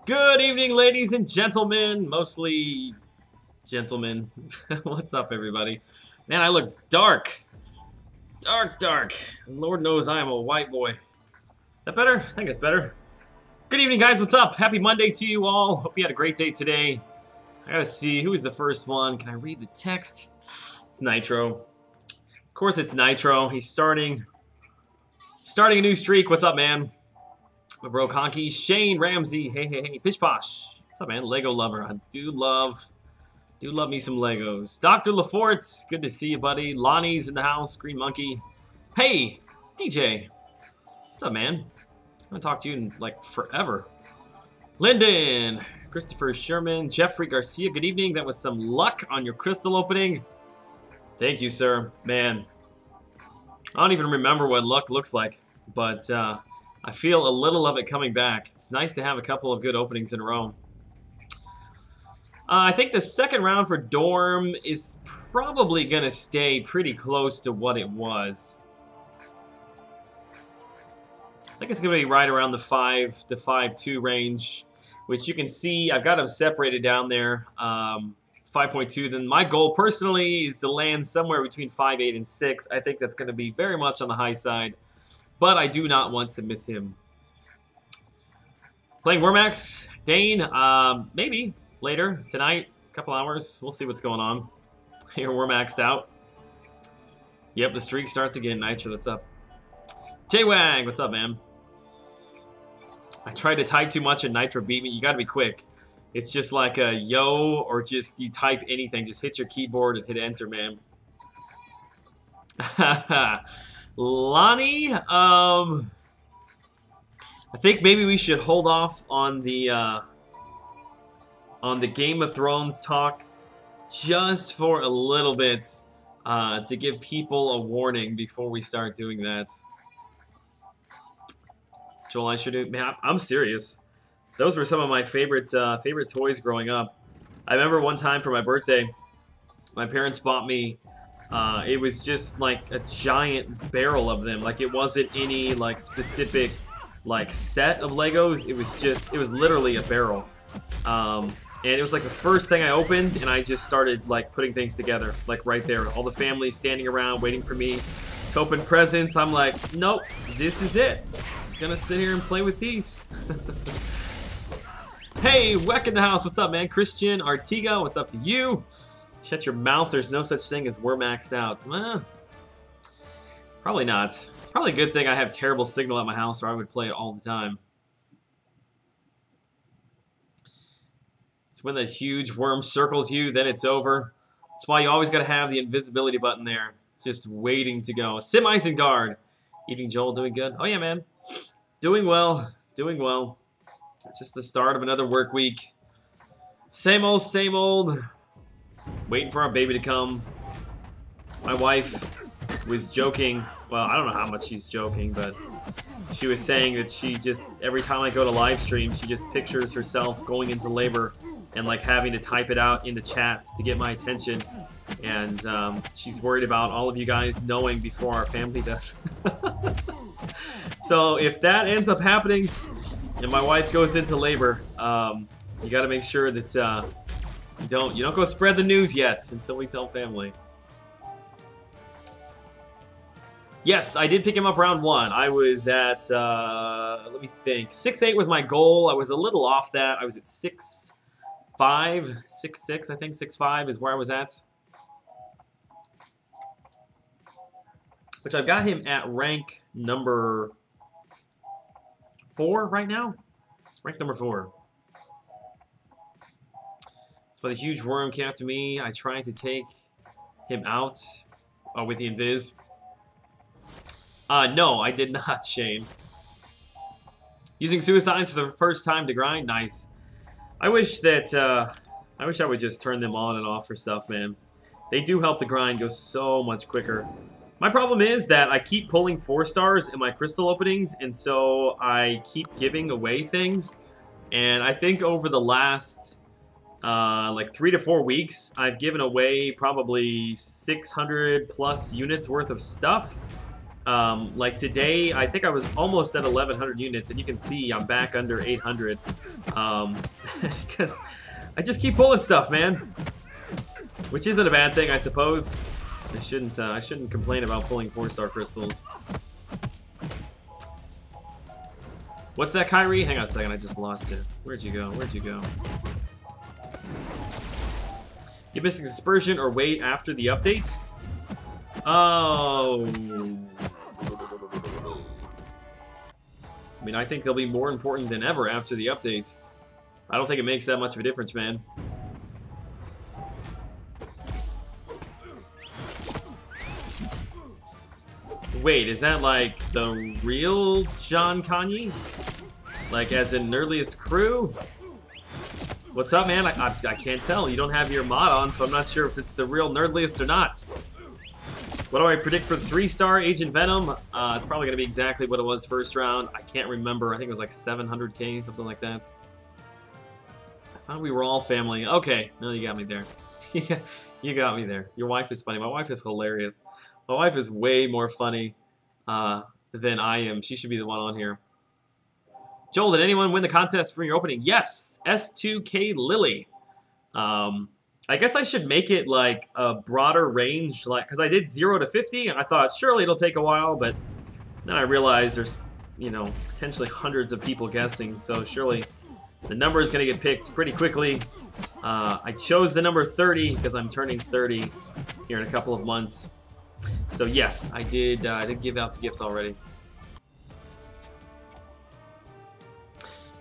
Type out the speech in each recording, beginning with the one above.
Good evening, ladies and gentlemen. Mostly gentlemen. What's up, everybody? Man, I look dark. Dark. Lord knows I am a white boy. That better? I think it's better. Good evening, guys. What's up? Happy Monday to you all. Hope you had a great day today. I gotta see, who is the first one? Can I read the text? It's Nitro. Of course it's Nitro. He's starting a new streak. What's up, man? My bro Conky, Shane Ramsey, hey, Pish Posh. What's up, man? Lego lover. I do love me some Legos. Dr. Lafort, good to see you, buddy. Lonnie's in the house. Green Monkey. Hey, DJ. What's up, man? I haven't talked to you in like forever. Lyndon, Christopher Sherman, Jeffrey Garcia. Good evening. That was some luck on your crystal opening. Thank you, sir. Man, I don't even remember what luck looks like, but I feel a little of it coming back. It's nice to have a couple of good openings in a row. I think the second round for Dorm is probably going to stay pretty close to what it was. I think it's going to be right around the 5 to 5.2 range, which you can see I've got them separated down there. 5.2. Then my goal personally is to land somewhere between 5.8 and 6. I think that's going to be very much on the high side. But I do not want to miss him. Playing Wormax, Dane, maybe later tonight, a couple hours. We'll see what's going on. Here we're maxed out. Yep, the streak starts again. Nitro, what's up? J-Wang, what's up, man? I tried to type too much and Nitro beat me. You got to be quick. It's just like a yo, or just you type anything. Just hit your keyboard and hit enter, man. Lonnie, I think maybe we should hold off on the Game of Thrones talk just for a little bit to give people a warning before we start doing that. Joel, I should do. Man, I'm serious. Those were some of my favorite toys growing up. I remember one time for my birthday, my parents bought me. It was just like a giant barrel of them. Like it wasn't any like specific like set of Legos. It was literally a barrel. And it was like the first thing I opened, and I just started like putting things together, like right there. All the family standing around waiting for me to open presents. I'm like, nope, this is it. Just gonna sit here and play with these. Hey, Weck in the house. What's up, man? Christian Artiga, what's up to you? Shut your mouth. There's no such thing as we're maxed out. Probably not. It's probably a good thing I have terrible signal at my house, or I would play it all the time. It's when the huge worm circles you, then it's over. That's why you always got to have the invisibility button there, just waiting to go. Sim Isengard. Evening, Joel. Doing good? Oh, yeah, man. Doing well. Doing well. It's just the start of another work week. Same old, same old. Waiting for our baby to come. My wife was joking. Well, I don't know how much she's joking, but she was saying that she just, every time I go to live stream, she just pictures herself going into labor and like having to type it out in the chat to get my attention. And she's worried about all of you guys knowing before our family does. So if that ends up happening and my wife goes into labor, you got to make sure that you don't go spread the news yet until we tell family. Yes, I did pick him up round 1. I was at, let me think, 6'8" was my goal. I was a little off that. I was at 6'5", 6'6", I think. 6'5" is where I was at. Which I've got him at rank number 4 right now. Rank number 4. But the huge worm came after me. I tried to take him out with the invis. No, I did not, Shane. Using suicides for the first time to grind? Nice. I wish that, I wish I would just turn them on and off for stuff, man. They do help the grind go so much quicker. My problem is that I keep pulling 4 stars in my crystal openings, and so I keep giving away things. And I think over the last, like 3 to 4 weeks, I've given away probably 600 plus units worth of stuff. Like today, I think I was almost at 1,100 units, and you can see I'm back under 800. Because I just keep pulling stuff, man. Which isn't a bad thing, I suppose. I shouldn't complain about pulling 4-star crystals. What's that, Kyrie? Hang on a second, I just lost it. Where'd you go? Where'd you go? Get Mystic Dispersion or wait after the update? Oh. I mean, I think they'll be more important than ever after the update. I don't think it makes that much of a difference, man. Wait, is that like the real John Kanye? Like as in Nerdliest Crew? What's up, man? I can't tell. You don't have your mod on, so I'm not sure if it's the real Nerdliest or not. What do I predict for the 3-star Agent Venom? It's probably going to be exactly what it was first round. I can't remember. I think it was like 700k, something like that. I thought we were all family. Okay, no, you got me there. You got me there. Your wife is funny. My wife is hilarious. My wife is way more funny than I am. She should be the one on here. Joel, did anyone win the contest for your opening? Yes, S2K Lily. I guess I should make it like a broader range, like because I did 0 to 50, and I thought surely it'll take a while, but then I realized there's, you know, potentially hundreds of people guessing, so surely the number is going to get picked pretty quickly. I chose the number 30 because I'm turning 30 here in a couple of months. So yes, I did give out the gift already.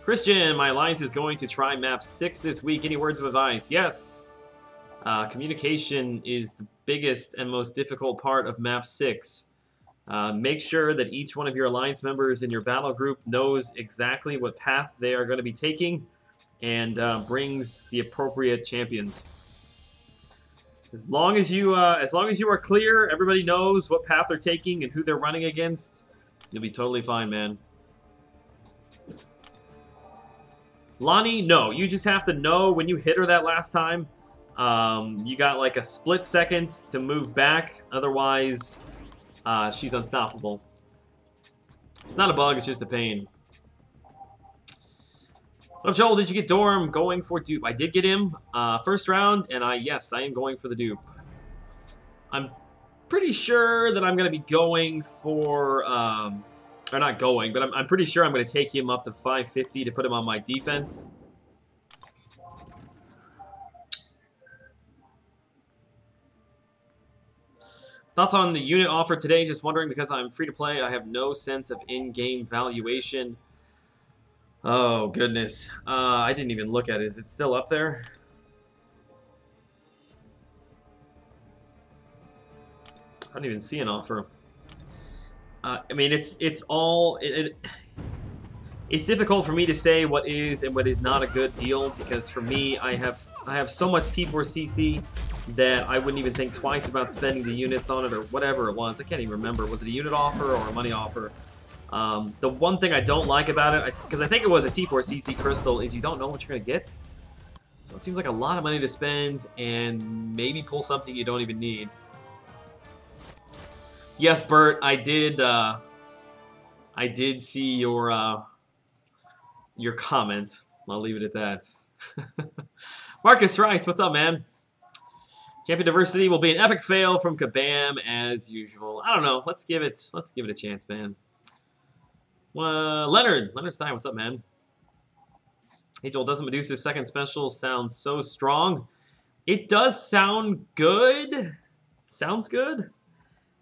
Christian, my alliance is going to try map 6 this week. Any words of advice? Yes. Communication is the biggest and most difficult part of map 6. Make sure that each one of your alliance members in your battle group knows exactly what path they are going to be taking and brings the appropriate champions. As long as you are clear, everybody knows what path they're taking and who they're running against, you'll be totally fine, man. Lonnie, no. You just have to know when you hit her that last time. You got like a split second to move back. Otherwise, she's unstoppable. It's not a bug, it's just a pain. What up, Joel? Did you get Dorm going for dupe? I did get him first round, and yes, I am going for the dupe. I'm pretty sure that I'm going to be going for, or not going, but I'm pretty sure I'm going to take him up to 550 to put him on my defense. Thoughts on the unit offer today? Just wondering because I'm free to play. I have no sense of in-game valuation. Oh, goodness. I didn't even look at it. Is it still up there? I don't even see an offer. I mean, it's difficult for me to say what is and what is not a good deal because for me, I have so much T4CC that I wouldn't even think twice about spending the units on it or whatever it was. I can't even remember. Was it a unit offer or a money offer? The one thing I don't like about it, because I think it was a T4CC crystal, is you don't know what you're going to get. So it seems like a lot of money to spend and maybe pull something you don't even need. Yes, Bert, I did see your comment. I'll leave it at that. Marcus Rice, what's up, man? Champion Diversity will be an epic fail from Kabam as usual. I don't know. Let's give it a chance, man. Leonard Stein, what's up, man? Hey, Joel, doesn't Medusa's second special sound so strong? It does sound good. Sounds good.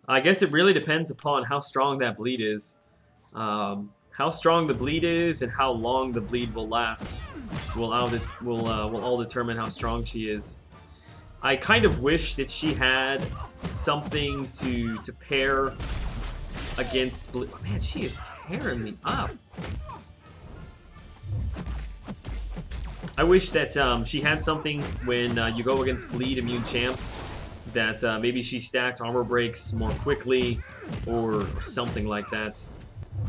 I guess it really depends upon how strong that bleed is. How How strong the bleed is and how long the bleed will last will all determine how strong she is. I kind of wish that she had something to pair against bleed. Oh, man, she is tearing me up. I wish that she had something when you go against bleed immune champs, that maybe she stacked armor breaks more quickly or something like that.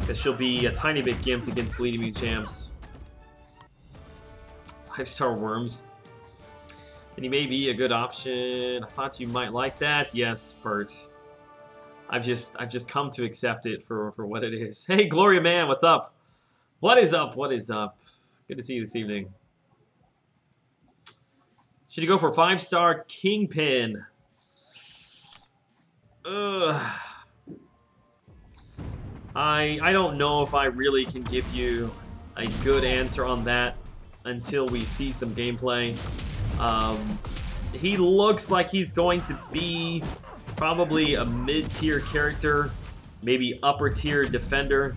That she'll be a tiny bit gimped against bleed immune champs. 5-star worms. And he may be a good option. I thought you might like that. Yes, Bert. I've just come to accept it for what it is. Hey, Gloria Man, what's up? What is up? What is up? Good to see you this evening. Should you go for 5-star Kingpin? Ugh. I don't know if I really can give you a good answer on that until we see some gameplay. He looks like he's going to be probably a mid-tier character, maybe upper-tier defender.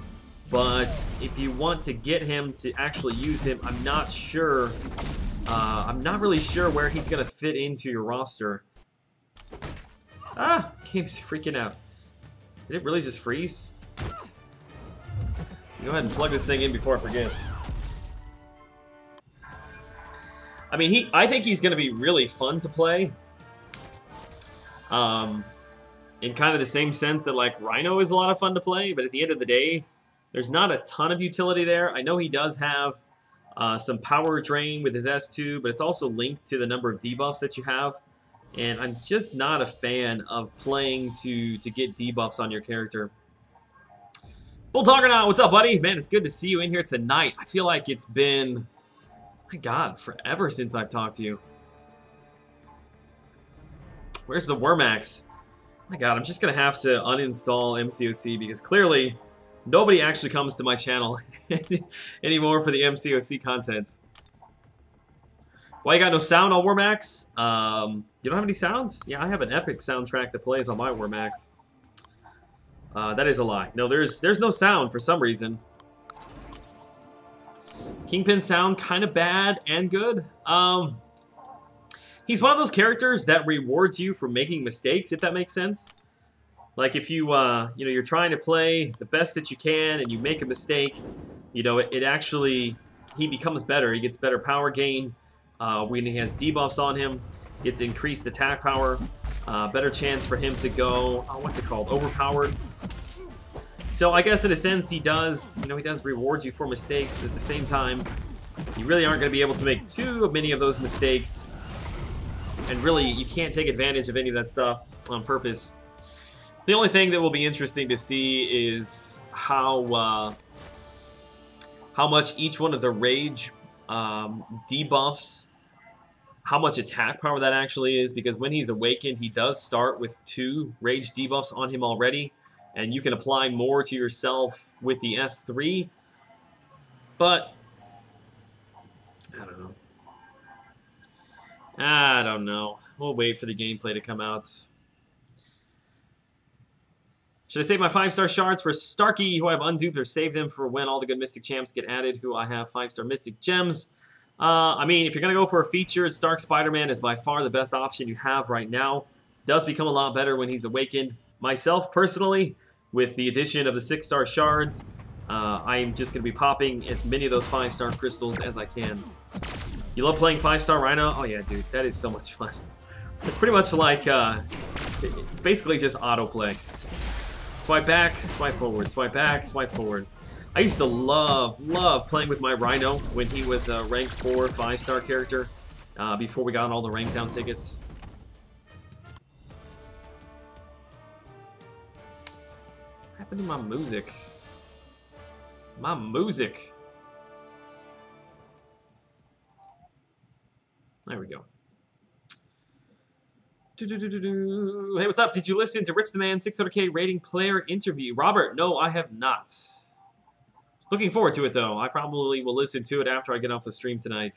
But if you want to get him to actually use him, I'm not sure. I'm not really sure where he's going to fit into your roster. Ah, game's freaking out. Did it really just freeze? Go ahead and plug this thing in before I forget. I mean, I think he's going to be really fun to play. In kind of the same sense that, like, Rhino is a lot of fun to play, but at the end of the day, there's not a ton of utility there. I know he does have some power drain with his S2, but it's also linked to the number of debuffs that you have. And I'm just not a fan of playing to get debuffs on your character. Bull Talkernaut, what's up, buddy? Man, it's good to see you in here tonight. I feel like it's been, my God, forever since I've talked to you. Where's the Wormax? My God, I'm just going to have to uninstall MCOC because clearly nobody actually comes to my channel anymore for the MCOC content. Why you got no sound on Wormax? You don't have any sound? Yeah, I have an epic soundtrack that plays on my Wormax. That is a lie. No, there's no sound for some reason. Kingpin sound kind of bad and good. He's one of those characters that rewards you for making mistakes, if that makes sense. Like if you, you're trying to play the best that you can and you make a mistake, it actually, he becomes better. He gets better power gain when he has debuffs on him. Gets increased attack power. Better chance for him to go, what's it called? Overpowered. So I guess in a sense he does, he does reward you for mistakes, but at the same time, you really aren't going to be able to make too many of those mistakes. And really, you can't take advantage of any of that stuff on purpose. The only thing that will be interesting to see is how much each one of the rage debuffs, how much attack power that actually is, because when he's awakened, he does start with 2 rage debuffs on him already. And you can apply more to yourself with the S3. But I don't know. We'll wait for the gameplay to come out. Should I save my 5-star shards for Starkey, who I have unduped, or save them for when all the good Mystic champs get added, who I have 5-star Mystic gems? I mean, if you're going to go for a featured, Stark Spider-Man is by far the best option you have right now. Does become a lot better when he's awakened. Myself, personally, with the addition of the 6-star shards, I'm just going to be popping as many of those 5-star crystals as I can. You love playing 5-star Rhino? Oh yeah, dude, that is so much fun. It's pretty much like, it's basically just autoplay. Swipe back, swipe forward, swipe back, swipe forward. I used to love playing with my Rhino when he was a rank 4 5-star character, before we got all the rank down tickets. What happened to my music? My music. There we go. Hey, what's up? Did you listen to Rich the Man 600K rating player interview? Robert, no, I have not. Looking forward to it, though. I probably will listen to it after I get off the stream tonight.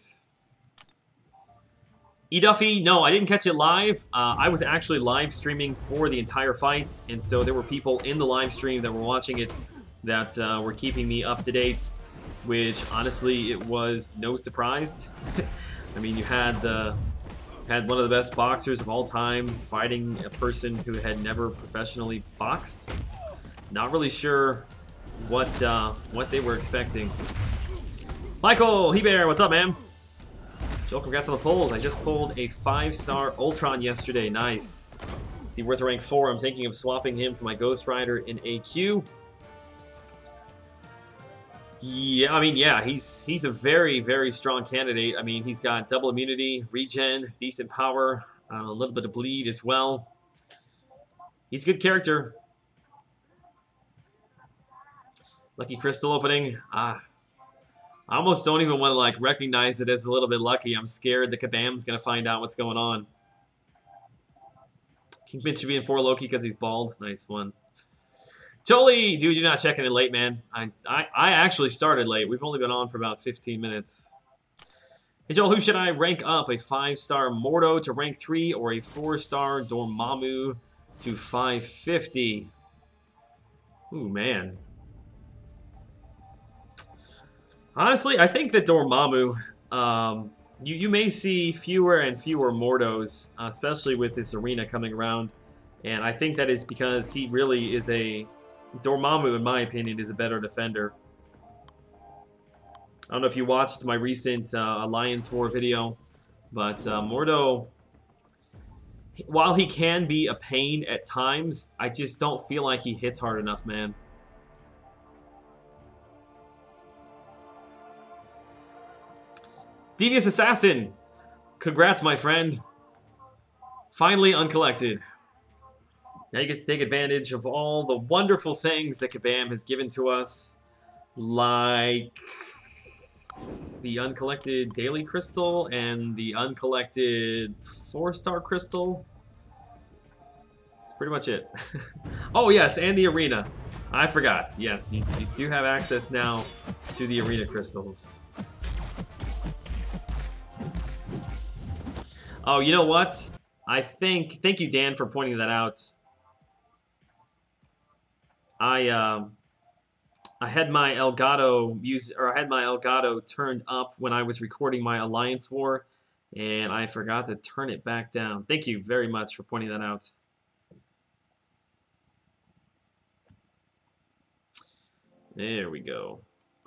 E. Duffy, no, I didn't catch it live. I was actually live streaming for the entire fight, and so there were people in the live stream that were watching it that were keeping me up to date, which honestly it was no surprise. I mean, you had one of the best boxers of all time fighting a person who had never professionally boxed. Not really sure what they were expecting. Michael Heber, what's up, man? Joel, congrats on the polls. I just pulled a 5-star Ultron yesterday. Nice. Is he worth a rank 4? I'm thinking of swapping him for my Ghost Rider in AQ. Yeah, I mean, yeah, he's a very, very strong candidate. I mean, he's got double immunity, regen, decent power, a little bit of bleed as well. He's a good character. Lucky crystal opening. I almost don't even want to like recognize it as a little bit lucky. I'm scared that Kabam's gonna find out what's going on. Kingpin should be in 4 Loki because he's bald. Nice one. Jolie, dude, you're not checking in late, man. I actually started late. We've only been on for about 15 minutes. Hey, Joel, who should I rank up? A 5-star Mordo to rank 3 or a 4-star Dormammu to 550? Ooh, man. Honestly, I think that Dormammu, you may see fewer and fewer Mordos, especially with this arena coming around. And I think that is because he really is a... Dormammu, in my opinion, is a better defender. I don't know if you watched my recent Alliance War video, but Mordo, while he can be a pain at times, I just don't feel like he hits hard enough, man. Devious Assassin! Congrats, my friend. Finally uncollected. Now you get to take advantage of all the wonderful things that Kabam has given to us, like the uncollected Daily Crystal and the uncollected 4-star Crystal. That's pretty much it. Oh yes, and the Arena. I forgot. Yes, you do have access now to the Arena Crystals. Oh, you know what? Thank you, Dan, for pointing that out. I had my Elgato turned up when I was recording my Alliance War, and I forgot to turn it back down. Thank you very much for pointing that out. There we go.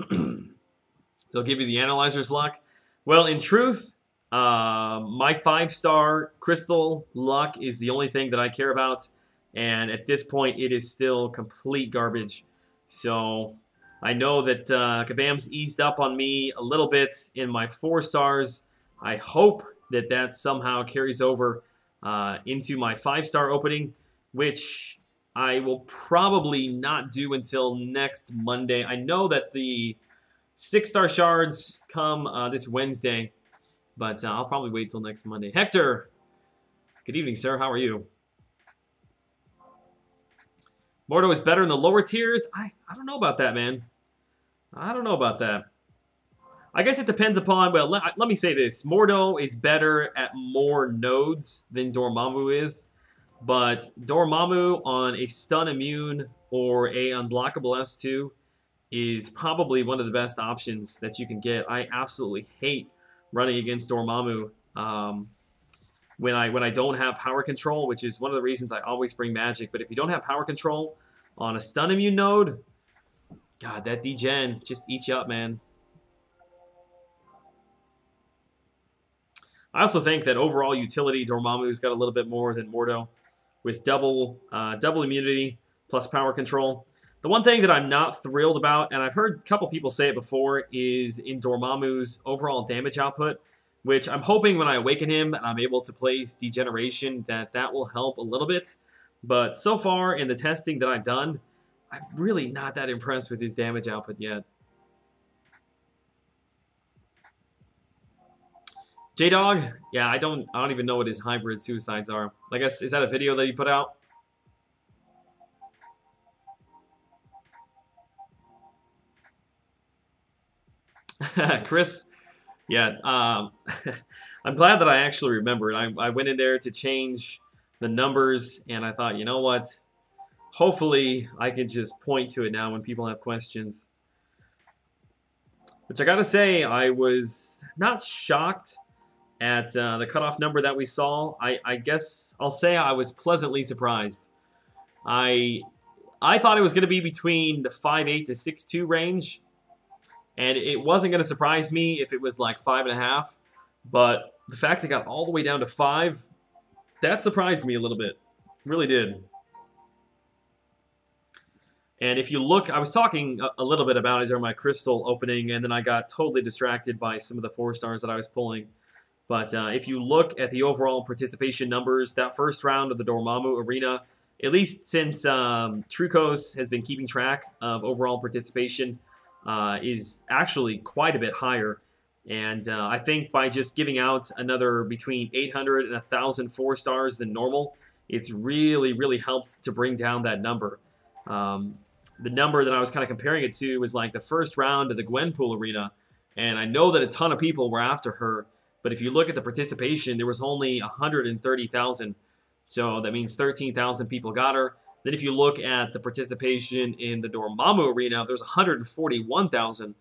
They'll give you the Analyzer's luck. Well, in truth, my 5-star Crystal luck is the only thing that I care about. And at this point, it is still complete garbage. So I know that Kabam's eased up on me a little bit in my 4 stars. I hope that that somehow carries over into my 5-star opening, which I will probably not do until next Monday. I know that the 6-star shards come this Wednesday, but I'll probably wait till next Monday. Hector, good evening, sir. How are you? Mordo is better in the lower tiers? I don't know about that, man. I don't know about that. I guess it depends upon, well, let me say this. Mordo is better at more nodes than Dormammu is. But Dormammu on a stun immune or a unblockable S2 is probably one of the best options that you can get. I absolutely hate running against Dormammu when I don't have power control, which is one of the reasons I always bring magic. But if you don't have power control on a stun immune node, God, that degen just eats you up, man. I also think that overall utility, Dormammu's got a little bit more than Mordo, with double immunity plus power control. The one thing that I'm not thrilled about, and I've heard a couple people say it before, is in Dormammu's overall damage output, which I'm hoping when I awaken him and I'm able to place Degeneration that will help a little bit. But so far in the testing that I've done, I'm really not that impressed with his damage output yet. J-Dog? Yeah, I don't even know what his hybrid suicides are. I guess, is that a video that you put out? Chris? Yeah, I'm glad that I actually remembered. I went in there to change the numbers, and I thought, you know what? hopefully I can just point to it now when people have questions. Which I gotta say, I was not shocked at the cutoff number that we saw. I guess I'll say I was pleasantly surprised. I thought it was going to be between the 5.8 to 6.2 range, and it wasn't going to surprise me if it was like 5.5. But the fact that it got all the way down to 5, that surprised me a little bit. Really did. And if you look, I was talking a little bit about it during my crystal opening, and then I got totally distracted by some of the 4 stars that I was pulling. But if you look at the overall participation numbers, that first round of the Dormammu Arena, at least since Trucos has been keeping track of overall participation, is actually quite a bit higher. And I think by just giving out another between 800 and 1,000 4 stars than normal, it's really, really helped to bring down that number. The number that I was kind of comparing it to was like the first round of the Gwenpool Arena, and I know that a ton of people were after her, but if you look at the participation, there was only 130,000, so that means 13,000 people got her. Then if you look at the participation in the Dormammu Arena, there's 141,000,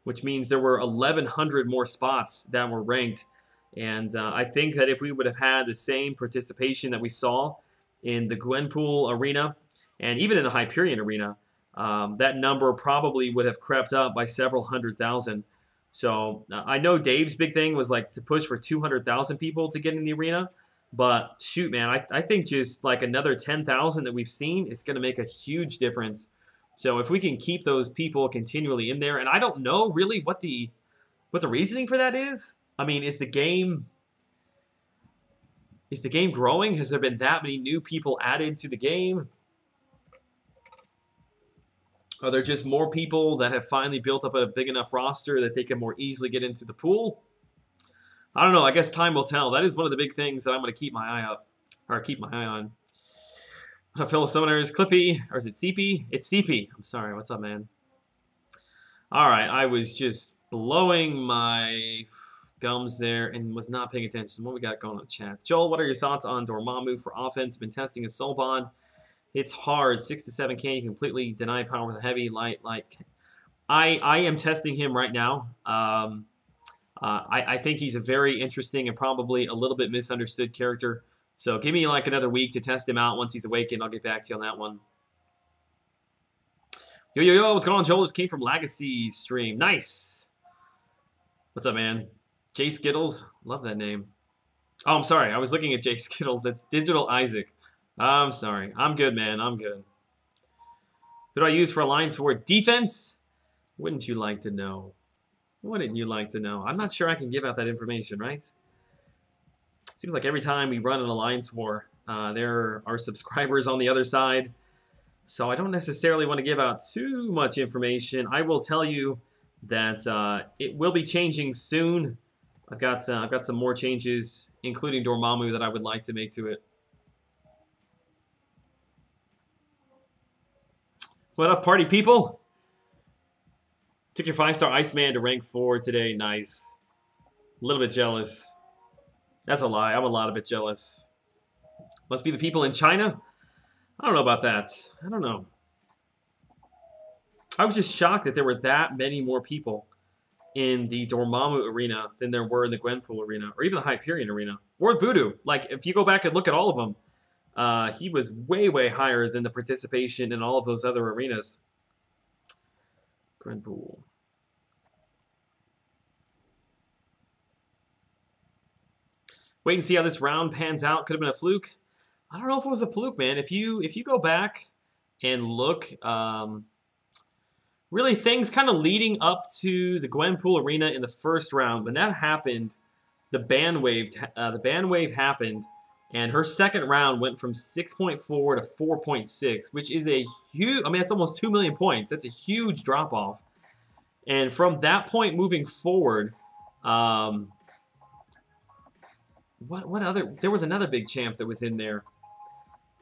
which means there were 1,100 more spots that were ranked. And I think that if we would have had the same participation that we saw in the Gwenpool Arena, and even in the Hyperion Arena, that number probably would have crept up by several 100,000. So I know Dave's big thing was like to push for 200,000 people to get in the arena, but shoot, man, I think just like another 10,000 that we've seen is going to make a huge difference. So if we can keep those people continually in there, and I don't know really what the reasoning for that is. I mean, is the game growing? Has there been that many new people added to the game? Are there just more people that have finally built up a big enough roster that they can more easily get into the pool? I don't know. I guess time will tell. That is one of the big things that I'm going to keep my eye on. Fellow summoners, Clippy, or is it CP? It's CP. I'm sorry. What's up, man? All right. I was just blowing my gums there and was not paying attention. What we got going on in the chat? Joel, what are your thoughts on Dormammu for offense? Been testing a soul bond. It's hard, 6 to 7K. You completely deny power with a heavy, light. Like, I am testing him right now. I think he's a very interesting and probably a little bit misunderstood character. So give me like another week to test him out. Once he's awakened, I'll get back to you on that one. Yo, what's going on? Joel just came from Legacy's stream. Nice. What's up, man? Jay Skittles. Love that name. Oh, I'm sorry. I was looking at Jay Skittles. That's Digital Isaac. I'm sorry. I'm good, man. I'm good. Who do I use for Alliance War defense? Wouldn't you like to know? Wouldn't you like to know? I'm not sure I can give out that information, right? Seems like every time we run an Alliance War, there are subscribers on the other side. So I don't necessarily want to give out too much information. I will tell you that it will be changing soon. I've got some more changes, including Dormammu, that I would like to make to it. What up, party people? Took your 5-star Iceman to rank 4 today. Nice. A little bit jealous. That's a lie. I'm a lot bit jealous. Must be the people in China? I don't know about that. I don't know. I was just shocked that there were that many more people in the Dormammu arena than there were in the Gwenpool arena, or even the Hyperion arena, or Voodoo. Like, if you go back and look at all of them, he was way, way higher than the participation in all of those other arenas. Gwenpool. Wait and see how this round pans out. Could have been a fluke. I don't know if it was a fluke, man. If you go back and look, really things kind of leading up to the Gwenpool arena in the first round, when that happened, the band wave happened. And her second round went from 6.4 to 4.6, which is a huge, I mean, that's almost 2 million points. That's a huge drop-off. And from that point moving forward, what other, there was another big champ that was in there.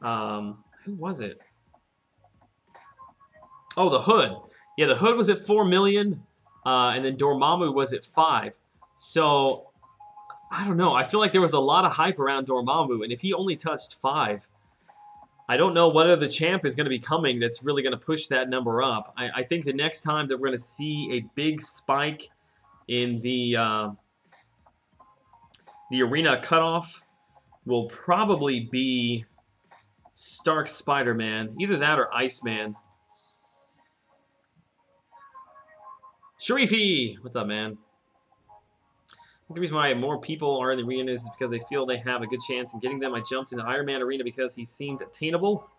Who was it? Oh, the Hood. Yeah, the Hood was at 4 million, and then Dormammu was at 5. So I don't know. I feel like there was a lot of hype around Dormammu, and if he only touched 5, I don't know what other champ is going to be coming that's really going to push that number up. I think the next time that we're going to see a big spike in the arena cutoff will probably be Stark Spider-Man. Either that or Iceman. Sharifi! What's up, man? The reason why more people are in the arena is because they feel they have a good chance in getting them. I jumped in the Iron Man arena because he seemed attainable.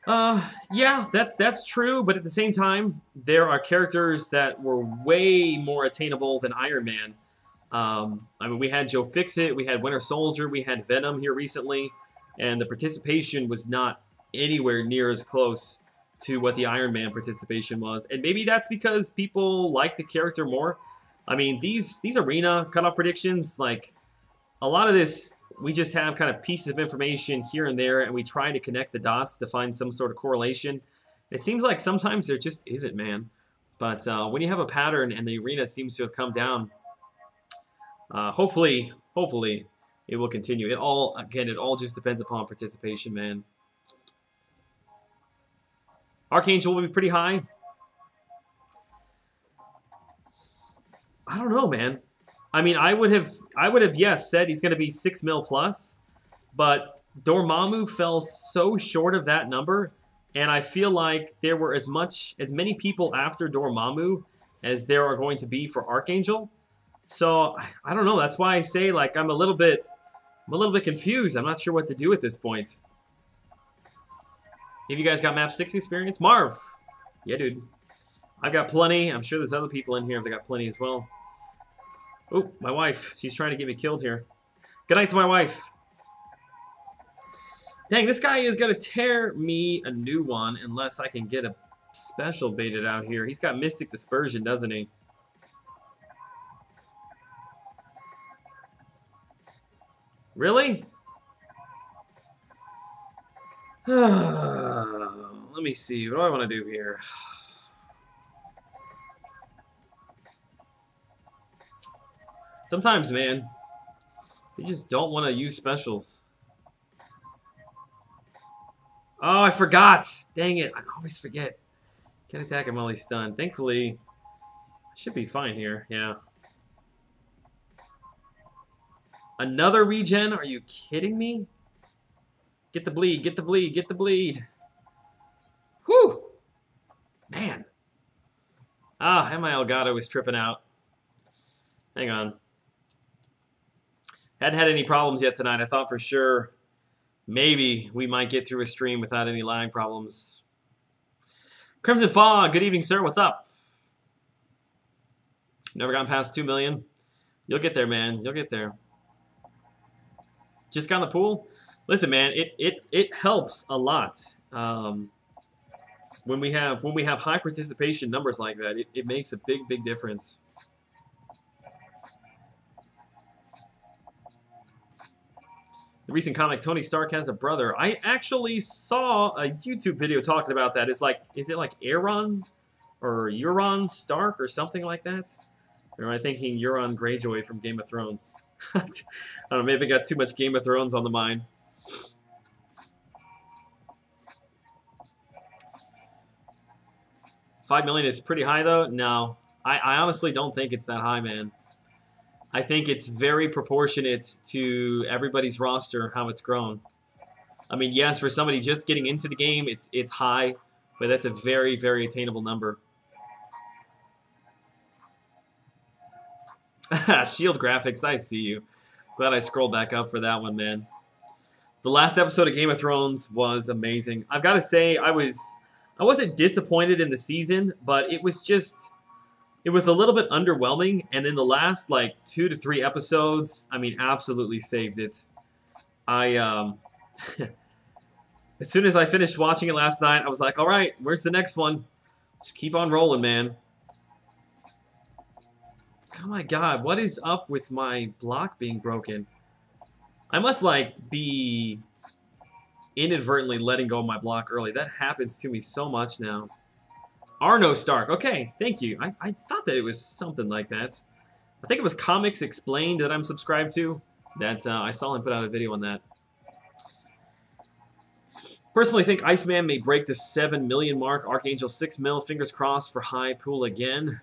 Yeah, that's true, but at the same time, there are characters that were way more attainable than Iron Man. I mean, we had Joe Fixit, we had Winter Soldier, we had Venom here recently, and the participation was not anywhere near as close to what the Iron Man participation was. And maybe that's because people like the character more. I mean, these arena cutoff predictions, like, a lot of this, we just have kind of pieces of information here and there, and we try to connect the dots to find some sort of correlation. It seems like sometimes there just isn't, man. But when you have a pattern and the arena seems to have come down, hopefully it will continue. It all just depends upon participation, man. Archangel will be pretty high. I don't know, man. I mean, I would have yes said he's going to be 6 mil plus, but Dormammu fell so short of that number, and I feel like there were as many people after Dormammu as there are going to be for Archangel. So I don't know. That's why I say, like, I'm a little bit confused. I'm not sure what to do at this point. Have you guys got map 6 experience? Marv. Yeah, dude. I've got plenty. I'm sure there's other people in here that got plenty as well. Oh, my wife. She's trying to get me killed here. Good night to my wife. Dang, this guy is going to tear me a new one unless I can get a special baited out here. He's got Mystic Dispersion, doesn't he? Really? Let me see. What do I want to do here? Sometimes, man, they just don't want to use specials. Oh, I forgot. Dang it. I always forget. Can't attack him while he's stunned. Thankfully, I should be fine here. Yeah. Another regen? Are you kidding me? Get the bleed. Get the bleed. Get the bleed. Whew. Man. Ah, and my Elgato was tripping out. Hang on. Hadn't had any problems yet tonight. I thought for sure maybe we might get through a stream without any lag problems. Crimson Fog, good evening, sir. What's up? Never gotten past 2 million. You'll get there, man. You'll get there. Just got in the pool? Listen, man, it helps a lot. When we have high participation numbers like that, it makes a big difference. The recent comic, Tony Stark has a brother. I actually saw a YouTube video talking about that. Is it like Aaron or Euron Stark or something like that? Or am I thinking Euron Greyjoy from Game of Thrones? I don't know, maybe I got too much Game of Thrones on the mind. $5 million is pretty high though? No. I honestly don't think it's that high, man. I think it's very proportionate to everybody's roster, how it's grown. I mean, yes, for somebody just getting into the game, it's high, but that's a very attainable number. Shield graphics, I see you. Glad I scrolled back up for that one, man. The last episode of Game of Thrones was amazing. I've got to say, I wasn't disappointed in the season, but it was a little bit underwhelming. And in the last like 2 to 3 episodes, I mean, absolutely saved it. As soon as I finished watching it last night, I was like, all right, where's the next one? Just keep on rolling, man. Oh my god, what is up with my block being broken? I must, like, be inadvertently letting go of my block early. That happens to me so much now. Arno Stark. Okay, thank you. I thought that it was something like that. I think it was Comics Explained that I'm subscribed to. That I saw him put out a video on that. Personally think Iceman may break the 7 million mark. Archangel 6 mil. Fingers crossed for high pool again.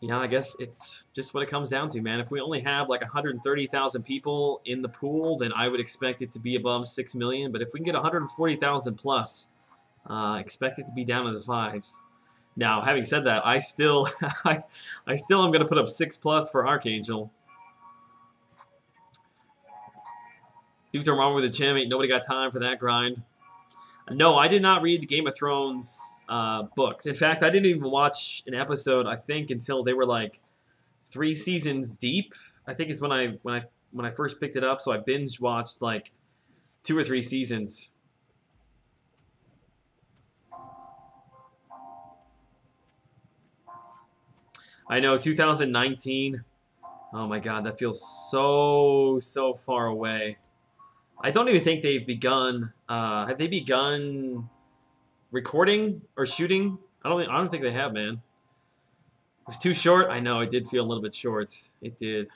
Yeah, I guess it's just what it comes down to, man. If we only have like 130,000 people in the pool, then I would expect it to be above 6 million. But if we can get 140,000 plus, expect it to be down in the fives. Now, having said that, I still, I still am going to put up 6+ for Archangel. Duke Dormammu with a Chim, ain't nobody got time for that grind. No, I did not read the Game of Thrones books. In fact, I didn't even watch an episode, I think, until they were like 3 seasons deep. I think it's when I first picked it up, so I binge watched like 2 or 3 seasons. I know, 2019. Oh my god, that feels so far away. I don't even think they've begun. Have they begun recording or shooting? I don't think they have, man. It was too short. I know it did feel a little bit short. It did.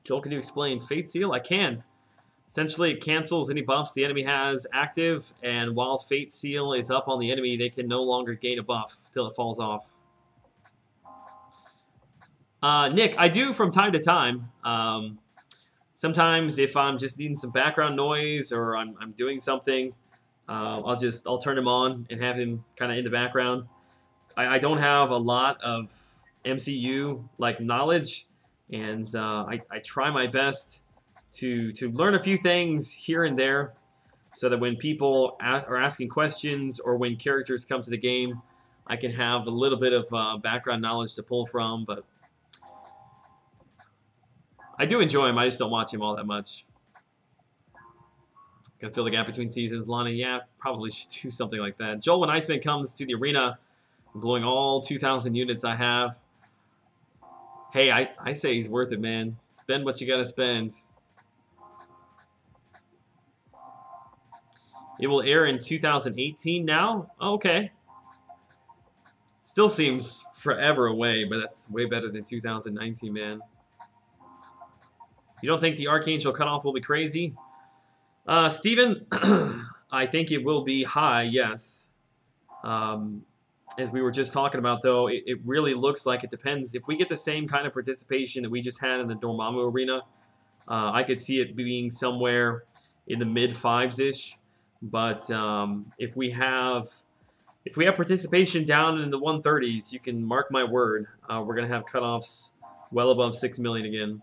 Joel, can you explain Fate Seal? I can. Essentially, it cancels any buffs the enemy has active, and while Fate Seal is up on the enemy, they can no longer gain a buff till it falls off. Nick, I do from time to time. Sometimes if I'm just needing some background noise or I'm doing something, I'll turn him on and have him kind of in the background. I don't have a lot of MCU like knowledge, and I try my best to learn a few things here and there, so that when people are asking questions or when characters come to the game, I can have a little bit of background knowledge to pull from. But I do enjoy him. I just don't watch him all that much. Gonna fill the gap between seasons. Lonnie, yeah, probably should do something like that. Joel, when Iceman comes to the arena, I'm blowing all 2,000 units I have. Hey, I say he's worth it, man. Spend what you gotta spend. It will air in 2018 now? Oh, okay. Still seems forever away, but that's way better than 2019, man. You don't think the Archangel cutoff will be crazy? Steven, I think it will be high, yes. As we were just talking about, though, it really looks like it depends. If we get the same kind of participation that we just had in the Dormammu arena, I could see it being somewhere in the mid-5s-ish. But if we have participation down in the 130s, you can mark my word, we're going to have cutoffs well above 6 million again.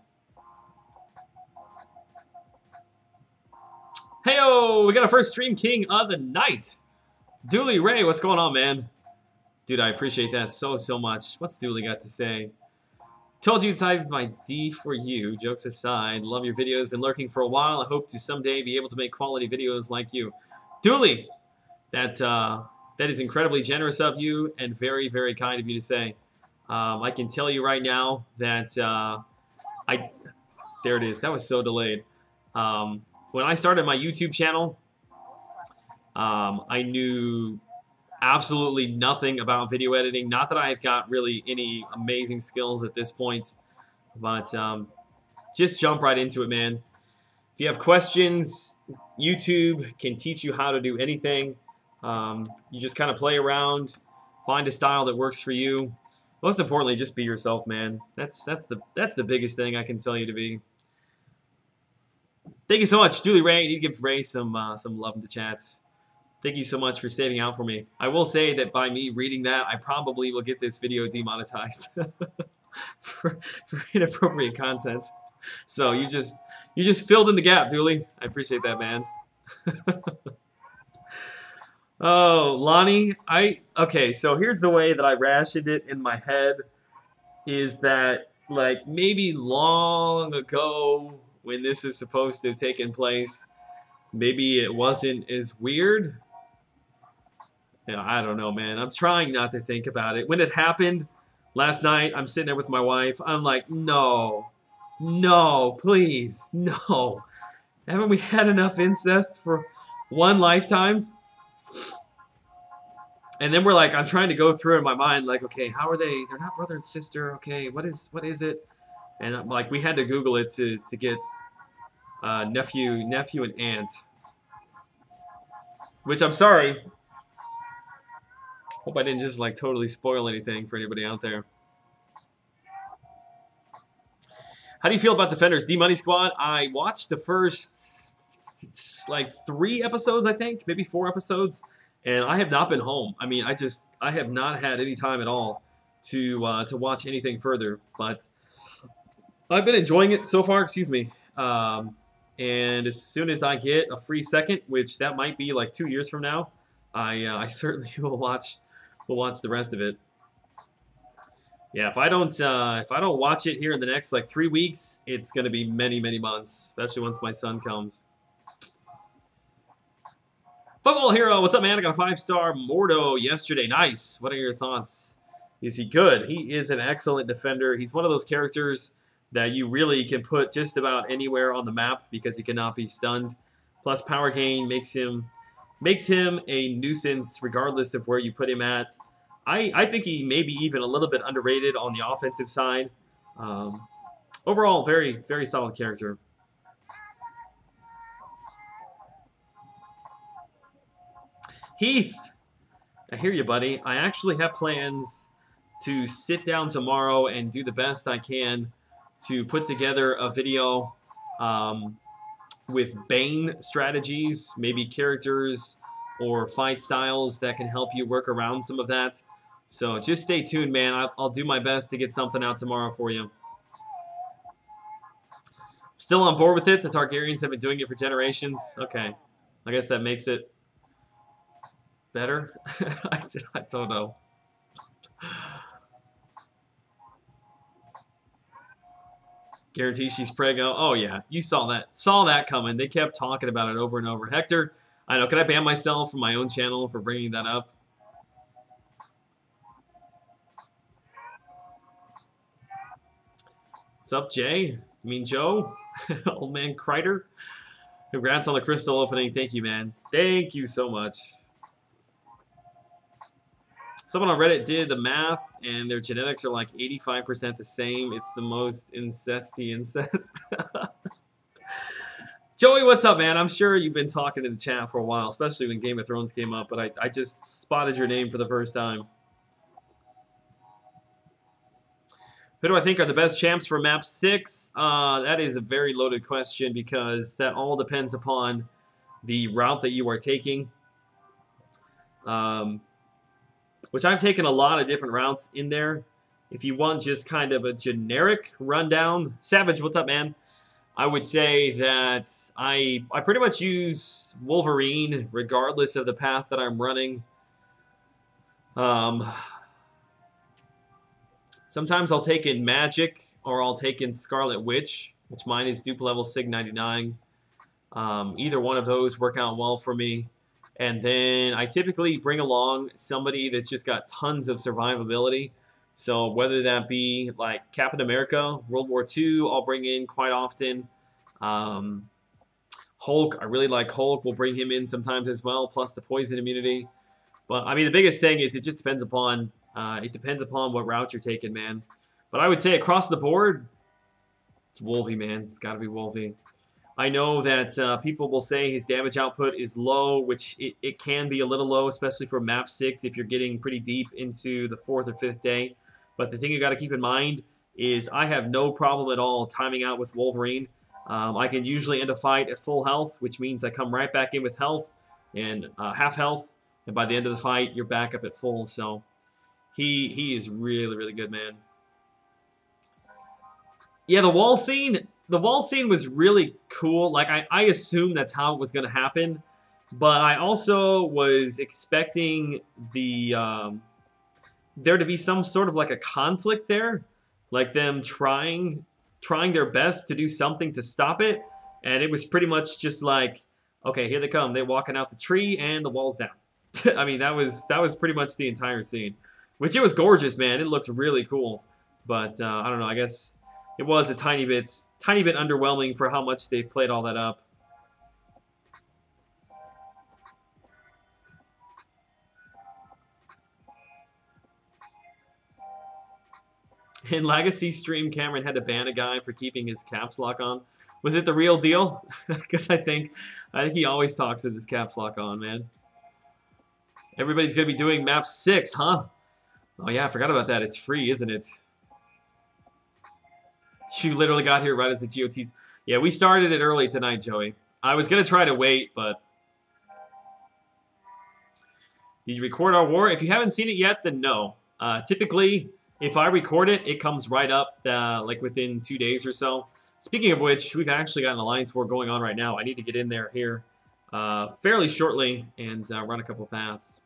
Heyo, we got our first Stream King of the night. Dooley Ray, what's going on, man? Dude, I appreciate that so much. What's Dooley got to say? Told you to type my D for you. Jokes aside, love your videos. Been lurking for a while. I hope to someday be able to make quality videos like you. Dooley, that is incredibly generous of you and very kind of you to say. I can tell you right now that there it is. That was so delayed. When I started my YouTube channel, I knew absolutely nothing about video editing. Not that I've got really any amazing skills at this point, but just jump right into it, man. If you have questions, YouTube can teach you how to do anything. You just kind of play around, find a style that works for you. Most importantly, just be yourself, man. That's the biggest thing I can tell you to be. Thank you so much, Julie Ray. You need to give Ray some love in the chats. Thank you so much for saving out for me. I will say that by me reading that, I probably will get this video demonetized for inappropriate content. So you just filled in the gap, Dooley. I appreciate that, man. Oh, Lonnie, okay, so here's the way that I rationed it in my head, is that like maybe long ago when this is supposed to have taken place, maybe it wasn't as weird. Yeah, I don't know, man. I'm trying not to think about it. When it happened last night, I'm sitting there with my wife. I'm like, no, please, no. Haven't we had enough incest for one lifetime? And then we're like, I'm trying to go through in my mind, like, okay, how are they? They're not brother and sister. Okay, what is it? And like, we had to Google it to get nephew and aunt. Which I'm sorry. Hope I didn't just like totally spoil anything for anybody out there. How do you feel about Defenders D-Money Squad? I watched the first like 3 episodes, I think, maybe 4 episodes, and I have not been home. I mean, I have not had any time at all to watch anything further, but I've been enjoying it so far. Excuse me. And as soon as I get a free second, which that might be like 2 years from now, I certainly will watch the rest of it. Yeah, if I don't watch it here in the next like 3 weeks, it's gonna be many months, especially once my son comes. Football Hero, what's up, man? I got a 5-star Mordo yesterday. Nice. What are your thoughts? Is he good? He is an excellent defender. He's one of those characters that you really can put just about anywhere on the map because he cannot be stunned. Plus, power gain makes him a nuisance regardless of where you put him at. I think he may be even a little bit underrated on the offensive side. Overall, very solid character. Heath, I hear you, buddy. I actually have plans to sit down tomorrow and do the best I can to put together a video with Bane strategies, maybe characters or fight styles that can help you work around some of that. So just stay tuned, man. I'll do my best to get something out tomorrow for you. Still on board with it. The Targaryens have been doing it for generations. Okay. I guess that makes it better. I don't know. Guarantee she's preggo. Oh yeah, you saw that coming. They kept talking about it over and over. Hector, I know. Can I ban myself from my own channel for bringing that up? What's up, Jay? You mean Joe? Old man Kreider? Congrats on the crystal opening. Thank you, man. Thank you so much. Someone on Reddit did the math, and their genetics are like 85% the same. It's the most incesty incest. Joey, what's up, man? I'm sure you've been talking in the chat for a while, especially when Game of Thrones came up, but I just spotted your name for the first time. Who do I think are the best champs for map 6? That is a very loaded question because that all depends upon the route that you are taking. Which I've taken a lot of different routes in there. If you want just kind of a generic rundown. Savage, what's up, man? I would say that I pretty much use Wolverine regardless of the path that I'm running. Sometimes I'll take in Magic or I'll take in Scarlet Witch, which mine is dupe level Sig 99. Either one of those work out well for me. And then I typically bring along somebody that's just got tons of survivability. So whether that be like Captain America, World War II, I'll bring in quite often. Hulk, I really like Hulk. We'll bring him in sometimes as well, plus the poison immunity. But I mean, the biggest thing is it just depends upon what route you're taking, man. But I would say across the board, it's Wolvie, man. It's got to be Wolvie. I know that people will say his damage output is low, which it can be a little low, especially for map 6 if you're getting pretty deep into the 4th or 5th day. But the thing you got to keep in mind is I have no problem at all timing out with Wolverine. I can usually end a fight at full health, which means I come right back in with health and half health, and by the end of the fight, you're back up at full. So he is really, really good, man. Yeah, the wall scene was really cool. Like, I assumed that's how it was going to happen. But I also was expecting there to be some sort of like a conflict there. Like them trying their best to do something to stop it. And it was pretty much just like, okay, here they come. They're walking out the tree and the wall's down. I mean, that was pretty much the entire scene. Which it was gorgeous, man. It looked really cool. But I don't know, I guess it was a tiny bit underwhelming for how much they've played all that up. In Legacy stream, Cameron had to ban a guy for keeping his caps lock on. Was it the real deal? Because I think he always talks with his caps lock on, man. Everybody's going to be doing map 6, huh? Oh, yeah, I forgot about that. It's free, isn't it? You literally got here right as the GOT. Yeah, we started it early tonight, Joey. I was going to try to wait, but... Did you record our war? If you haven't seen it yet, then no. Typically, if I record it, it comes right up like within 2 days or so. Speaking of which, we've actually got an alliance war going on right now. I need to get in there here fairly shortly and run a couple paths.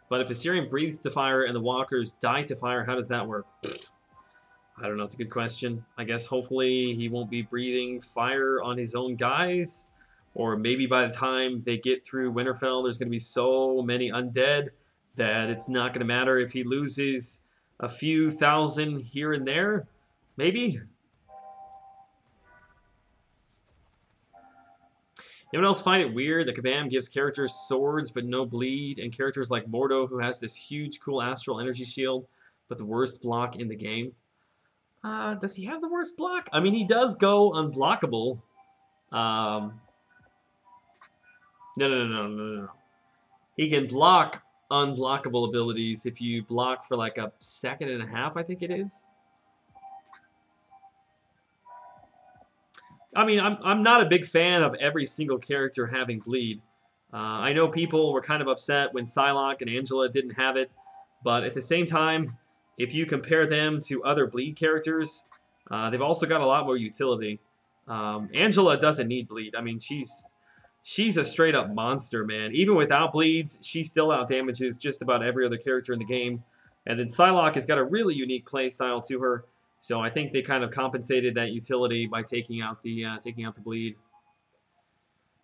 But if Assyrian breathes to fire and the walkers die to fire, how does that work? I don't know. It's a good question. I guess hopefully he won't be breathing fire on his own guys. Or maybe by the time they get through Winterfell, there's going to be so many undead that it's not going to matter if he loses a few thousand here and there. Maybe. Anyone else find it weird that Kabam gives characters swords but no bleed, and characters like Mordo, who has this huge, cool astral energy shield, but the worst block in the game? Does he have the worst block? I mean, he does go unblockable. No. He can block unblockable abilities if you block for like a second and a half, I think it is. I mean, I'm not a big fan of every single character having bleed. I know people were kind of upset when Psylocke and Angela didn't have it, but at the same time, if you compare them to other bleed characters, they've also got a lot more utility. Angela doesn't need bleed. I mean, she's a straight up monster, man. Even without bleeds, she still outdamages just about every other character in the game. And then Psylocke has got a really unique play style to her. So I think they kind of compensated that utility by taking out the bleed.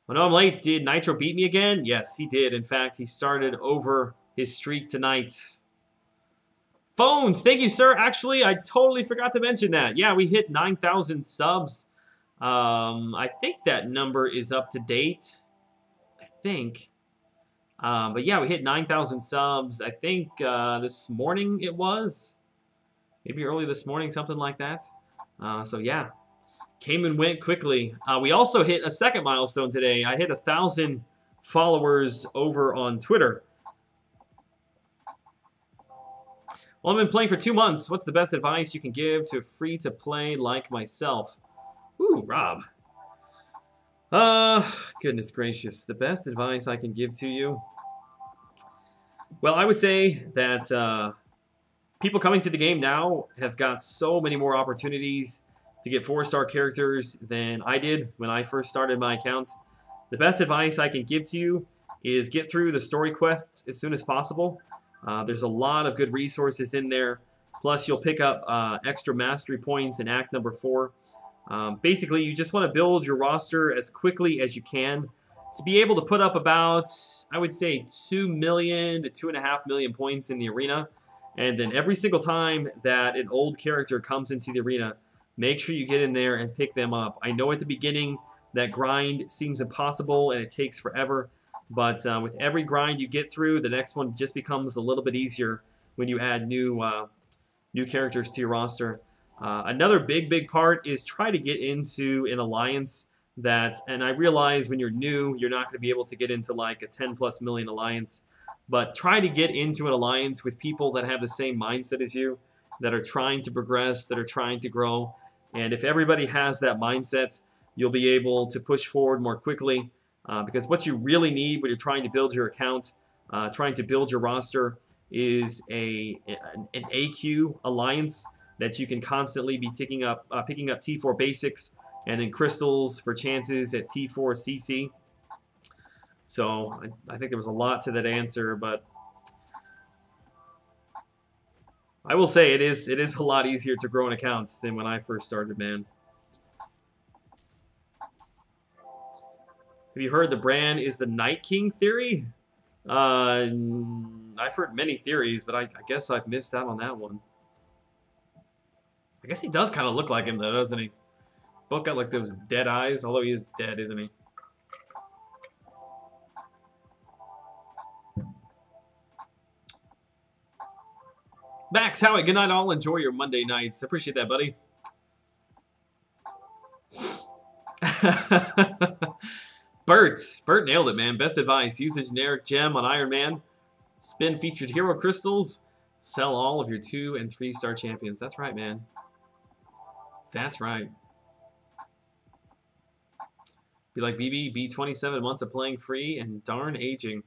Oh no, I'm late. Did Nitro beat me again? Yes, he did. In fact, he started over his streak tonight. Phones, thank you, sir. Actually, I totally forgot to mention that. Yeah, we hit 9,000 subs. I think that number is up to date. I think. But yeah, we hit 9,000 subs. I think this morning it was. Maybe early this morning, something like that. So yeah, came and went quickly. We also hit a second milestone today. I hit 1,000 followers over on Twitter. Well, I've been playing for 2 months. What's the best advice you can give to a free-to-play like myself? Ooh, Rob. Goodness gracious. The best advice I can give to you? Well, I would say that people coming to the game now have got so many more opportunities to get 4-star characters than I did when I first started my account. The best advice I can give to you is get through the story quests as soon as possible. There's a lot of good resources in there. Plus, you'll pick up extra mastery points in Act number 4. Basically, you just want to build your roster as quickly as you can to be able to put up about, I would say, 2 million to 2.5 million points in the arena. And then every single time that an old character comes into the arena, make sure you get in there and pick them up. I know at the beginning that grind seems impossible and it takes forever. But with every grind you get through, the next one just becomes a little bit easier when you add new characters to your roster. Another big part is try to get into an alliance that, and I realize when you're new, you're not going to be able to get into like a 10+ million alliance, but try to get into an alliance with people that have the same mindset as you, that are trying to progress, that are trying to grow. And if everybody has that mindset, you'll be able to push forward more quickly. Because what you really need when you're trying to build your account, trying to build your roster, is an AQ alliance that you can constantly be picking up T4 basics and then crystals for chances at T4 CC. So I think there was a lot to that answer, but I will say it is a lot easier to grow an account than when I first started, man. Have you heard the Bran is the Night King theory? I've heard many theories, but I guess I've missed out on that one. I guess he does kind of look like him, though, doesn't he? Both got like those dead eyes, although he is dead, isn't he? Max, Howie, good night all. Enjoy your Monday nights. Appreciate that, buddy. Bert nailed it, man. Best advice. Use a generic gem on Iron Man. Spin featured hero crystals. Sell all of your 2- and 3-star champions. That's right, man. That's right. Be like BB, be 27 months of playing free and darn aging.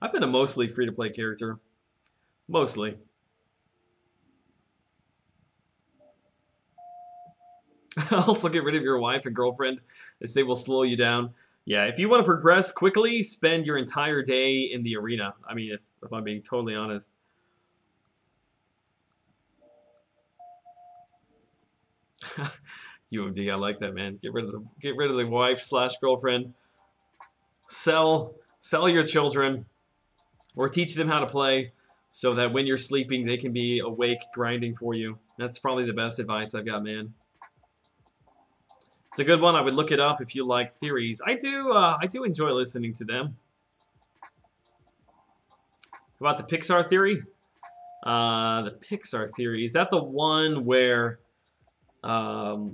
I've been a mostly free-to-play character. Mostly. Also, get rid of your wife and girlfriend, as they will slow you down. Yeah, if you want to progress quickly, spend your entire day in the arena. I mean, if I'm being totally honest. UMD, I like that, man. Get rid of the wife / girlfriend. Sell your children, or teach them how to play, so that when you're sleeping, they can be awake grinding for you. That's probably the best advice I've got, man. It's a good one. I would look it up if you like theories. I do enjoy listening to them. About the Pixar theory? The Pixar theory, is that the one where all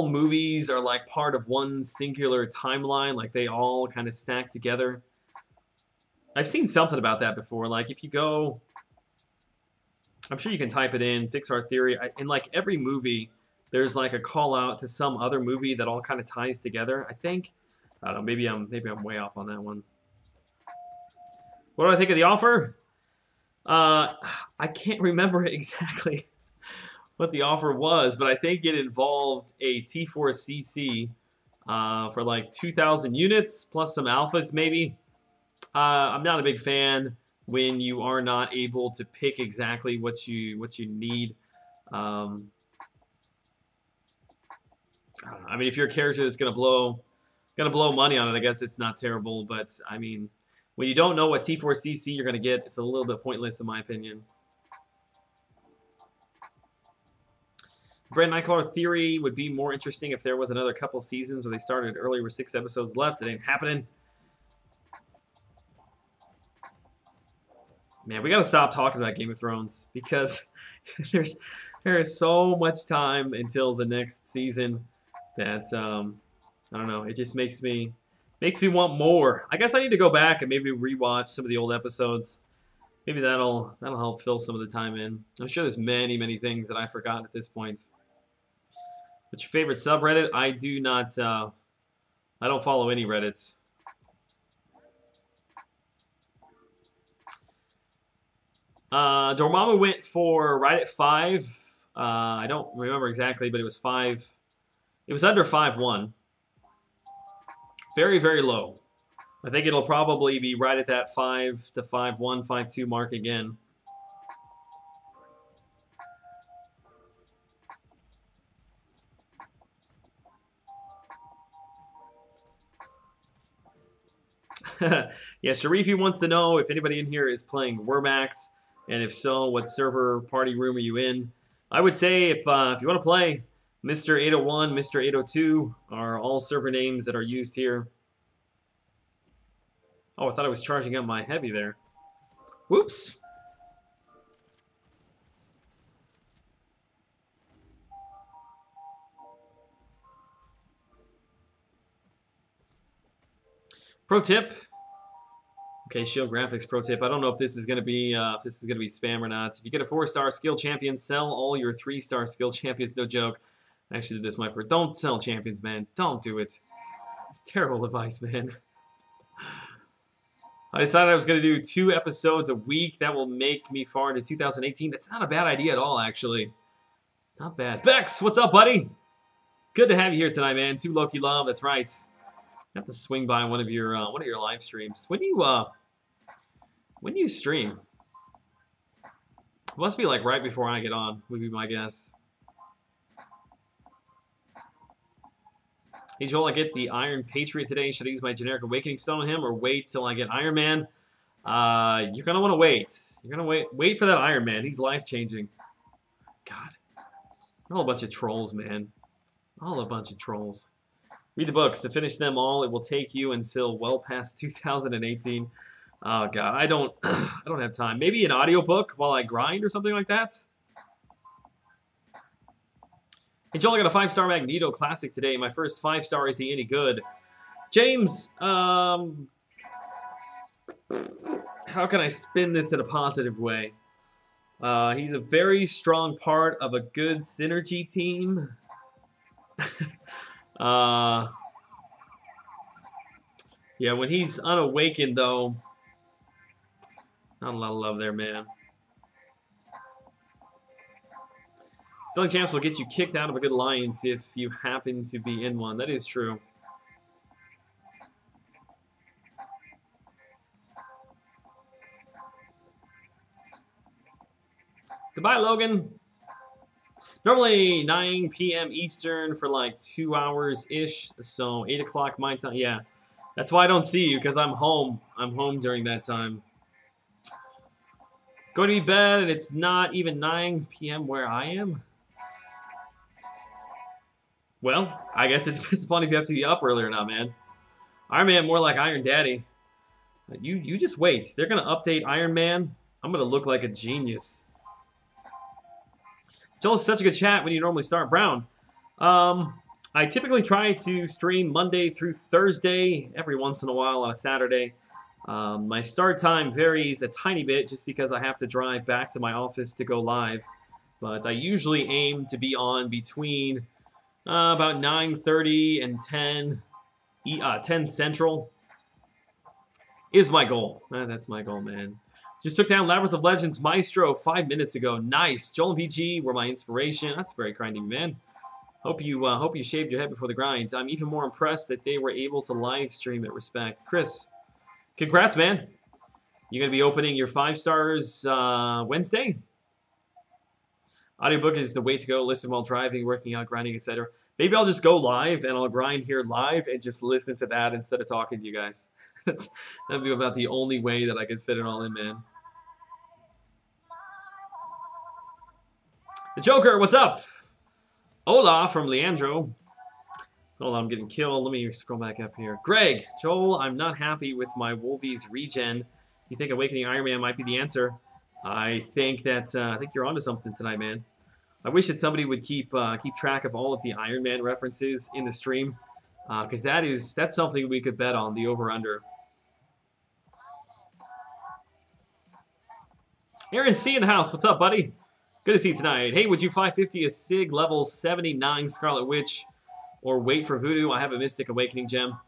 movies are like part of one singular timeline, like they all kind of stack together? I've seen something about that before. Like if you go, I'm sure you can type it in, Pixar theory, in like every movie, there's like a call out to some other movie that all kind of ties together. I think, I don't know, maybe I'm way off on that one. What do I think of the offer? I can't remember exactly what the offer was, but I think it involved a T4CC for like 2,000 units plus some alphas maybe. I'm not a big fan when you are not able to pick exactly what you need. I mean, if you're a character that's gonna blow money on it, I guess it's not terrible. But I mean, when you don't know what T4CC you're gonna get, it's a little bit pointless in my opinion. Brand Nightcrawler theory would be more interesting if there was another couple seasons where they started early with 6 episodes left. It ain't happening. Man, we gotta stop talking about Game of Thrones because there is so much time until the next season that I don't know. It just makes me want more. I guess I need to go back and maybe rewatch some of the old episodes. Maybe that'll help fill some of the time in. I'm sure there's many things that I forgot at this point. What's your favorite subreddit? I do not. I don't follow any Reddits. Dormammu went for right at 5. I don't remember exactly, but it was 5. It was under 5-1. Very low. I think it'll probably be right at that 5 to 5-1, 5-2 mark again. Yeah, Sharifi wants to know if anybody in here is playing Wermax, and if so, what server party room are you in? I would say if you want to play, Mr. 801, Mr. 802 are all server names that are used here. Oh, I thought I was charging up my heavy there. Whoops. Pro tip. Okay, Shield Graphics pro tip. I don't know if this is gonna be spam or not. If you get a 4-star skill champion, sell all your 3-star skill champions. No joke. I actually did this my first. Don't sell champions, man. Don't do it. It's terrible advice, man. I decided I was gonna do 2 episodes a week. That will make me far into 2018. That's not a bad idea at all, actually. Not bad. Vex, what's up, buddy? Good to have you here tonight, man. 2 Loki love. That's right. I have to swing by one of your live streams. When do you stream? It must be like right before I get on, would be my guess. Hey Joel, I get the Iron Patriot today. Should I use my generic Awakening Stone on him or wait till I get Iron Man? You're gonna want to wait. You're gonna wait for that Iron Man. He's life-changing. God. They're all a bunch of trolls, man. All a bunch of trolls. Read the books. To finish them all, it will take you until well past 2018. Oh god, I don't I don't have time. Maybe an audiobook while I grind or something like that. Hey Joel, I got a 5-star Magneto Classic today. My first 5-star, is he any good? James, how can I spin this in a positive way? He's a very strong part of a good synergy team. Yeah, when he's unawakened, though, not a lot of love there, man. Selling champs will get you kicked out of a good alliance if you happen to be in one. That is true. Goodbye, Logan. Normally 9 p.m. Eastern for like 2 hours-ish, so 8 o'clock my time. Yeah, that's why I don't see you, because I'm home. I'm home during that time. Going to be bed, and it's not even 9 p.m. where I am? Well, I guess it depends upon if you have to be up early or not, man. Iron Man more like Iron Daddy. You just wait. They're going to update Iron Man. I'm going to look like a genius. Joel's such a good chat when you normally start. Brown. I typically try to stream Monday through Thursday, every once in a while on a Saturday. My start time varies a tiny bit just because I have to drive back to my office to go live. But I usually aim to be on between about 9:30 and 10 Central is my goal. That's my goal, man. Just took down Labyrinth of Legends Maestro 5 minutes ago. Nice. Joel and PG were my inspiration. That's very kind of you, man. Hope you shaved your head before the grind. I'm even more impressed that they were able to live stream it. Respect. Chris, congrats, man. You're going to be opening your 5 stars Wednesday? Audiobook is the way to go. Listen while driving, working out, grinding, etc. Maybe I'll just go live and I'll grind here live and just listen to that instead of talking to you guys. That'd be about the only way that I could fit it all in, man. The Joker, what's up? Hola from Leandro. Hold on, I'm getting killed. Let me scroll back up here. Greg, Joel, I'm not happy with my Wolvie's regen. You think Awakening Iron Man might be the answer? I think you're onto something tonight, man. I wish that somebody would keep track of all of the Iron Man references in the stream, because that's something we could bet on, the over/under. Aaron C in the house. What's up, buddy? Good to see you tonight. Hey, would you 550 a Sig level 79 Scarlet Witch or wait for Voodoo? I have a Mystic Awakening gem.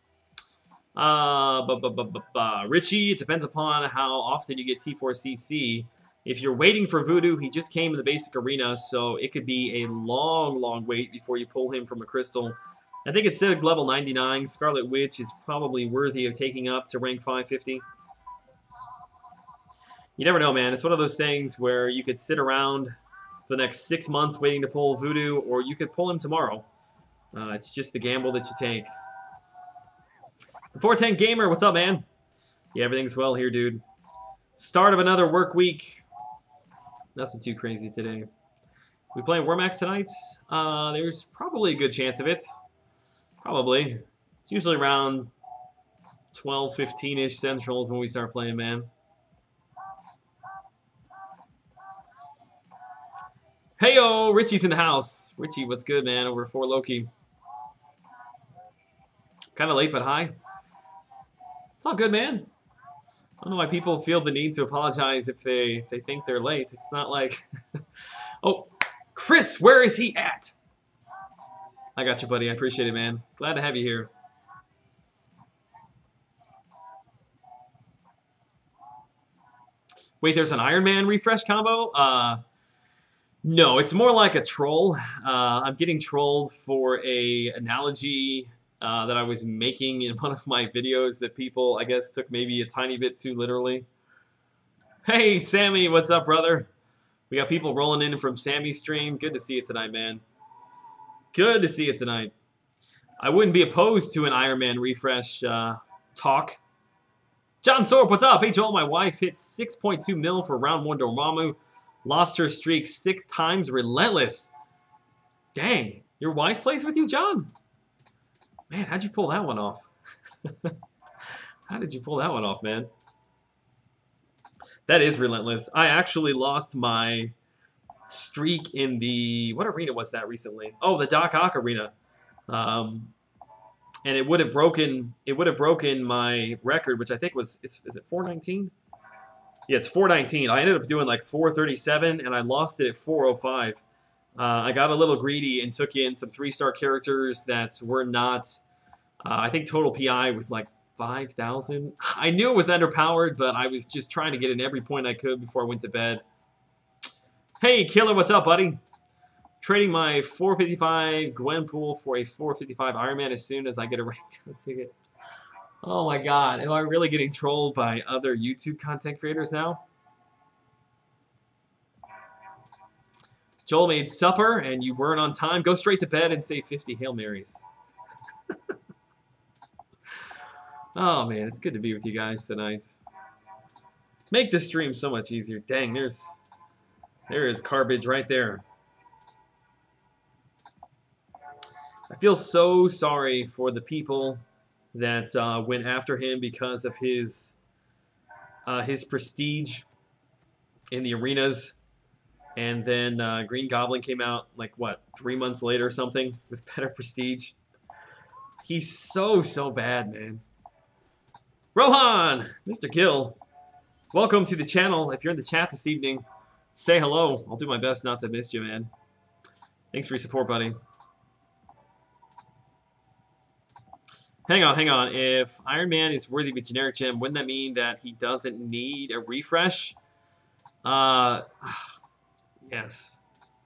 Richie, it depends upon how often you get T4CC. If you're waiting for Voodoo, he just came in the basic arena, so it could be a long, long wait before you pull him from a crystal. I think it's Sig level 99. Scarlet Witch is probably worthy of taking up to rank 550. You never know, man. It's one of those things where you could sit around for the next 6 months waiting to pull Voodoo, or you could pull him tomorrow. It's just the gamble that you take. 410 Gamer, what's up, man? Yeah, everything's well here, dude. Start of another work week. Nothing too crazy today. We playing Warmax tonight? There's probably a good chance of it. Probably. It's usually around 12, 15-ish Centrals when we start playing, man. Heyo, Richie's in the house. Richie, what's good, man? Over 4 Loki. Kind of late, but hi. It's all good, man. I don't know why people feel the need to apologize if they think they're late. It's not like... Oh, Chris, where is he at? I got you, buddy. I appreciate it, man. Glad to have you here. Wait, there's an Iron Man refresh combo? No, it's more like a troll. I'm getting trolled for a analogy that I was making in one of my videos that people, I guess, took maybe a tiny bit too literally. Hey, Sammy, what's up, brother? We got people rolling in from Sammy's stream. Good to see you tonight, man. Good to see you tonight. I wouldn't be opposed to an Iron Man refresh talk. John Sorp, what's up? Hey, Joel, my wife hit 6.2 mil for round 1 Dormammu. Lost her streak 6 times. Relentless. Dang. Your wife plays with you, John? Man, how'd you pull that one off? How did you pull that one off, man? That is relentless. I actually lost my streak in the... What arena was that recently? Oh, the Doc Ock arena. And it would have broken my record, which I think was... Is it 419? Yeah, it's 419. I ended up doing like 437, and I lost it at 405. I got a little greedy and took in some 3-star characters that were not... I think total PI was like 5,000. I knew it was underpowered, but I was just trying to get in every point I could before I went to bed. Hey, Killer, what's up, buddy? Trading my 455 Gwenpool for a 455 Iron Man as soon as I get a ranked ticket. Oh my god, am I really getting trolled by other YouTube content creators now? Joel made supper and you weren't on time. Go straight to bed and say 50 Hail Marys. Oh man, it's good to be with you guys tonight. Make this stream so much easier. Dang, there is garbage right there. I feel so sorry for the people that went after him because of his prestige in the arenas. And then Green Goblin came out, like, what, 3 months later or something with better prestige. He's so bad, man. Rohan! Mr. Gill, welcome to the channel. If you're in the chat this evening, say hello. I'll do my best not to miss you, man. Thanks for your support, buddy. Hang on. If Iron Man is worthy of a generic gem, wouldn't that mean that he doesn't need a refresh? Yes.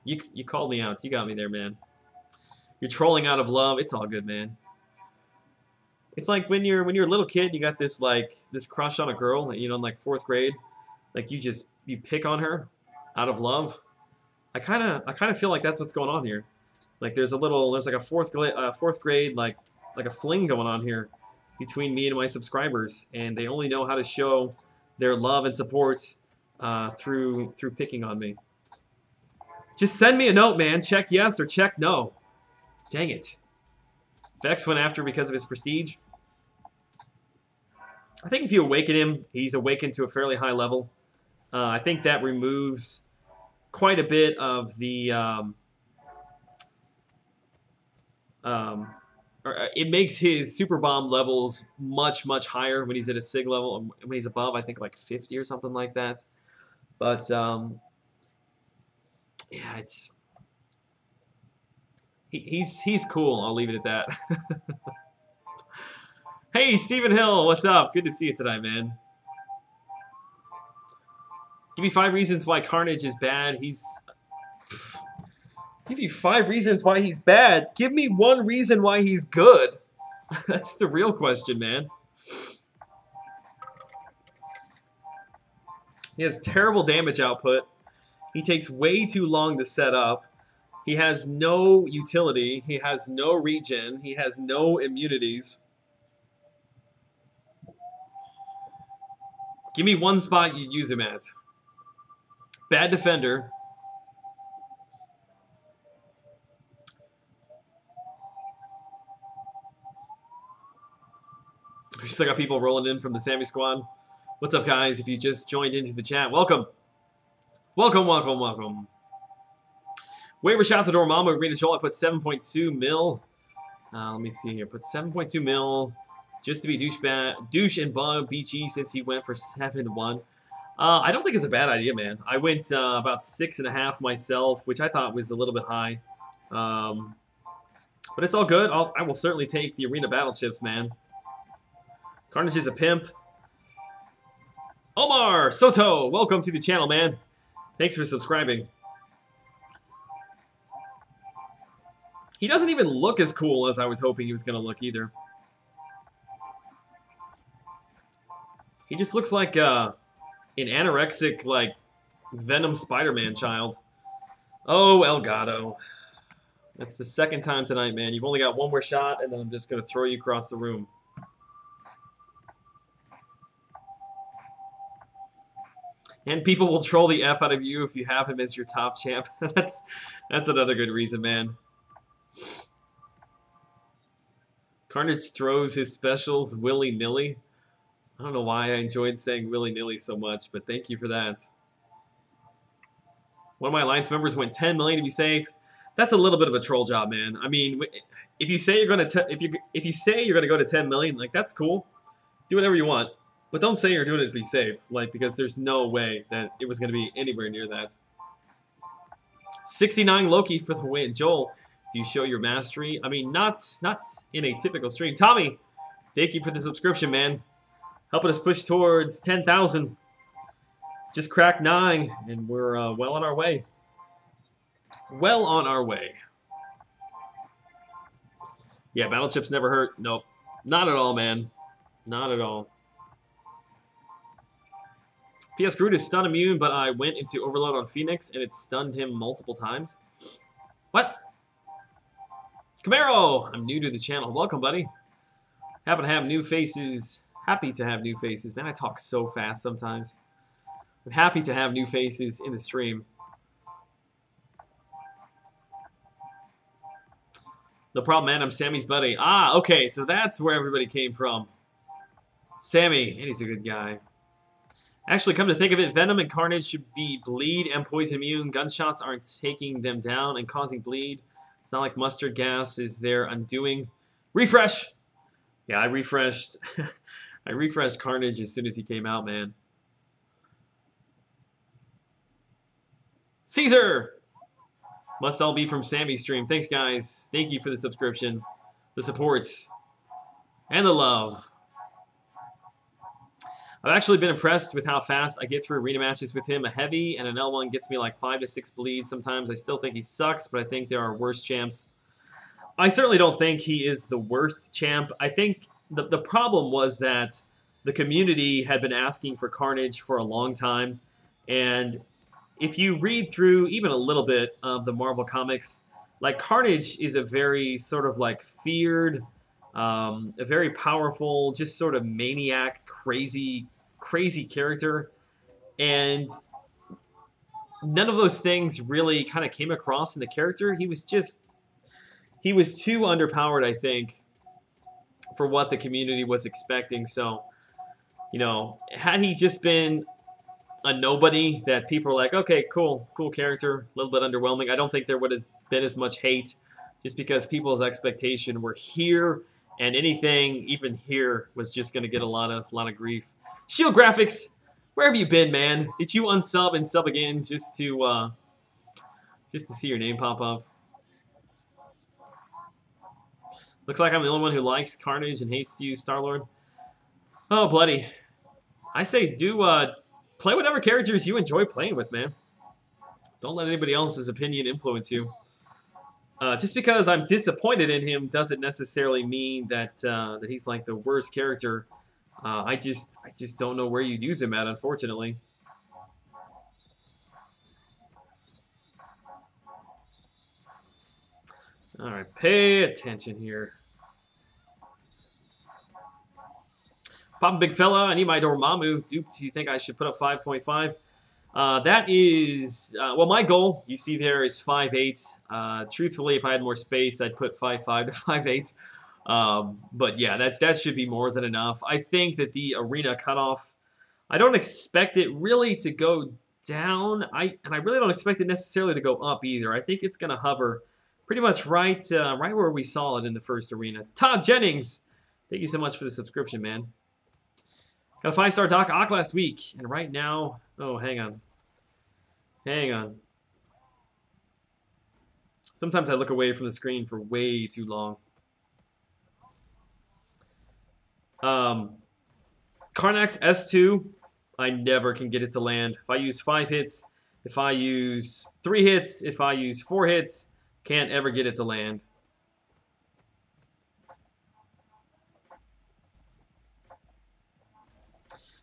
You called me out. You got me there, man. You're trolling out of love. It's all good, man. It's like when you're a little kid, you got this crush on a girl, you know, in like 4th grade. Like you pick on her out of love. I kind of feel like that's what's going on here. Like there's like a 4th grade like a fling going on here between me and my subscribers, and they only know how to show their love and support through picking on me. Just send me a note, man. Check yes or check no. Dang it. Vex went after because of his prestige. I think if you awaken him, he's awakened to a fairly high level. I think that removes quite a bit of the... it makes his super bomb levels much higher when he's at a sig level. When he's above, I think like 50 or something like that. But yeah, he's cool. I'll leave it at that. Hey, Stephen Hill, what's up? Good to see you tonight, man. Give me 5 reasons why Carnage is bad. Give you 5 reasons why he's bad. Give me 1 reason why he's good. That's the real question, man. He has terrible damage output. He takes way too long to set up. He has no utility. He has no regen. He has no immunities. Give me 1 spot you'd use him at. Bad defender. We still got people rolling in from the Sammy Squad. What's up, guys? If you just joined into the chat, welcome. Welcome. Waiver shot to Dormammu. Arena Joel, I put 7.2 mil. Let me see here. Put 7.2 mil just to be douche and bug BG since he went for 7-1. I don't think it's a bad idea, man. I went about 6.5 myself, which I thought was a little bit high. But it's all good. I will certainly take the arena battle chips, man. Carnage is a pimp. Omar Soto, welcome to the channel, man. Thanks for subscribing. He doesn't even look as cool as I was hoping he was going to look either. He just looks like an anorexic, like, Venom Spider-Man child. Oh, Elgato. That's the 2nd time tonight, man. You've only got 1 more shot, and then I'm just going to throw you across the room. And people will troll the F out of you if you have him as your top champ. That's another good reason, man. Carnage throws his specials willy-nilly. I don't know why I enjoyed saying willy-nilly so much, but thank you for that. One of my alliance members went 10 million to be safe. That's a little bit of a troll job, man. I mean, if you say you're gonna if you say you're gonna go to 10 million, like that's cool. Do whatever you want, but don't say you're doing it to be safe, like because there's no way that it was gonna be anywhere near that. 69 Loki for the win. Joel, do you show your mastery? I mean, not in a typical stream. Tommy, thank you for the subscription, man. Helping us push towards 10,000. Just cracked 9, and we're well on our way. Well on our way. Yeah, battle chips never hurt. Nope. Not at all, man. Not at all. PS Groot is stun immune, but I went into overload on Phoenix, and it stunned him multiple times. What? Camaro! I'm new to the channel. Welcome, buddy. Happen to have new faces. Happy to have new faces. Man, I talk so fast sometimes. I'm happy to have new faces in the stream. No problem, man. I'm Sammy's buddy. Ah, okay. So that's where everybody came from. Sammy. And he's a good guy. Actually, come to think of it, Venom and Carnage should be bleed and poison immune. Gunshots aren't taking them down and causing bleed. It's not like mustard gas is their undoing. Refresh! Yeah, I refreshed. I refreshed Carnage as soon as he came out, man. Caesar! Must all be from Sammy's stream. Thanks, guys. Thank you for the subscription, the support, and the love. I've actually been impressed with how fast I get through arena matches with him. A heavy and an L1 gets me like 5 to 6 bleeds. Sometimes I still think he sucks, but I think there are worse champs. I certainly don't think he is the worst champ. I think the problem was that the community had been asking for Carnage for a long time, and if you read through even a little bit of the Marvel comics, like Carnage is a very sort of like feared, a very powerful, just sort of maniac, crazy character, and none of those things really kind of came across in the character. He was too underpowered, I think, for what the community was expecting. So, you know, had he just been a nobody that people were like, okay, cool character, a little bit underwhelming, I don't think there would have been as much hate, just because people's expectation were here, and anything even here was just going to get a lot of grief. Shield Graphics, where have you been, man? Did you unsub and sub again just to see your name pop up? Looks like I'm the only one who likes Carnage and hates you, Star-Lord. Oh, bloody. I say do play whatever characters you enjoy playing with, man. Don't let anybody else's opinion influence you. Just because I'm disappointed in him doesn't necessarily mean that that he's like the worst character. I just don't know where you'd use him at, unfortunately. All right, pay attention here. Papa Big Fella, I need my Dormammu. Dupe, do you think I should put up 5.5? That is, well, my goal, you see there, is 5.8. Truthfully, if I had more space, I'd put 5.5 to 5.8. But yeah, that should be more than enough. I think that the arena cutoff, I don't expect it really to go down. And I really don't expect it necessarily to go up either. I think it's going to hover pretty much right where we saw it in the first arena. Todd Jennings, thank you so much for the subscription, man. Got a 5-star Doc Ock last week, and right now, oh, hang on. Sometimes I look away from the screen for way too long. Karnax S2, I never can get it to land. If I use 5 hits, if I use 3 hits, if I use 4 hits, can't ever get it to land.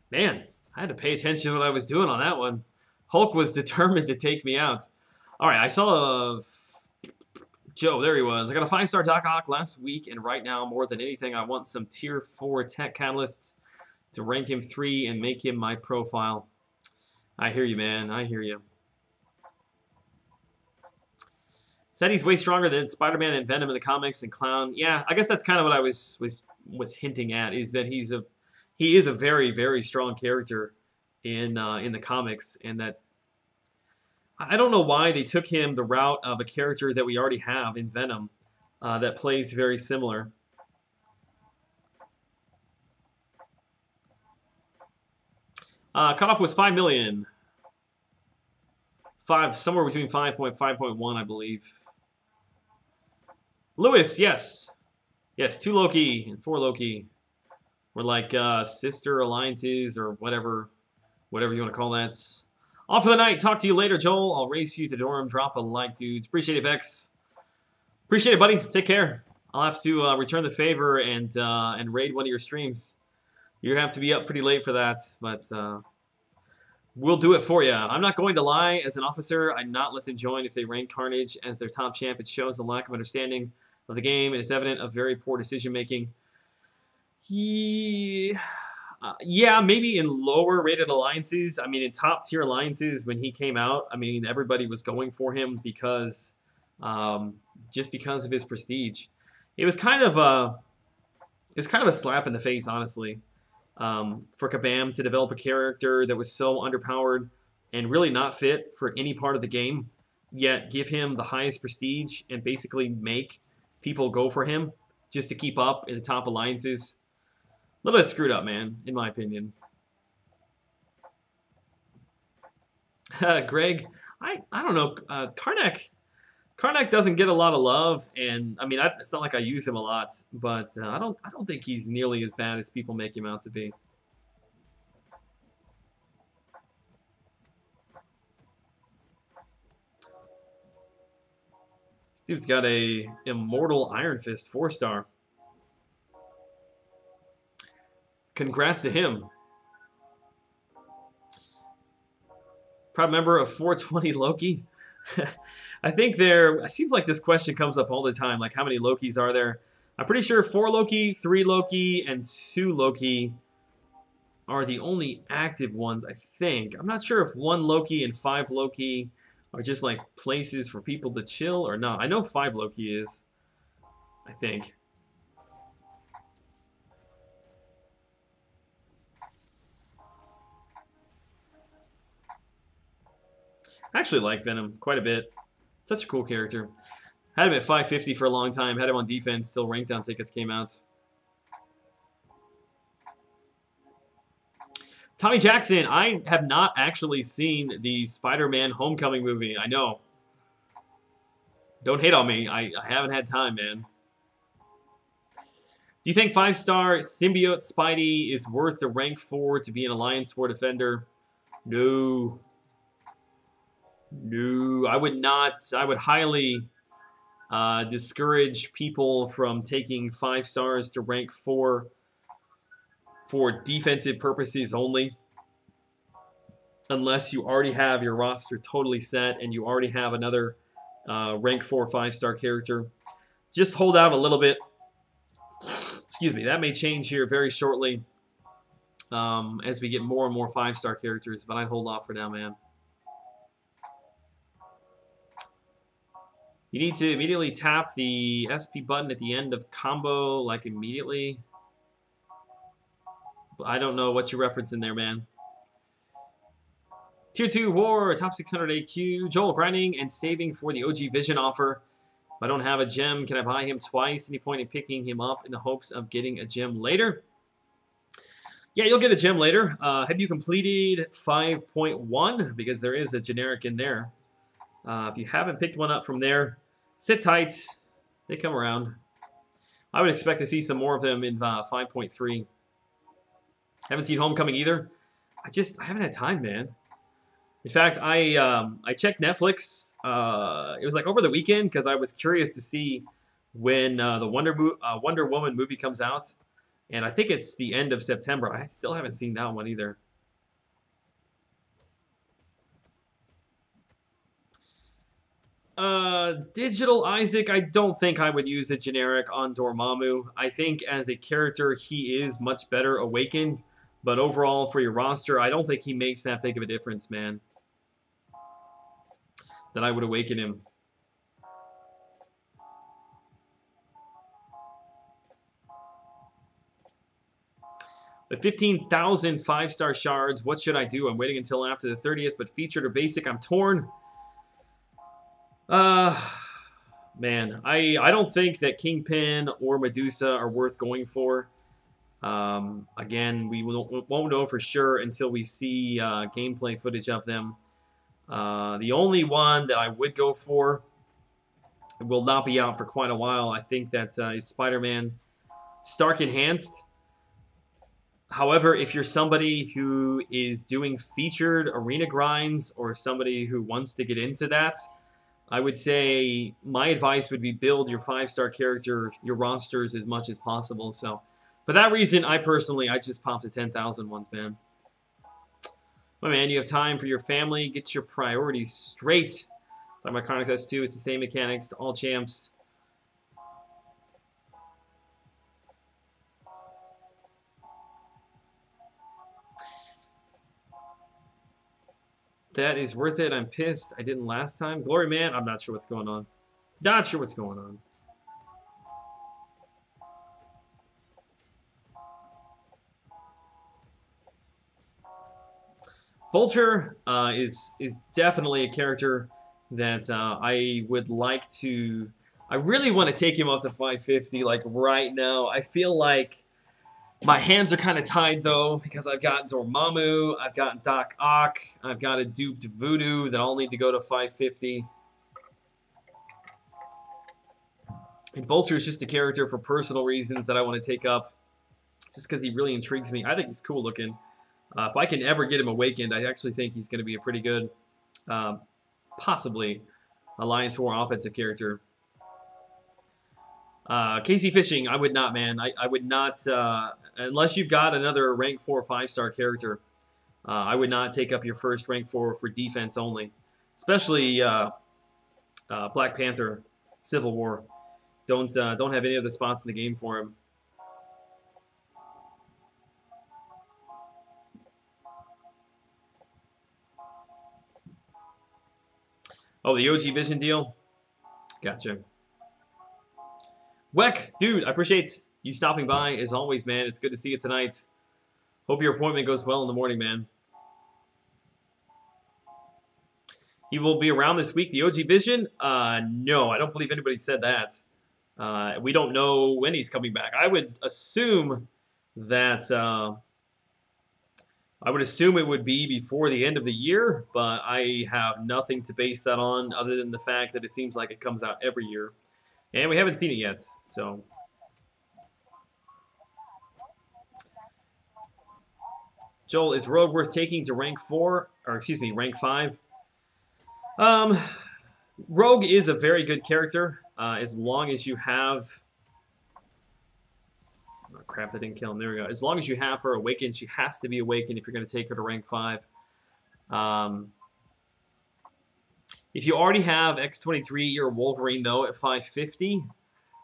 Man, I had to pay attention to what I was doing on that one. Hulk was determined to take me out. All right, I saw Joe, there he was. I got a 5-star Doc Ock last week, and right now, more than anything, I want some tier 4 tech catalysts to rank him 3 and make him my profile. I hear you, man. I hear you. Said he's way stronger than Spider-Man and Venom in the comics and Clown. Yeah, I guess that's kind of what I was hinting at, is that he's he is a very, very strong character in the comics, and that I don't know why they took him the route of a character that we already have in Venom that plays very similar. Cutoff was 5 million. Somewhere between 5.1, I believe. Lewis, yes. Yes, 2 Loki and 4 Loki. We're like sister alliances or whatever you want to call that. Off for the night. Talk to you later, Joel. I'll race you to dorm. Drop a like, dudes. Appreciate it, Vex. Appreciate it, buddy. Take care. I'll have to return the favor and raid one of your streams. You have to be up pretty late for that, but we'll do it for you. I'm not going to lie. As an officer, I'd not let them join if they rank Carnage as their top champ. It shows a lack of understanding of the game, and it's evident of very poor decision-making. Yeah, maybe in lower-rated alliances. I mean, in top-tier alliances, when he came out, I mean, everybody was going for him because just because of his prestige. It was kind of a slap in the face, honestly. For Kabam to develop a character that was so underpowered and really not fit for any part of the game, yet give him the highest prestige and basically make people go for him just to keep up in the top alliances. A little bit screwed up, man, in my opinion. Greg, I don't know. Karnak doesn't get a lot of love, and I mean, it's not like I use him a lot, but I don't think he's nearly as bad as people make him out to be. This dude's got a Immortal Iron Fist 4-star. Congrats to him. Proud member of 420 Loki. I think it seems like this question comes up all the time, like how many Lokis are there? I'm pretty sure 4 Loki, 3 Loki, and 2 Loki are the only active ones, I think. I'm not sure if 1 Loki and 5 Loki are just like places for people to chill or not. I know 5 Loki is, I think. I actually like Venom quite a bit. Such a cool character. Had him at 550 for a long time. Had him on defense. Still ranked down tickets came out. Tommy Jackson. I have not actually seen the Spider-Man Homecoming movie. I know. Don't hate on me. I haven't had time, man. Do you think 5-star symbiote Spidey is worth the rank 4 to be an Alliance 4 defender? No. No, I would not. I would highly discourage people from taking 5 stars to rank 4 for defensive purposes only. Unless you already have your roster totally set and you already have another rank 4 5-star character. Just hold out a little bit. Excuse me. That may change here very shortly as we get more and more 5-star characters, but I'd hold off for now, man. You need to immediately tap the SP button at the end of combo, like immediately. I don't know what you reference in there, man. Tier 2 War, top 600 AQ. Joel, grinding and saving for the OG Vision offer. If I don't have a gem, can I buy him twice? Any point in picking him up in the hopes of getting a gem later? Yeah, you'll get a gem later. Have you completed 5.1? Because there is a generic in there. If you haven't picked one up from there, sit tight. They come around. I would expect to see some more of them in 5.3. Haven't seen Homecoming either. I haven't had time, man. In fact, I checked Netflix. It was like over the weekend because I was curious to see when the Wonder Woman movie comes out. And I think it's the end of September. I still haven't seen that one either. Digital Isaac, I don't think I would use a generic on Dormammu. I think as a character, he is much better awakened. But overall, for your roster, I don't think he makes that big of a difference, man. That I would awaken him. With 15,000 5-star shards, what should I do? I'm waiting until after the 30th, but featured or basic, I'm torn. Man, I don't think that Kingpin or Medusa are worth going for. Again, we won't know for sure until we see gameplay footage of them. The only one that I would go for will not be out for quite a while. I think that is Spider-Man Stark Enhanced. However, if you're somebody who is doing featured arena grinds or somebody who wants to get into that, I would say my advice would be build your 5-star character, your rosters as much as possible. So for that reason, I just popped the 10,000 ones, man. My man, you have time for your family. Get your priorities straight. Like my Chronix S2, it's the same mechanics to all champs. That is worth it. I'm pissed. I didn't last time. Glory Man, I'm not sure what's going on. Not sure what's going on. Vulture is definitely a character that I would like to... I really want to take him up to 550, like, right now. I feel like my hands are kind of tied, though, because I've got Dormammu, I've got Doc Ock, I've got a duped Voodoo that all need to go to 550. And Vulture is just a character for personal reasons that I want to take up, just because he really intrigues me. I think he's cool looking. If I can ever get him awakened, I actually think he's going to be a pretty good, possibly, Alliance War offensive character. Casey Fishing, I would not, man. I would not, unless you've got another rank 4 5-star character, I would not take up your first rank 4 for defense only. Especially Black Panther, Civil War. Don't have any other spots in the game for him. Oh, the OG Vision deal? Gotcha. Weck, dude, I appreciate you stopping by as always, man. It's good to see you tonight. Hope your appointment goes well in the morning, man. He will be around this week. The OG Vision? No, I don't believe anybody said that. We don't know when he's coming back. I would assume that it would be before the end of the year, but I have nothing to base that on other than the fact that it seems like it comes out every year. And we haven't seen it yet, so. Joel, is Rogue worth taking to rank 4? Or excuse me, rank 5? Rogue is a very good character, as long as you have... Oh, crap, that didn't kill him. There we go. As long as you have her awakened, she has to be awakened if you're going to take her to rank 5. If you already have X-23 or Wolverine, though, at 550,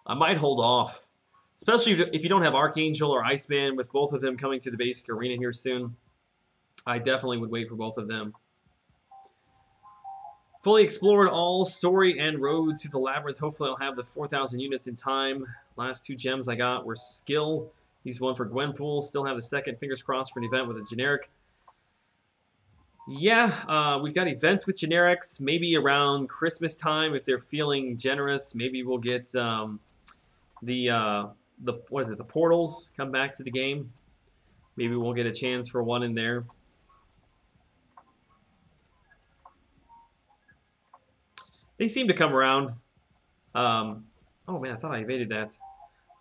I might hold off. Especially if you don't have Archangel or Iceman, with both of them coming to the basic arena here soon. I definitely would wait for both of them. Fully explored all story and road to the labyrinth. Hopefully I'll have the 4,000 units in time. Last 2 gems I got were skill. Used one for Gwenpool. Still have the second. Fingers crossed for an event with a generic. Yeah, we've got events with generics. Maybe around Christmas time, if they're feeling generous, maybe we'll get the portals come back to the game. Maybe we'll get a chance for one in there. They seem to come around. Oh man, I thought I evaded that.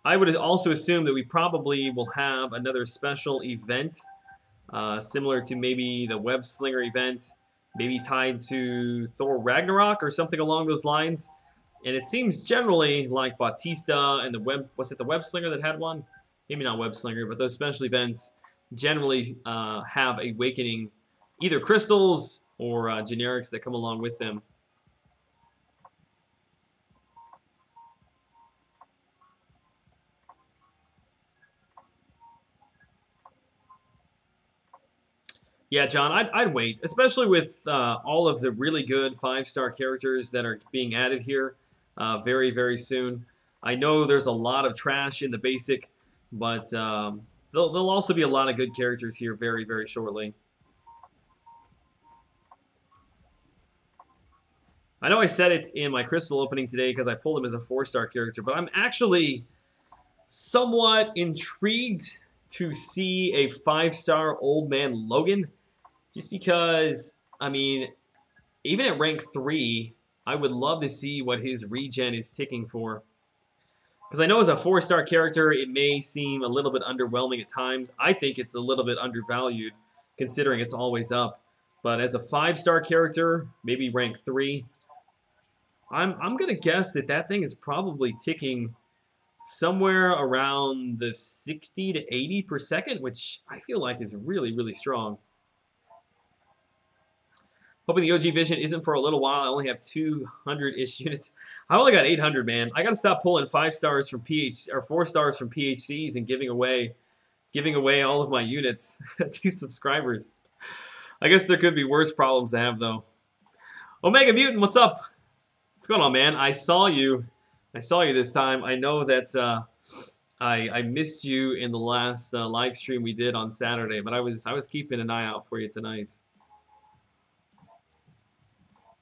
I would also assume that we probably will have another special event. Similar to maybe the Web Slinger event, maybe tied to Thor Ragnarok or something along those lines. And it seems generally like Bautista and the Web Slinger that had one? Maybe not Web Slinger, but those special events generally have awakening, either crystals or generics that come along with them. Yeah, John, I'd wait, especially with all of the really good 5-star characters that are being added here very, very soon. I know there's a lot of trash in the basic, but There'll also be a lot of good characters here very, very shortly. I know I said it in my Crystal opening today because I pulled him as a 4-star character, but I'm actually somewhat intrigued to see a 5-star Old Man Logan. Just because, I mean, even at rank 3, I would love to see what his regen is ticking for. Because I know as a 4-star character, it may seem a little bit underwhelming at times. I think it's a little bit undervalued, considering it's always up. But as a 5-star character, maybe rank 3, I'm going to guess that that thing is probably ticking somewhere around the 60 to 80 per second, which I feel like is really, really strong. Hoping the OG Vision isn't for a little while. I only have 200-ish units. I only got 800, man. I got to stop pulling 5 stars from PH or 4 stars from PHCs and giving away all of my units to subscribers. I guess there could be worse problems to have, though. Omega Mutant, what's up? What's going on, man? I saw you this time. I know that I missed you in the last live stream we did on Saturday, but I was keeping an eye out for you tonight.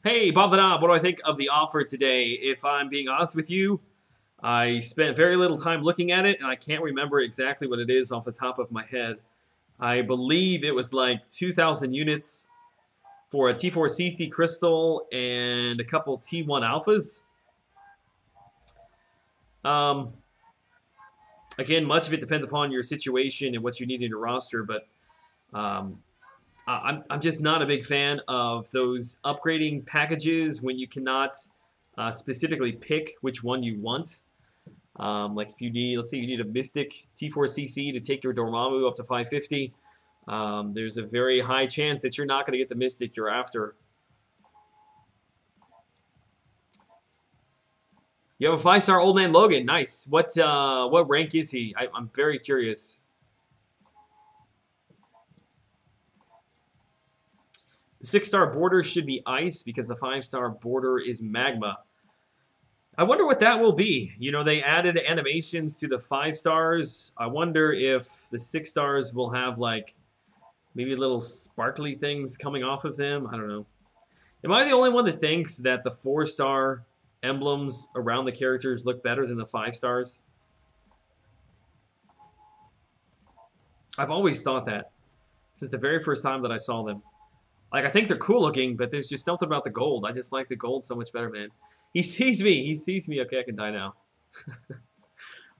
Hey, Bob the Knob, what do I think of the offer today? If I'm being honest with you, I spent very little time looking at it, and I can't remember exactly what it is off the top of my head. I believe it was like 2,000 units for a T4CC Crystal and a couple T1 Alphas. Again, much of it depends upon your situation and what you need in your roster, but I'm just not a big fan of those upgrading packages when you cannot specifically pick which one you want. Like if you need, let's say you need a Mystic T4CC to take your Dormammu up to 550. There's a very high chance that you're not going to get the Mystic you're after. You have a 5-star Old Man Logan. Nice. What rank is he? I'm very curious. The 6-star border should be ice because the 5-star border is magma. I wonder what that will be. You know, they added animations to the 5 stars. I wonder if the 6 stars will have, like, maybe little sparkly things coming off of them. I don't know. Am I the only one that thinks that the 4-star emblems around the characters look better than the 5 stars? I've always thought that since the very first time that I saw them. Like, I think they're cool looking, but there's just something about the gold. I just like the gold so much better, man. He sees me. He sees me. Okay, I can die now.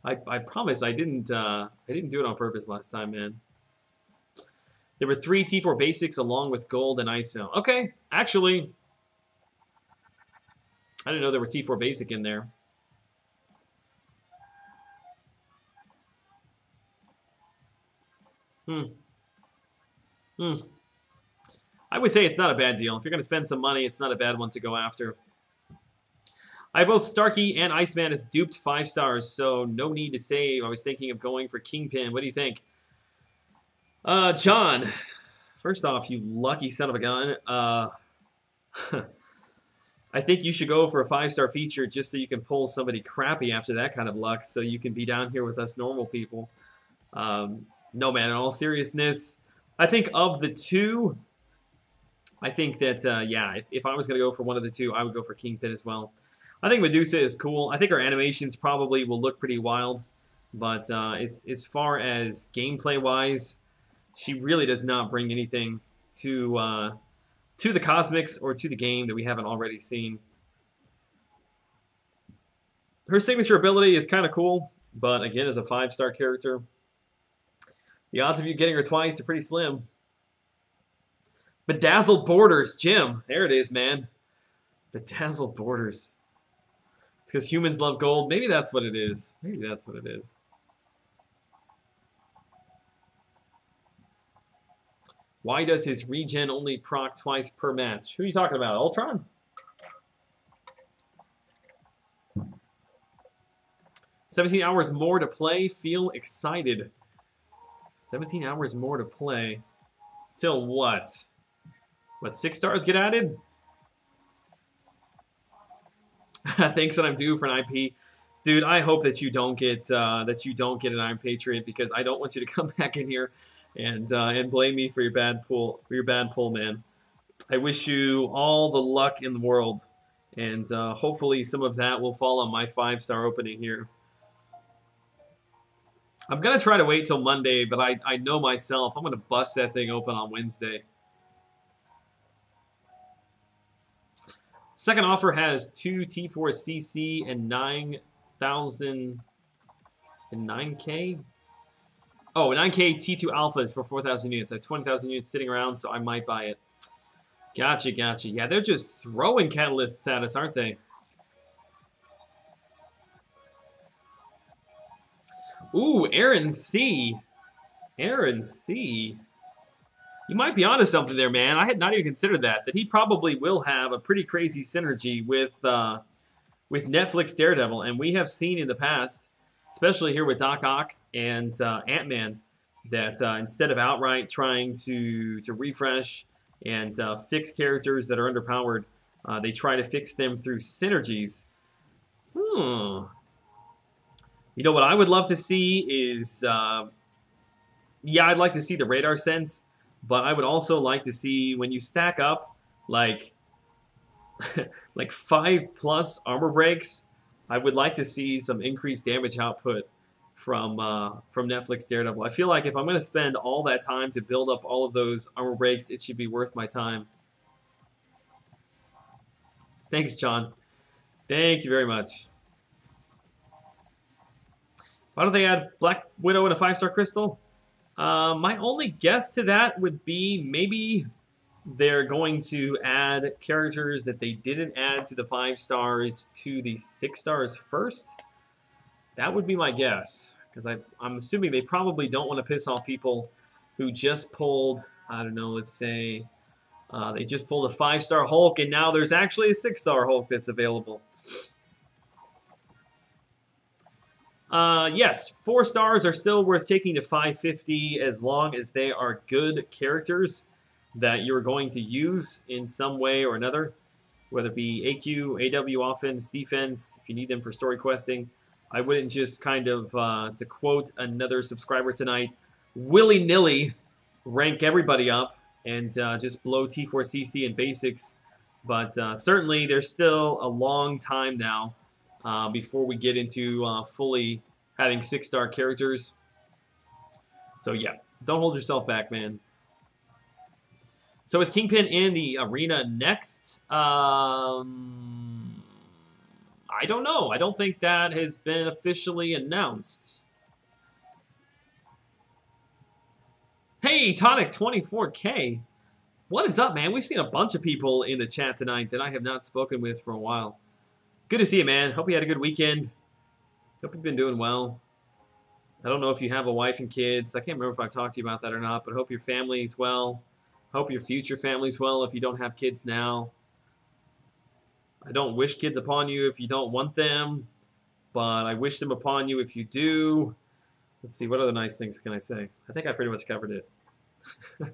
I promise I didn't do it on purpose last time, man. There were 3 T4 basics along with gold and ISO. Okay, actually, I didn't know there were T4 basic in there. I would say it's not a bad deal. If you're going to spend some money, it's not a bad one to go after. I have both Starkey and Iceman as duped 5 stars, so no need to save. I was thinking of going for Kingpin. What do you think? John, first off, you lucky son of a gun. I think you should go for a 5-star feature just so you can pull somebody crappy after that kind of luck, so you can be down here with us normal people. No, man, in all seriousness, I think of the two, I think that, yeah, if I was going to go for one of the two, I would go for Kingpin as well. I think Medusa is cool. I think her animations probably will look pretty wild, but as far as gameplay-wise, she really does not bring anything to the cosmics or to the game that we haven't already seen. Her signature ability is kind of cool, but again, as a 5-star character, the odds of you getting her twice are pretty slim. Bedazzled Borders, Jim. There it is, man. Bedazzled Borders. It's because humans love gold. Maybe that's what it is. Maybe that's what it is. Why does his regen only proc twice per match? Who are you talking about? Ultron? "17 hours more to play. Feel excited." 17 hours more to play. Till what? What, 6 stars get added? Thanks that I'm due for an IP. Dude, I hope that you don't get an Iron Patriot, because I don't want you to come back in here and blame me for your bad pull, man. I wish you all the luck in the world, and hopefully some of that will fall on my 5-star opening here. I'm gonna try to wait till Monday, but I know myself, I'm gonna bust that thing open on Wednesday. Second offer has 2 T4CC and 9,000 and 9K. Oh, 9K T2 alphas for 4,000 units. I have 20,000 units sitting around, so I might buy it. Gotcha, gotcha. Yeah, they're just throwing catalysts at us, aren't they? Ooh, Aaron C. Aaron C. You might be onto something there, man. I had not even considered that he probably will have a pretty crazy synergy with Netflix Daredevil. And we have seen in the past, especially here with Doc Ock and Ant-Man, that instead of outright trying to refresh and fix characters that are underpowered, they try to fix them through synergies. You know what I would love to see is, yeah, I'd like to see the radar sense, but I would also like to see when you stack up like 5+ armor breaks. I would like to see some increased damage output from Netflix Daredevil. I feel like if I'm going to spend all that time to build up all of those armor breaks, it should be worth my time. Thanks, John. Thank you very much. Why don't they add Black Widow and a 5-star crystal? My only guess to that would be maybe they're going to add characters that they didn't add to the 5 stars to the 6 stars first. That would be my guess, because I'm assuming they probably don't want to piss off people who just pulled, I don't know, let's say they just pulled a 5-star Hulk and now there's actually a 6-star Hulk that's available. Yes, 4 stars are still worth taking to 550 as long as they are good characters that you're going to use in some way or another, whether it be AQ, AW offense, defense, if you need them for story questing. I wouldn't just kind of, to quote another subscriber tonight, willy-nilly rank everybody up and just blow T4CC and basics. But certainly there's still a long time now before we get into fully having 6-star characters. So yeah, don't hold yourself back, man. So is Kingpin in the arena next? I don't know. I don't think that has been officially announced. Hey, Tonic 24K. What is up, man? We've seen a bunch of people in the chat tonight that I have not spoken with for a while. Good to see you, man. Hope you had a good weekend. Hope you've been doing well. I don't know if you have a wife and kids. I can't remember if I've talked to you about that or not, but hope your family's well. Hope your future family's well if you don't have kids now. I don't wish kids upon you if you don't want them, but I wish them upon you if you do. Let's see, what other nice things can I say? I think I pretty much covered it. I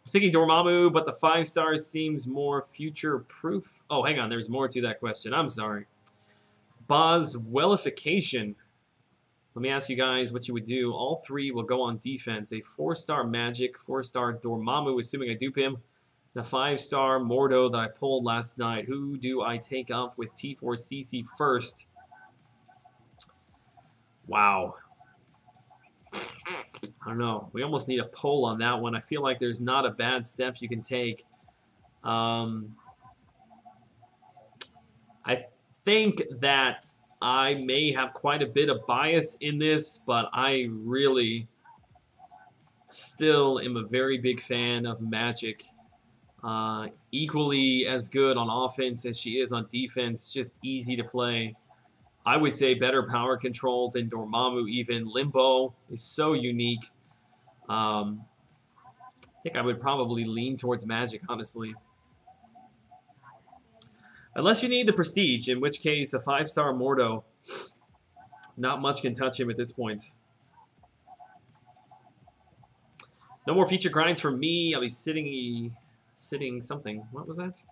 was thinking Dormammu, but the 5 stars seems more future-proof. Oh, hang on, there's more to that question. I'm sorry. Boswellification. Let me ask you guys what you would do. All 3 will go on defense. A 4-star Magic, 4-star Dormammu, assuming I dupe him, and a 5-star Mordo that I pulled last night. Who do I take off with T4CC first? Wow. I don't know. We almost need a poll on that one. I feel like there's not a bad step you can take. I think that I may have quite a bit of bias in this, but I really still am a very big fan of Magic. Equally as good on offense as she is on defense, just easy to play. I would say better power control than Dormammu even. Limbo is so unique. I think I would probably lean towards Magic, honestly. Unless you need the prestige, in which case a 5-star Mordo, not much can touch him at this point. No more feature grinds for me. I'll be sitting something. What was that?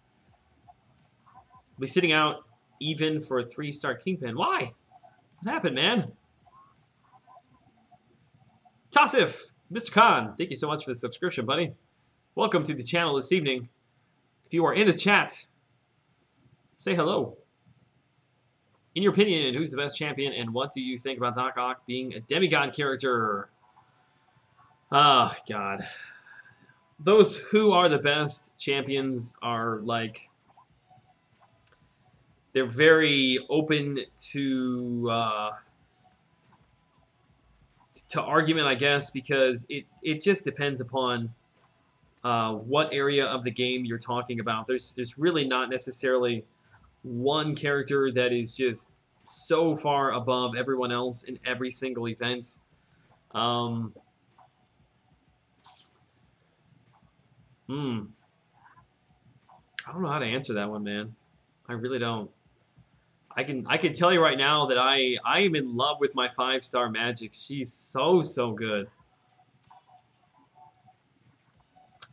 I'll be sitting out even for a 3-star Kingpin. Why? What happened, man? Tassif, Mr. Khan, thank you so much for the subscription, buddy. Welcome to the channel this evening. If you are in the chat, say hello. In your opinion, who's the best champion, and what do you think about Doc Ock being a demigod character? Oh, God. Those who are the best champions are, like, they're very open to argument, I guess, because it just depends upon what area of the game you're talking about. There's really not necessarily one character that is just so far above everyone else in every single event. I don't know how to answer that one, man. I really don't. I can tell you right now that I am in love with my 5-star Magic. She's so good.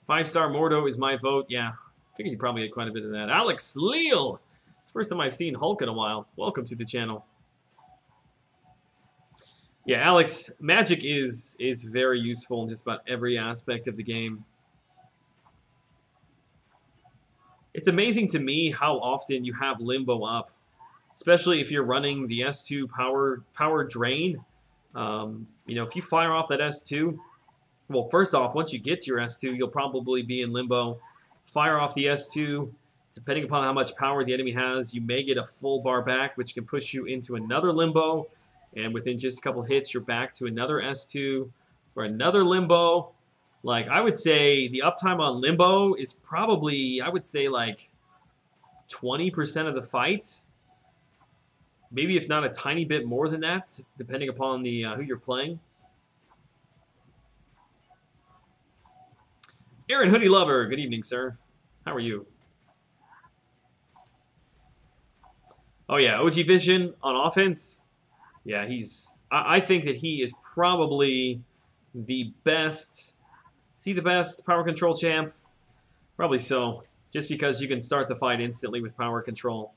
5-star Mordo is my vote. Yeah, I figured you probably had quite a bit of that. Alex Leal. It's the first time I've seen Hulk in a while. Welcome to the channel. Yeah, Alex, Magic is very useful in just about every aspect of the game. It's amazing to me how often you have Limbo up, especially if you're running the S2 power drain. You know, if you fire off that S2, well, first off, once you get to your S2, you'll probably be in Limbo. Fire off the S2. Depending upon how much power the enemy has, you may get a full bar back, which can push you into another Limbo. And within just a couple hits, you're back to another S2 for another Limbo. Like, I would say the uptime on Limbo is probably, I would say, like 20% of the fight. Maybe if not a tiny bit more than that, depending upon the who you're playing. Aaron Hoodie Lover, good evening, sir. How are you? Oh, yeah, OG Vision on offense. Yeah, I think that he is probably the best. Is he the best power control champ? Probably so. Just because you can start the fight instantly with power control.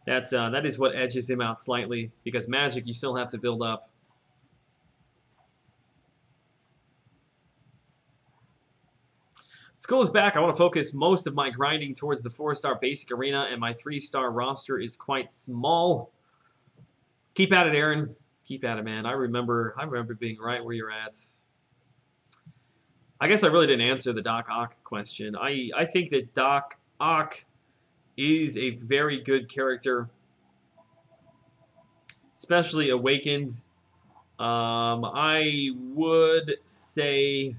That is what edges him out slightly. Because Magic, you still have to build up. School is back. I want to focus most of my grinding towards the 4-star basic arena, and my 3-star roster is quite small. Keep at it, Aaron. Keep at it, man. I remember being right where you're at. I guess I really didn't answer the Doc Ock question. I think that Doc Ock is a very good character, especially Awakened. I would say...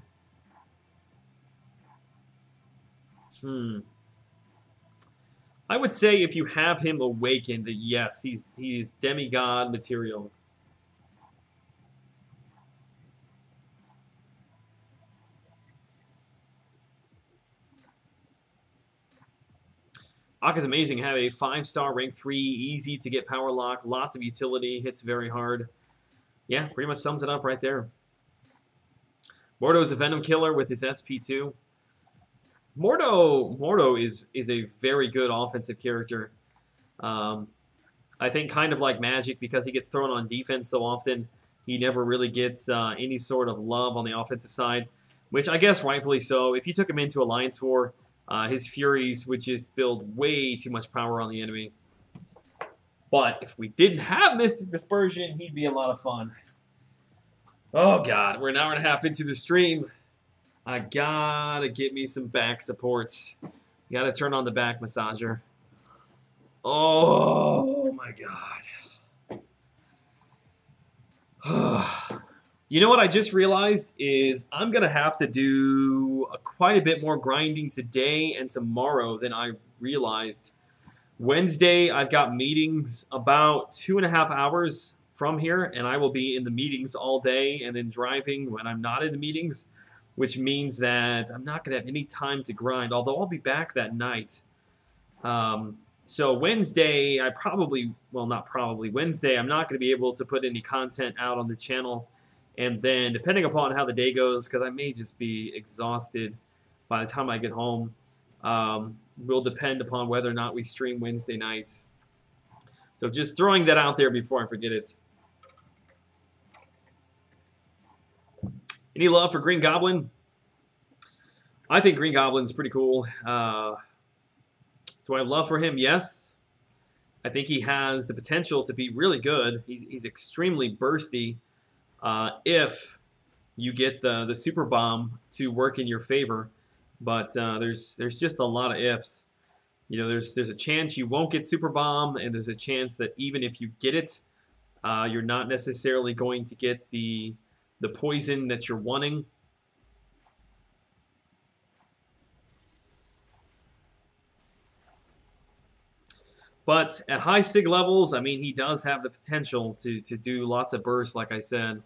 I would say if you have him Awakened, that yes, he's demigod material. Ock is amazing. Have a 5-star rank 3, easy to get power lock, lots of utility, hits very hard. Yeah, pretty much sums it up right there. Mordo is a Venom killer with his SP2. Mordo is a very good offensive character. I think kind of like Magic, because he gets thrown on defense so often, he never really gets any sort of love on the offensive side, which I guess rightfully so. If you took him into Alliance War, his Furies would just build way too much power on the enemy. But if we didn't have Mystic Dispersion, he'd be a lot of fun. Oh, God. We're an hour and a half into the stream. I gotta get me some back supports. Gotta turn on the back massager. Oh, my God. You know what I just realized is I'm going to have to do quite a bit more grinding today and tomorrow than I realized. Wednesday, I've got meetings about 2.5 hours from here, and I will be in the meetings all day and then driving when I'm not in the meetings, which means that I'm not going to have any time to grind, although I'll be back that night. So Wednesday, Wednesday, I'm not going to be able to put any content out on the channel. And then, depending upon how the day goes, because I may just be exhausted by the time I get home, will depend upon whether or not we stream Wednesday night. So just throwing that out there before I forget it. Any love for Green Goblin? I think Green Goblin's pretty cool. Do I have love for him? Yes. I think he has the potential to be really good. He's extremely bursty if you get the super bomb to work in your favor. But there's just a lot of ifs. You know, there's a chance you won't get super bomb, and there's a chance that even if you get it, you're not necessarily going to get the poison that you're wanting. But at high sig levels, I mean, he does have the potential to do lots of bursts, like I said.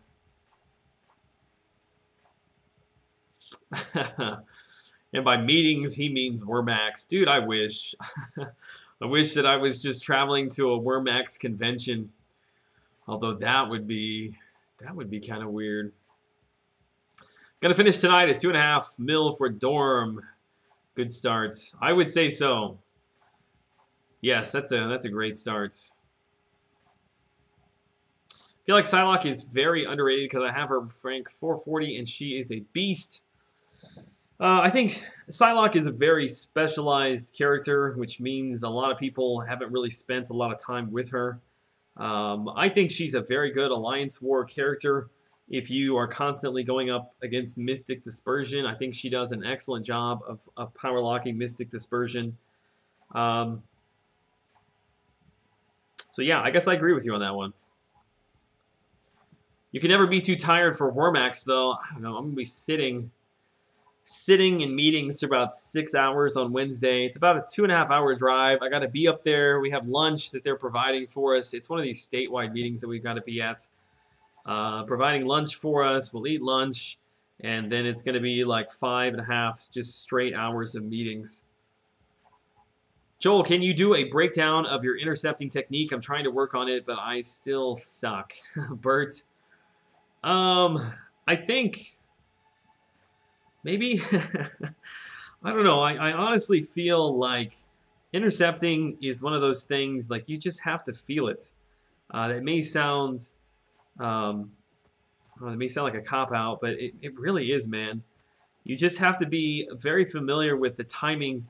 And by meetings, he means Wormax. Dude, I wish. I wish that I was just traveling to a Wormax convention. Although that would be kind of weird. Gonna finish tonight at 2.5 mil for Dorm. Good start. I would say so. Yes, that's a great start. I feel like Psylocke is very underrated because I have her rank 440 and she is a beast. I think Psylocke is a very specialized character, which means a lot of people haven't really spent a lot of time with her. I think she's a very good Alliance War character. If you are constantly going up against Mystic Dispersion, I think she does an excellent job of power locking Mystic Dispersion. So yeah, I guess I agree with you on that one. You can never be too tired for Wormax, though. I don't know. I'm going to be sitting in meetings for about 6 hours on Wednesday. It's about a 2.5-hour drive. I got to be up there. We have lunch that they're providing for us. It's one of these statewide meetings that we've got to be at. Providing lunch for us. We'll eat lunch. And then it's going to be like 5.5 just straight hours of meetings. Joel, can you do a breakdown of your intercepting technique? I'm trying to work on it, but I still suck. Bert. I think maybe I don't know. I honestly feel like intercepting is one of those things like you just have to feel it. That may sound like a cop-out, but it really is, man. You just have to be very familiar with the timing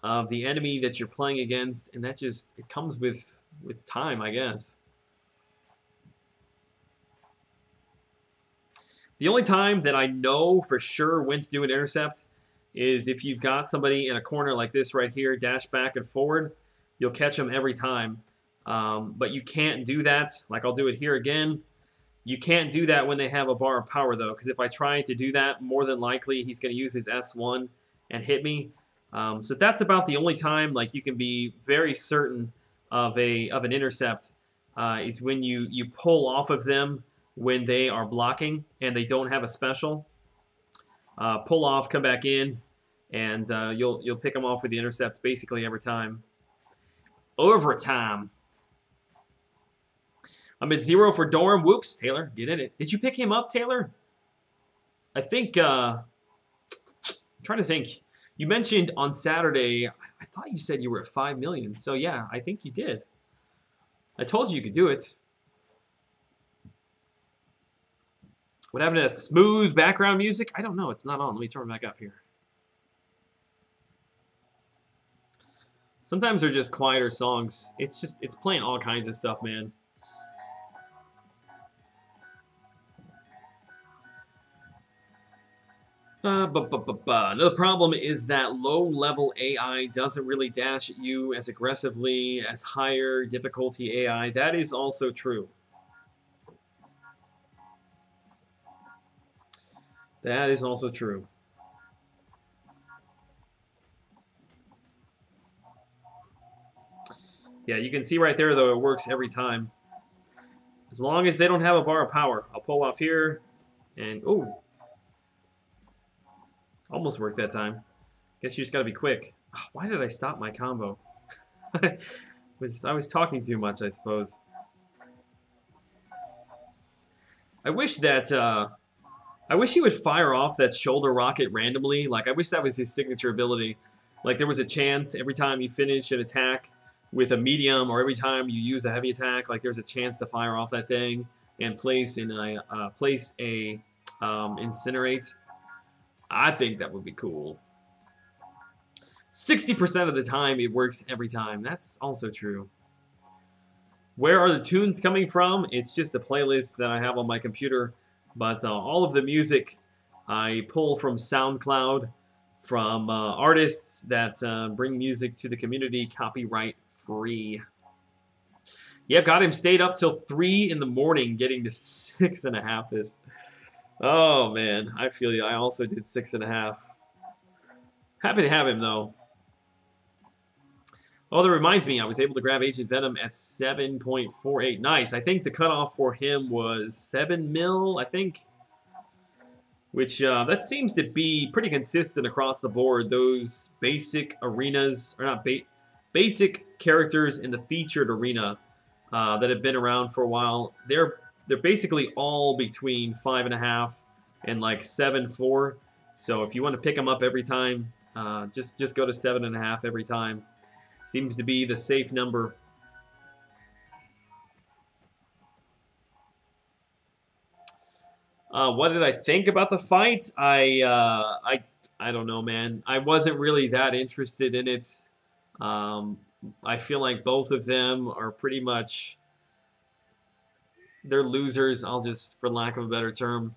of the enemy that you're playing against, and that just it comes with time, I guess. The only time that I know for sure when to do an intercept is if you've got somebody in a corner like this right here, dash back and forward, you'll catch them every time. But you can't do that. Like I'll do it here again. You can't do that when they have a bar of power, though, because if I try to do that, more than likely he's going to use his S1 and hit me. So that's about the only time like you can be very certain of an intercept is when you pull off of them when they are blocking and they don't have a special. Pull off, come back in, and you'll pick them off with the intercept basically every time. Overtime. I'm at 0 for Dorm. Whoops, Taylor, get in it. Did you pick him up, Taylor? I think, I'm trying to think. You mentioned on Saturday, I thought you said you were at 5 million. So yeah, I think you did. I told you could do it. What happened to that smooth background music? I don't know. It's not on. Let me turn it back up here. Sometimes they're just quieter songs. It's playing all kinds of stuff, man. Another problem is that low-level AI doesn't really dash at you as aggressively as higher difficulty AI. That is also true. That is also true. Yeah, you can see right there, though, it works every time. As long as they don't have a bar of power. I'll pull off here, and, ooh. Almost worked that time. Guess you just got to be quick. Why did I stop my combo? I was talking too much, I suppose. I wish that I wish he would fire off that shoulder rocket randomly. Like I wish that was his signature ability. Like there was a chance every time you finish an attack with a medium, or every time you use a heavy attack, like there's a chance to fire off that thing and place a incinerate. I think that would be cool. 60% of the time, it works every time. That's also true. Where are the tunes coming from? It's just a playlist that I have on my computer, but all of the music I pull from SoundCloud, from artists that bring music to the community, copyright free. Yep, got him stayed up till 3 in the morning getting to 6.5. Oh man, I feel you. I also did 6.5. Happy to have him though. Oh, that reminds me, I was able to grab Agent Venom at 7.48. Nice. I think the cutoff for him was 7 mil, I think. Which, that seems to be pretty consistent across the board. Those basic arenas, or not, basic characters in the featured arena that have been around for a while, they're basically all between 5.5 and like 7.4. So if you want to pick them up every time, just go to 7.5 every time. Seems to be the safe number. What did I think about the fight? I don't know, man. I wasn't really that interested in it. I feel like both of them are pretty much, they're losers. I'll just, for lack of a better term,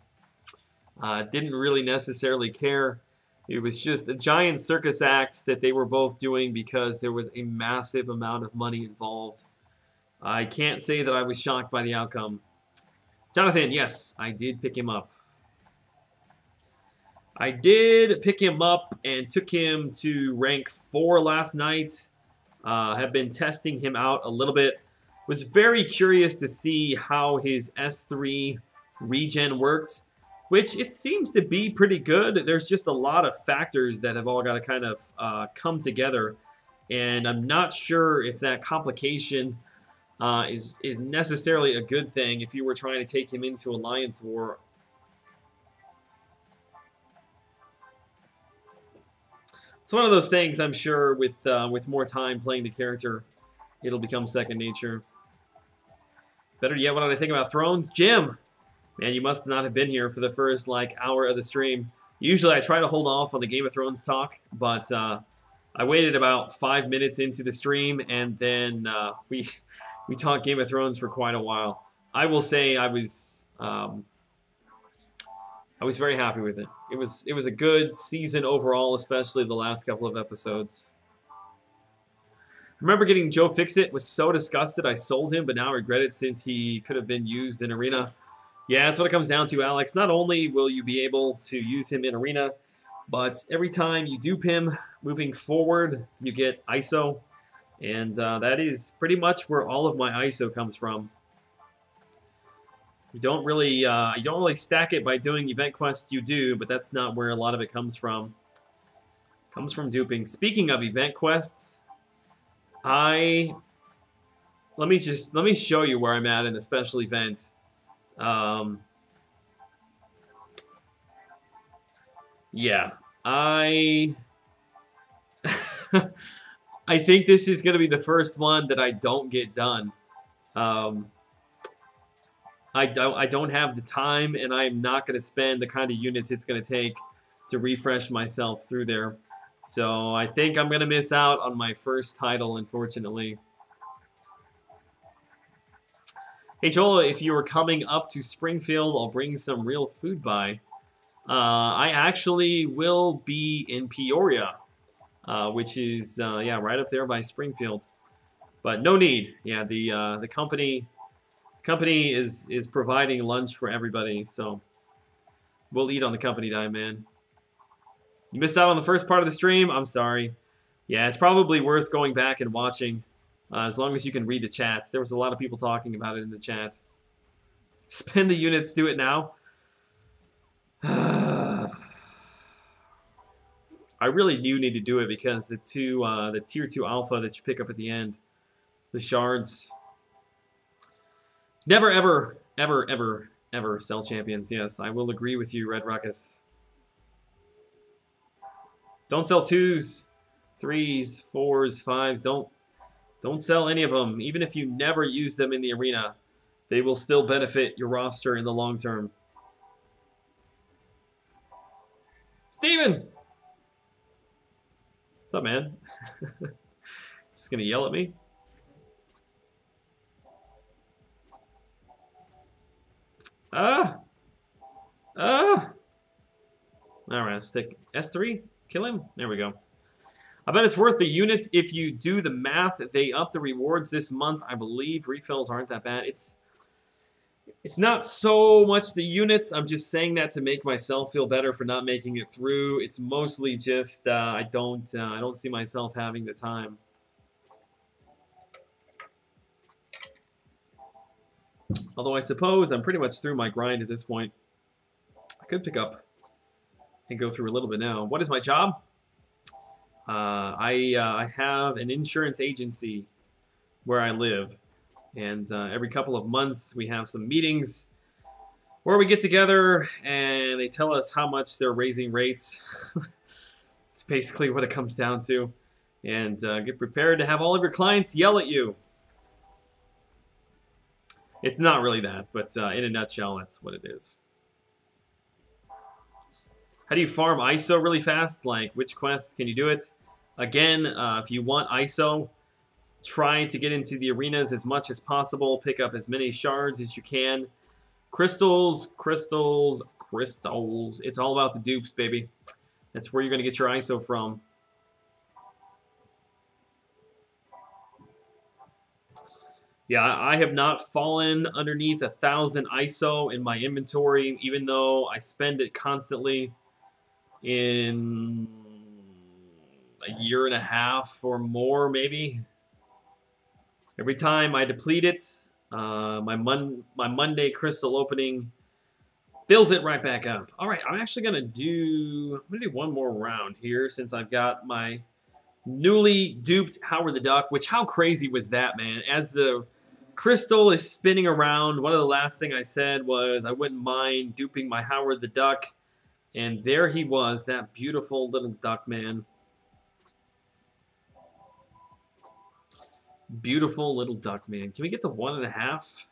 didn't really necessarily care. It was just a giant circus act that they were both doing because there was a massive amount of money involved. I can't say that I was shocked by the outcome. Jonathan, yes, I did pick him up. I did pick him up and took him to rank 4 last night. Have been testing him out a little bit. Was very curious to see how his S3 regen worked, which it seems to be pretty good. There's just a lot of factors that have all got to kind of come together, and I'm not sure if that complication is necessarily a good thing if you were trying to take him into Alliance War. It's one of those things, I'm sure, with more time playing the character, it'll become second nature. Better yet, what did I think about Thrones? Jim! Man, you must not have been here for the first, like, hour of the stream. Usually I try to hold off on the Game of Thrones talk, but I waited about 5 minutes into the stream, and then we talked Game of Thrones for quite a while. I will say I was very happy with it. It was a good season overall, especially the last couple of episodes. Remember getting Joe Fixit? Was so disgusted I sold him, but now I regret it since he could have been used in Arena. Yeah, that's what it comes down to, Alex. Not only will you be able to use him in Arena, but every time you dupe him, moving forward, you get ISO. And that is pretty much where all of my ISO comes from. You don't really stack it by doing event quests. You do, but that's not where a lot of it comes from. It comes from duping. Speaking of event quests, let me show you where I'm at in a special event. Yeah, I think this is going to be the first one that I don't get done. I don't have the time, and I'm not going to spend the kind of units it's going to take to refresh myself through there. So I think I'm going to miss out on my first title, unfortunately. Hey Joel, if you were coming up to Springfield, I'll bring some real food by. I actually will be in Peoria, which is yeah, right up there by Springfield. But no need. Yeah, the company is providing lunch for everybody, so we'll eat on the company dime, man. You missed out on the first part of the stream? I'm sorry. Yeah, it's probably worth going back and watching. As long as you can read the chat. There was a lot of people talking about it in the chat. Spend the units, do it now. I really do need to do it because the tier 2 alpha that you pick up at the end, the shards. Never, ever, ever, ever, ever sell champions. Yes, I will agree with you, Red Ruckus. Don't sell 2s, 3s, 4s, 5s. Don't sell any of them. Even if you never use them in the arena, they will still benefit your roster in the long term. Steven! What's up, man? Just gonna yell at me? Alright, let's stick S3. Kill him. There we go. I bet it's worth the units if you do the math. They up the rewards this month, I believe. Refills aren't that bad. It's not so much the units. I'm just saying that to make myself feel better for not making it through. It's mostly just I don't see myself having the time. Although I suppose I'm pretty much through my grind at this point. I could pick up and go through a little bit now. What is my job? I have an insurance agency where I live. And every couple of months we have some meetings where we get together and they tell us how much they're raising rates. It's basically what it comes down to. And get prepared to have all of your clients yell at you. It's not really that, but in a nutshell, that's what it is. How do you farm ISO really fast? Like, which quests can you do it? Again, if you want ISO, try to get into the arenas as much as possible. Pick up as many shards as you can. Crystals, crystals, crystals. It's all about the dupes, baby. That's where you're going to get your ISO from. Yeah, I have not fallen underneath 1,000 ISO in my inventory, even though I spend it constantly in a year and a half or more, maybe. Every time I deplete it, my Monday crystal opening fills it right back up. All right, I'm actually gonna do one more round here since I've got my newly duped Howard the Duck. Which, how crazy was that, man? As the crystal is spinning around, one of the last thing I said was I wouldn't mind duping my Howard the Duck, and there he was, that beautiful little duck, man. Beautiful little duck, man. Can we get to 1.5?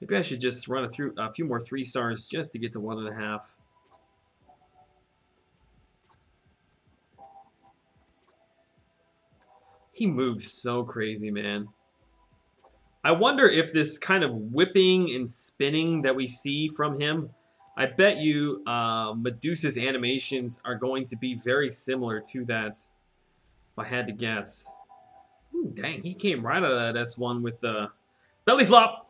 Maybe I should just run through a few more 3 stars just to get to 1.5. He moves so crazy, man. I wonder if this kind of whipping and spinning that we see from him, I bet you Medusa's animations are going to be very similar to that, if I had to guess. Ooh, dang, he came right out of that S1 with the belly flop.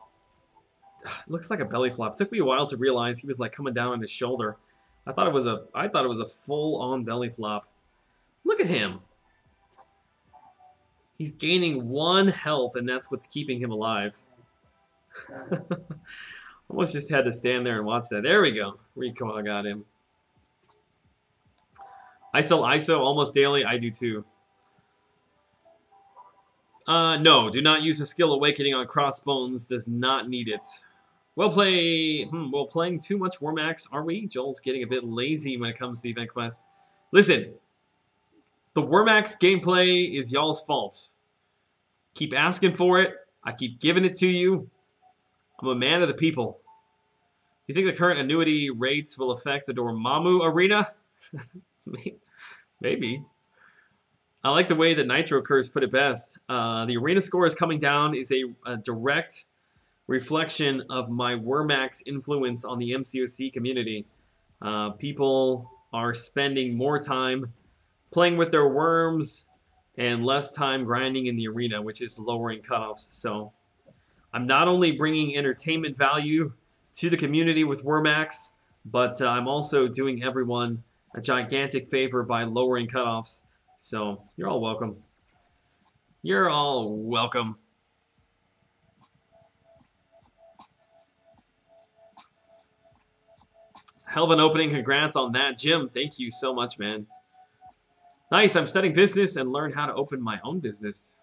Looks like a belly flop. Took me a while to realize he was like coming down on his shoulder. I thought it was a full-on belly flop. Look at him. He's gaining 1 health, and that's what's keeping him alive. Almost just had to stand there and watch that. There we go. Recoil got him. I sell ISO almost daily. I do too. No, do not use a skill awakening on Crossbones. Does not need it. Well playing too much Warmax, are we? Joel's getting a bit lazy when it comes to the event quest. Listen, the Warmax gameplay is y'all's fault. Keep asking for it. I keep giving it to you. I'm a man of the people. Do you think the current annuity rates will affect the Dormammu arena? Maybe. I like the way that Nitro Curse put it best. The arena score is coming down is a direct reflection of my Wormax influence on the MCOC community. People are spending more time playing with their worms and less time grinding in the arena, which is lowering cutoffs. So I'm not only bringing entertainment value to the community with Wormax, but I'm also doing everyone a gigantic favor by lowering cutoffs. So you're all welcome. You're all welcome. It's a hell of an opening. Congrats on that, Jim. Thank you so much, man. Nice. I'm studying business and learn how to open my own business.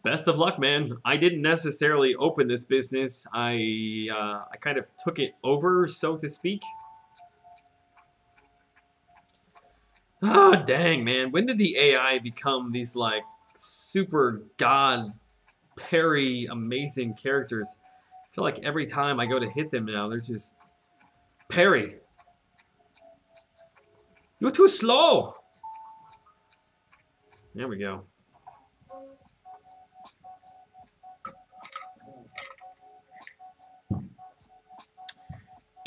Best of luck, man. I didn't necessarily open this business. I kind of took it over, so to speak. Oh, dang, man. When did the AI become these, like, super god parry amazing characters. I feel like every time I go to hit them now, they're just parry. You're too slow. There we go.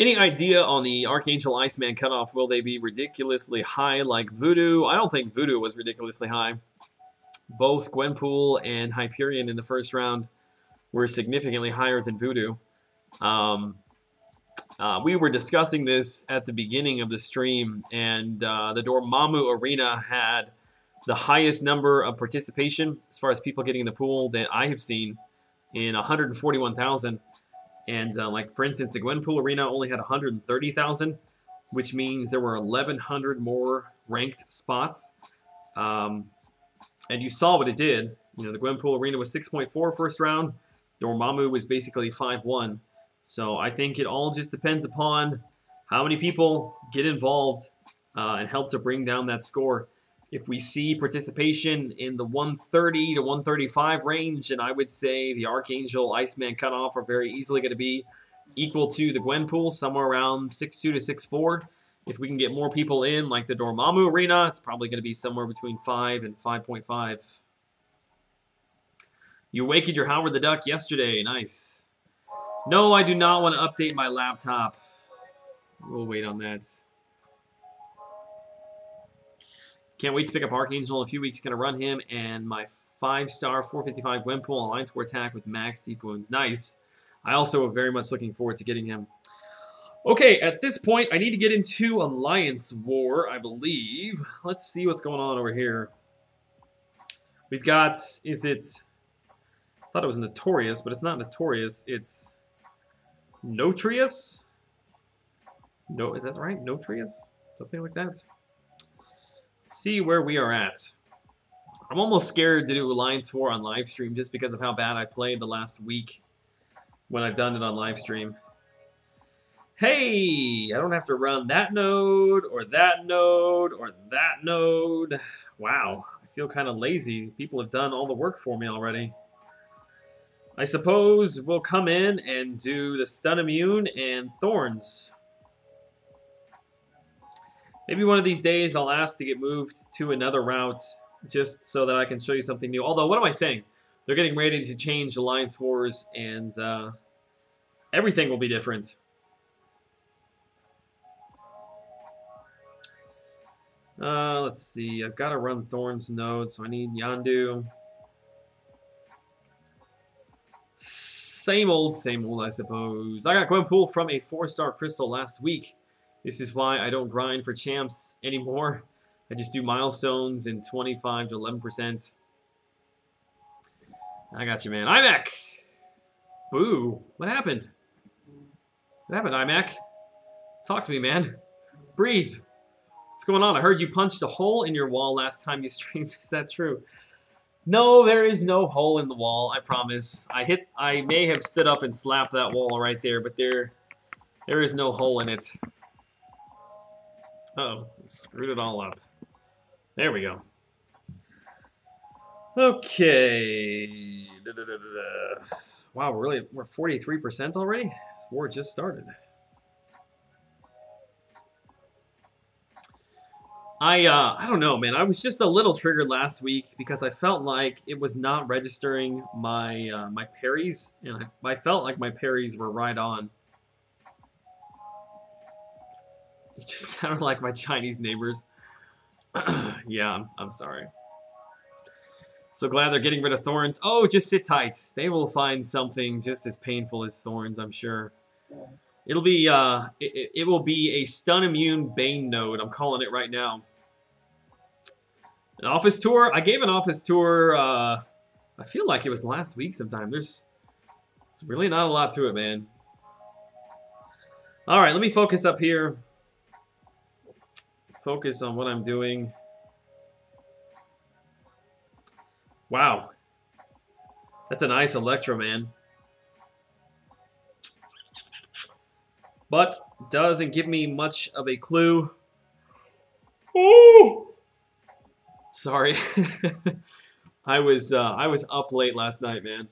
Any idea on the Archangel Iceman cutoff? Will they be ridiculously high like Voodoo? I don't think Voodoo was ridiculously high. Both Gwenpool and Hyperion in the first round were significantly higher than Voodoo. We were discussing this at the beginning of the stream, and the Dormammu Arena had the highest number of participation as far as people getting in the pool that I have seen in 141,000. And like, for instance, the Gwenpool Arena only had 130,000, which means there were 1,100 more ranked spots. And you saw what it did. You know, the Gwenpool Arena was 6.4 first round. Dormammu was basically 5-1. So I think it all just depends upon how many people get involved and help to bring down that score. If we see participation in the 130 to 135 range, then I would say the Archangel Iceman cutoff are very easily going to be equal to the Gwenpool, somewhere around 6.2 to 6.4. If we can get more people in, like the Dormammu Arena, it's probably going to be somewhere between 5 and 5.5. You awakened your Howard the Duck yesterday. Nice. No, I do not want to update my laptop. We'll wait on that. Can't wait to pick up Archangel in a few weeks. Going to run him and my 5-star 455 Gwenpool Alliance War attack with max deep wounds. Nice. I also am very much looking forward to getting him. Okay, at this point, I need to get into Alliance War, I believe. Let's see what's going on over here. We've got, is it, I thought it was Notorious, but it's not Notorious. It's Notrious? No, is that right? Notrious? Something like that. See where we are at. I'm almost scared to do Alliance War on live stream just because of how bad I played the last week when I've done it on live stream. Hey, I don't have to run that node or that node or that node. Wow, I feel kind of lazy. People have done all the work for me already. I suppose we'll come in and do the Stun Immune and Thorns. Maybe one of these days I'll ask to get moved to another route just so that I can show you something new. Although, what am I saying? They're getting ready to change Alliance Wars and everything will be different. Let's see. I've got to run Thorns node, so I need Yandu. Same old, I suppose. I got Gwenpool from a 4-star crystal last week. This is why I don't grind for champs anymore. I just do milestones in 25 to 11%. I got you, man. iMac! Boo. What happened? What happened, iMac? Talk to me, man. Breathe. What's going on? I heard you punched a hole in your wall last time you streamed. Is that true? No, there is no hole in the wall, I promise. I may have stood up and slapped that wall right there, but there is no hole in it. Uh-oh, screwed it all up. There we go. Okay. Wow, we're 43% already? This war just started. I don't know, man. I was just a little triggered last week because I felt like it was not registering my my parries, and I felt like my parries were right on. You just sounded like my Chinese neighbors. Yeah, I'm sorry. So glad they're getting rid of Thorns. Oh, just sit tight. They will find something just as painful as Thorns, I'm sure. It'll be it will be a Stun Immune Bane node. I'm calling it right now. An office tour. I gave an office tour. I feel like it was last week sometime. There's really not a lot to it, man. All right, let me focus up here. Focus on what I'm doing. Wow. That's a nice Electro, man. But doesn't give me much of a clue. Ooh! Sorry. I was up late last night, man.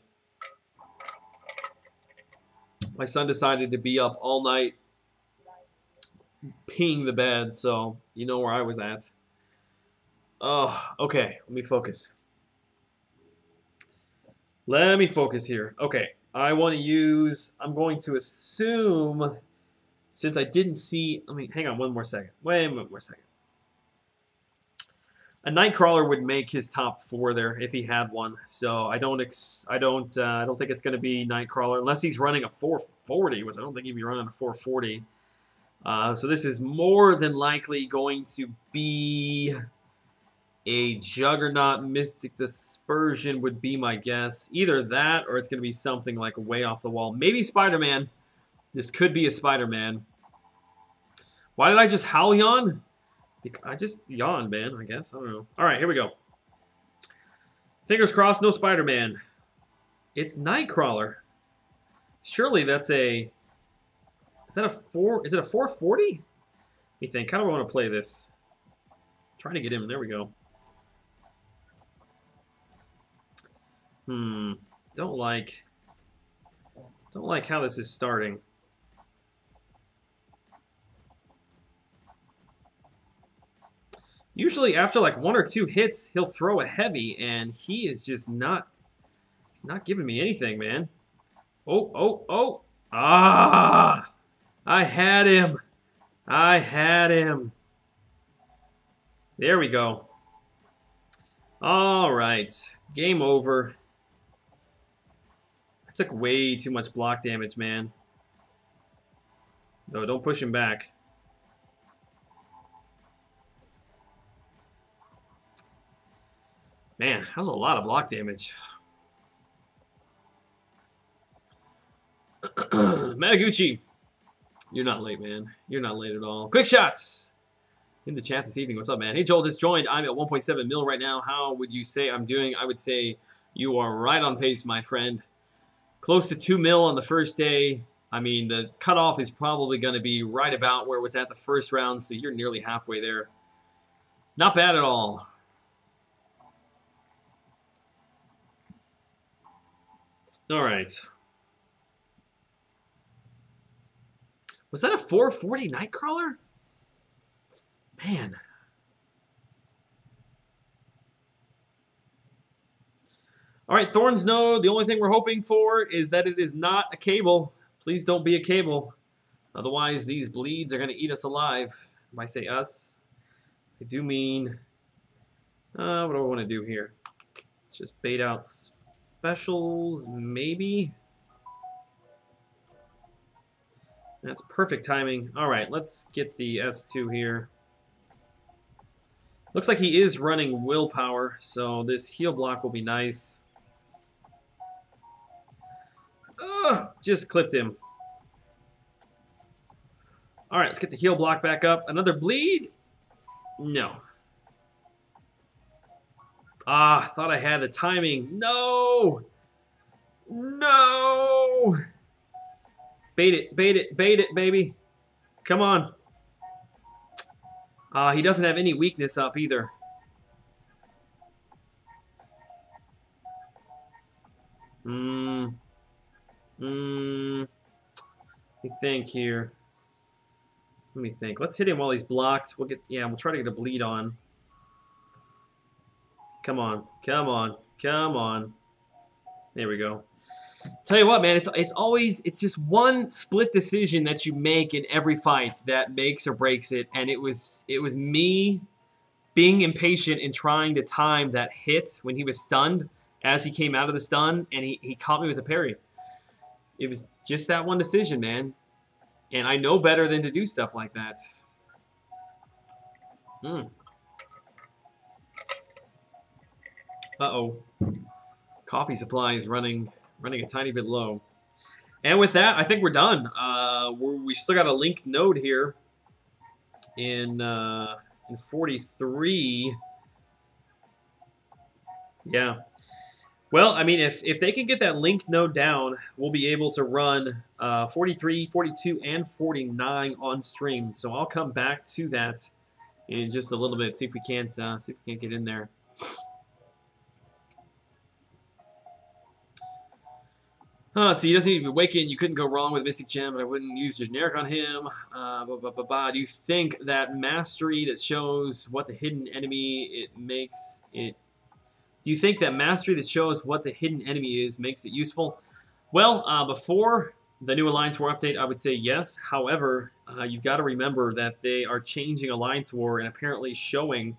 My son decided to be up all night peeing the bed, so you know where I was at. Oh, okay. Let me focus. Let me focus here. Okay, I want to use, I'm going to assume, since I didn't see, let me, hang on one more second. Wait one more second. A Nightcrawler would make his top 4 there if he had one. So I don't think it's going to be Nightcrawler unless he's running a 440, which I don't think he'd be running a 440. So this is more than likely going to be a Juggernaut. Mystic Dispersion would be my guess. Either that or it's going to be something like way off the wall. Maybe Spider-Man. This could be a Spider-Man. Why did I just howl yawn? I just yawned, man, I guess. I don't know. All right, here we go. Fingers crossed, no Spider-Man. It's Nightcrawler. Surely that's a... Is that a 4? Is it a 440? What do you think? How do I want to play this? Trying to get him. There we go. Don't like how this is starting. Usually after like 1 or 2 hits, he'll throw a heavy, and he is just not... He's not giving me anything, man. Oh. Ah! I had him. I had him. There we go. All right. Game over. I took way too much block damage, man. No, don't push him back. Man, that was a lot of block damage. Mataguchi, you're not late, man. You're not late at all. Quick shots in the chat this evening. What's up, man? Hey, Joel, just joined. I'm at 1.7 mil right now. How would you say I'm doing? I would say you are right on pace, my friend. Close to 2 mil on the first day. I mean, the cutoff is probably going to be right about where it was at the first round, so you're nearly halfway there. Not bad at all. All right. Was that a 440 Nightcrawler? Man. All right, Thorns Node. The only thing we're hoping for is that it is not a cable. Please don't be a cable. Otherwise, these bleeds are going to eat us alive. If I say us, I do mean... what do I want to do here? Let's just bait out specials, maybe? That's perfect timing. All right, let's get the S2 here. Looks like he is running willpower, so this heal block will be nice. Just clipped him. All right, let's get the heal block back up. Another bleed? No. Ah, thought I had the timing. No! No! Bait it, baby. Come on. He doesn't have any weakness up either. Let me think here. Let me think. Let's hit him while he's blocked. We'll try to get a bleed on. Come on. There we go. Tell you what, man, it's just one split decision that you make in every fight that makes or breaks it, and it was me being impatient and trying to time that hit when he was stunned as he came out of the stun, and he caught me with a parry. It was just that one decision, man. And I know better than to do stuff like that. Uh-oh. Coffee supply is running a tiny bit low. And with that, I think we're done. We still got a linked node here in 43. Yeah. Well, I mean, if they can get that linked node down, we'll be able to run 43, 42, and 49 on stream. So I'll come back to that in just a little bit. See if we can't get in there. So he doesn't need to be awakened. You couldn't go wrong with Mystic Gem, but I wouldn't use generic on him. Do you think that mastery that shows what the hidden enemy it makes it... Do you think that mastery that shows what the hidden enemy is makes it useful? Well, before the new Alliance War update, I would say yes. However, you've got to remember that they are changing Alliance War and apparently showing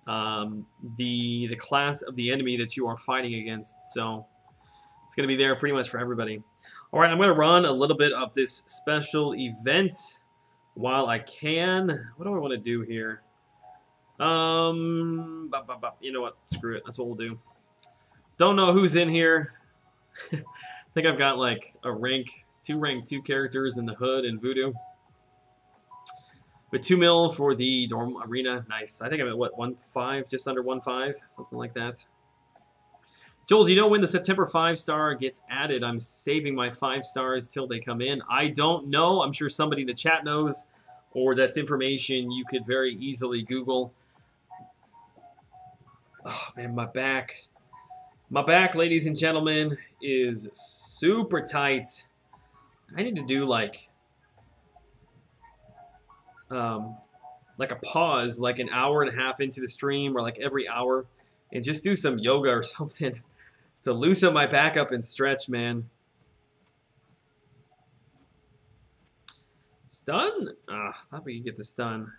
the class of the enemy that you are fighting against. So it's going to be there pretty much for everybody. All right, I'm going to run a little bit of this special event while I can. What do I want to do here? You know what? Screw it. That's what we'll do. Don't know who's in here. I think I've got like a rank 2 characters in the Hood and Voodoo. With 2 mil for the Dorm Arena. Nice. I think I'm at what, 1.5? Just under 1.5? Something like that. Joel, do you know when the September 5-star gets added? I'm saving my 5 stars till they come in. I don't know. I'm sure somebody in the chat knows, or that's information you could very easily Google. Oh, man, my back. My back, ladies and gentlemen, is super tight. I need to do like a pause, like an hour and a half into the stream, or like every hour, and just do some yoga or something to loosen my back up and stretch, man. Stun? Thought we could get the stun.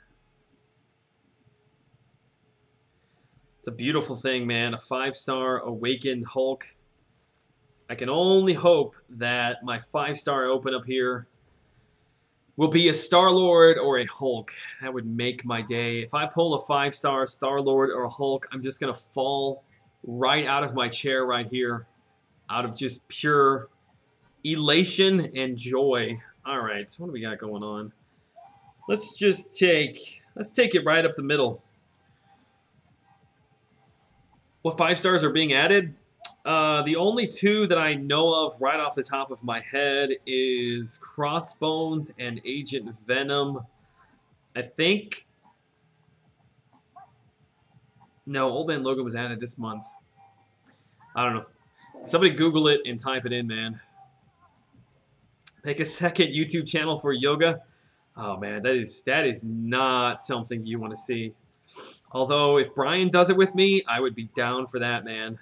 It's a beautiful thing, man. A 5-star awakened Hulk. I can only hope that my 5-star open up here will be a Star-Lord or a Hulk. That would make my day. If I pull a 5-star Star-Lord or a Hulk, I'm just going to fall right out of my chair right here, out of just pure elation and joy. All right, so what do we got going on? Let's take it right up the middle. What 5 stars are being added? The only 2 that I know of right off the top of my head is Crossbones and Agent Venom. I think... No, Old Man Logan was added this month. I don't know. Somebody Google it and type it in, man. Make a second YouTube channel for yoga. Oh, man, that is not something you want to see. Although, if Brian does it with me, I would be down for that, man.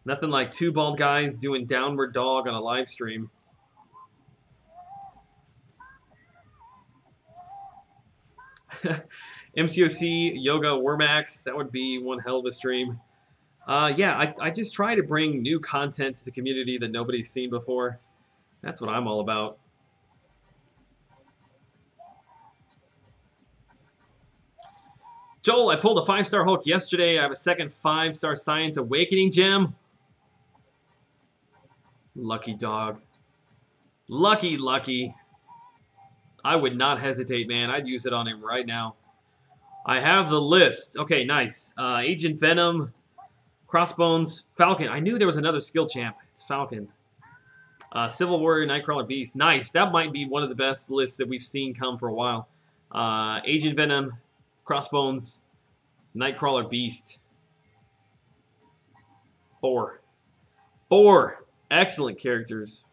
Nothing like 2 bald guys doing downward dog on a live stream. MCOC, Yoga, Wormax, that would be one hell of a stream. Yeah, I just try to bring new content to the community that nobody's seen before. That's what I'm all about. Joel, I pulled a 5-star Hulk yesterday. I have a second 5-star Science Awakening gem. Lucky dog. Lucky, lucky. I would not hesitate, man. I'd use it on him right now. I have the list. Okay, nice. Agent Venom, Crossbones, Falcon. I knew there was another skill champ. It's Falcon. Civil Warrior, Nightcrawler, Beast. Nice. That might be one of the best lists that we've seen come for a while. Agent Venom, Crossbones, Nightcrawler, Beast. 4. 4 excellent characters.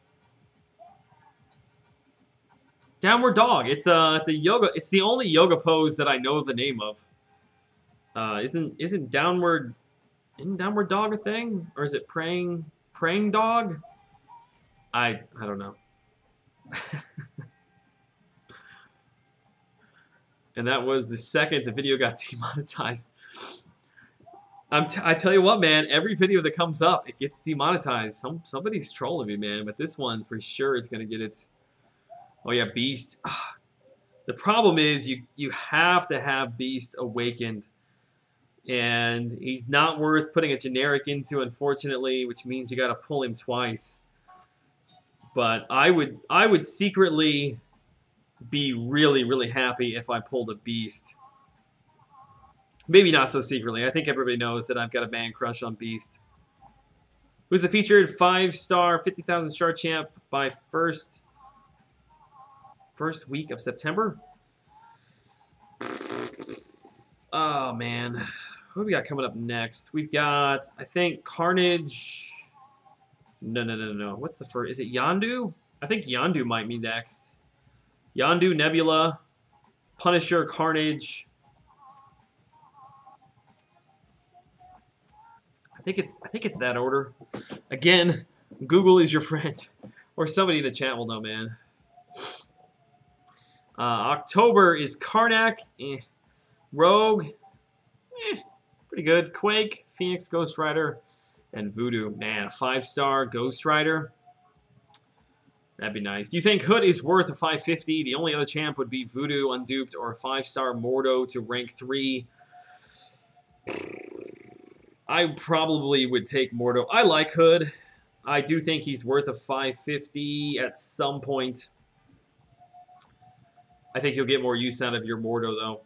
Downward dog. It's a yoga. It's the only yoga pose that I know the name of. Isn't downward dog a thing, or is it praying dog? I don't know. And that was the second the video got demonetized. I tell you what, man. Every video that comes up, it gets demonetized. Somebody's trolling me, man. But this one for sure is gonna get it. Oh yeah, Beast. The problem is you have to have Beast awakened, and he's not worth putting a generic into, unfortunately, which means you got to pull him twice. But I would secretly be really, really happy if I pulled a Beast. Maybe not so secretly. I think everybody knows that I've got a man crush on Beast. Who's the featured 5-star 50,000 star champ by first week of September? Oh, man. Who do we got coming up next? We've got, I think, Carnage, No. What's the first? Is it Yondu? I think Yondu might be next. Yondu, Nebula, Punisher, Carnage. I think it's that order. Again, Google is your friend. Or somebody in the chat will know, man. October is Karnak, Rogue, pretty good. Quake, Phoenix, Ghost Rider, and Voodoo. Man, a 5-star Ghost Rider. That'd be nice. Do you think Hood is worth a 550? The only other champ would be Voodoo, Unduped, or a 5-star Mordo to rank 3. I probably would take Mordo. I like Hood. I do think he's worth a 550 at some point. I think you'll get more use out of your Mordo, though.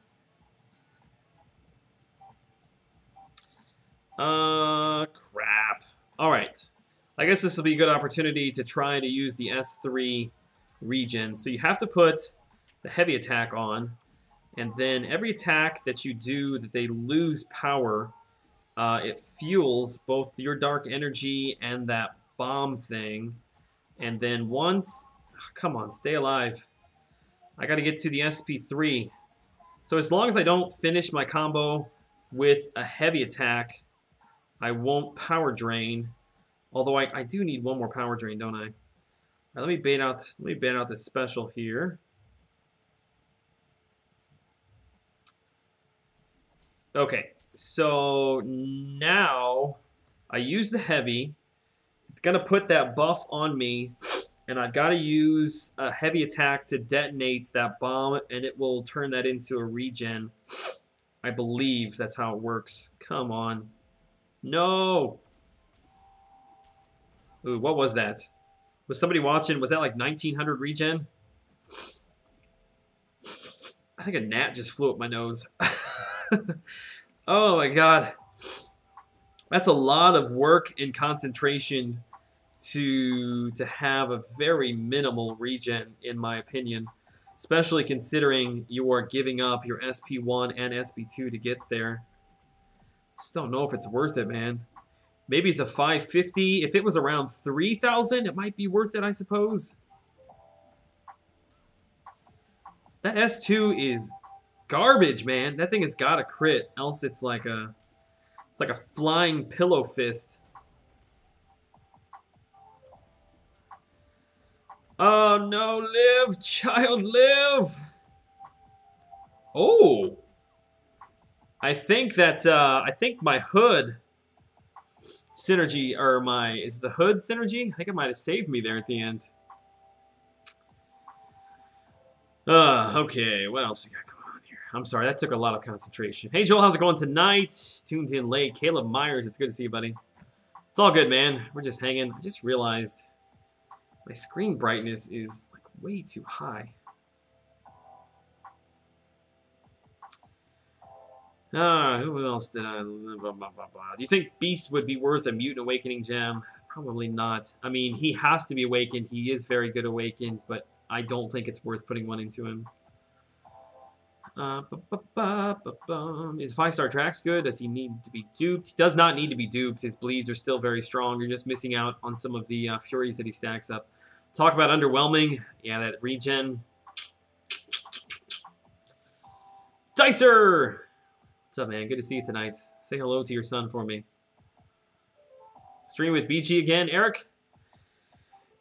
Crap. All right. I guess this will be a good opportunity to try to use the S3 regen. So you have to put the heavy attack on, and then every attack that you do that they lose power, it fuels both your dark energy and that bomb thing. And then once... Oh, come on, stay alive. I got to get to the SP3. So as long as I don't finish my combo with a heavy attack, I won't power drain. Although I do need one more power drain, don't I? All right, let me bait out this special here. Okay, so now I use the heavy. It's gonna put that buff on me, and I've got to use a heavy attack to detonate that bomb, and it will turn that into a regen. I believe that's how it works. Come on. No! Ooh, what was that? Was somebody watching? Was that like 1900 regen? I think a gnat just flew up my nose. Oh my god. That's a lot of work and concentration to have a very minimal regen, in my opinion. Especially considering you are giving up your SP1 and SP2 to get there. Just don't know if it's worth it, man. Maybe it's a 550. If it was around 3,000, it might be worth it, I suppose. That S2 is garbage, man. That thing has got a crit, else it's like a flying pillow fist. Oh no, live, child, live. Oh. I think my Hood synergy, or is the Hood synergy? I think it might have saved me there at the end. Okay, what else we got going on here? I'm sorry, that took a lot of concentration. Hey Joel, how's it going tonight? Tuned in late. Caleb Myers, it's good to see you, buddy. It's all good, man. We're just hanging. I just realized my screen brightness is like way too high. Who else did I... Blah, blah, blah, blah. Do you think Beast would be worth a Mutant Awakening gem? Probably not. I mean, he has to be awakened. He is very good awakened, but I don't think it's worth putting one into him. Is 5-star Drax good? Does he need to be duped? He does not need to be duped. His bleeds are still very strong. You're just missing out on some of the Furies that he stacks up. Talk about underwhelming. Yeah, that regen. Dicer! What's up, man? Good to see you tonight. Say hello to your son for me. Stream with BG again, Eric?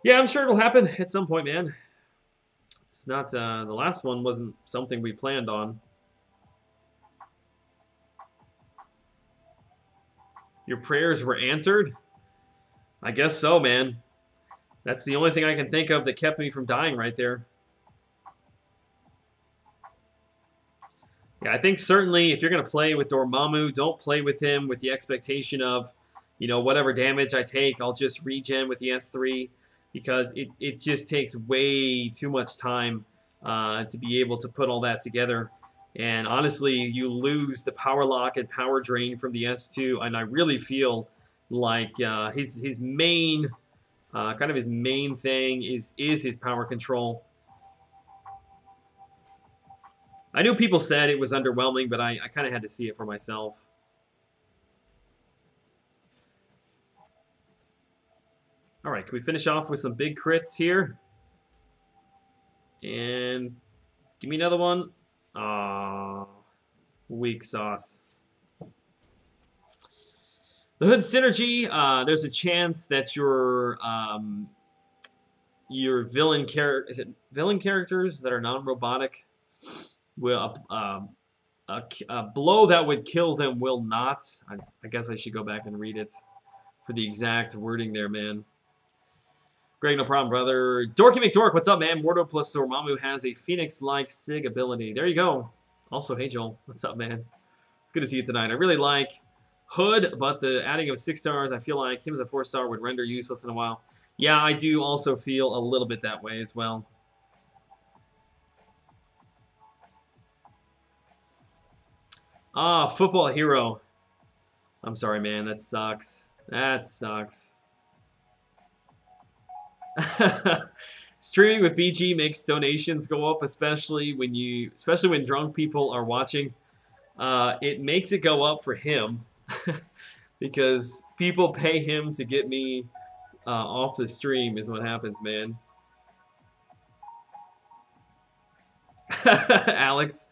Yeah, I'm sure it'll happen at some point, man. It's not, the last one wasn't something we planned on. Your prayers were answered? I guess so, man. That's the only thing I can think of that kept me from dying right there. Yeah, I think certainly if you're going to play with Dormammu, don't play with him with the expectation of, you know, whatever damage I take, I'll just regen with the S3, because it just takes way too much time to be able to put all that together. And honestly, you lose the power lock and power drain from the S2, and I really feel like his main, kind of his main thing is his power control. I knew people said it was underwhelming, but I kind of had to see it for myself. All right, can we finish off with some big crits here? And give me another one. Ah, weak sauce. The Hood Synergy, there's a chance that your villain villain characters that are non-robotic will a blow that would kill them will not. I guess I should go back and read it for the exact wording there, man. Greg, no problem, brother. Dorky McDork, what's up, man? Mordo plus Dormammu has a Phoenix-like Sig ability. There you go. Also, hey, Joel. What's up, man? It's good to see you tonight. I really like Hood, but the adding of 6 stars, I feel like him as a 4-star would render useless in a while. Yeah, I do also feel a little bit that way as well. Ah, Football Hero. I'm sorry, man. That sucks. That sucks. Streaming with BG makes donations go up, especially when drunk people are watching. It makes it go up for him because people pay him to get me off the stream is what happens, man. Alex,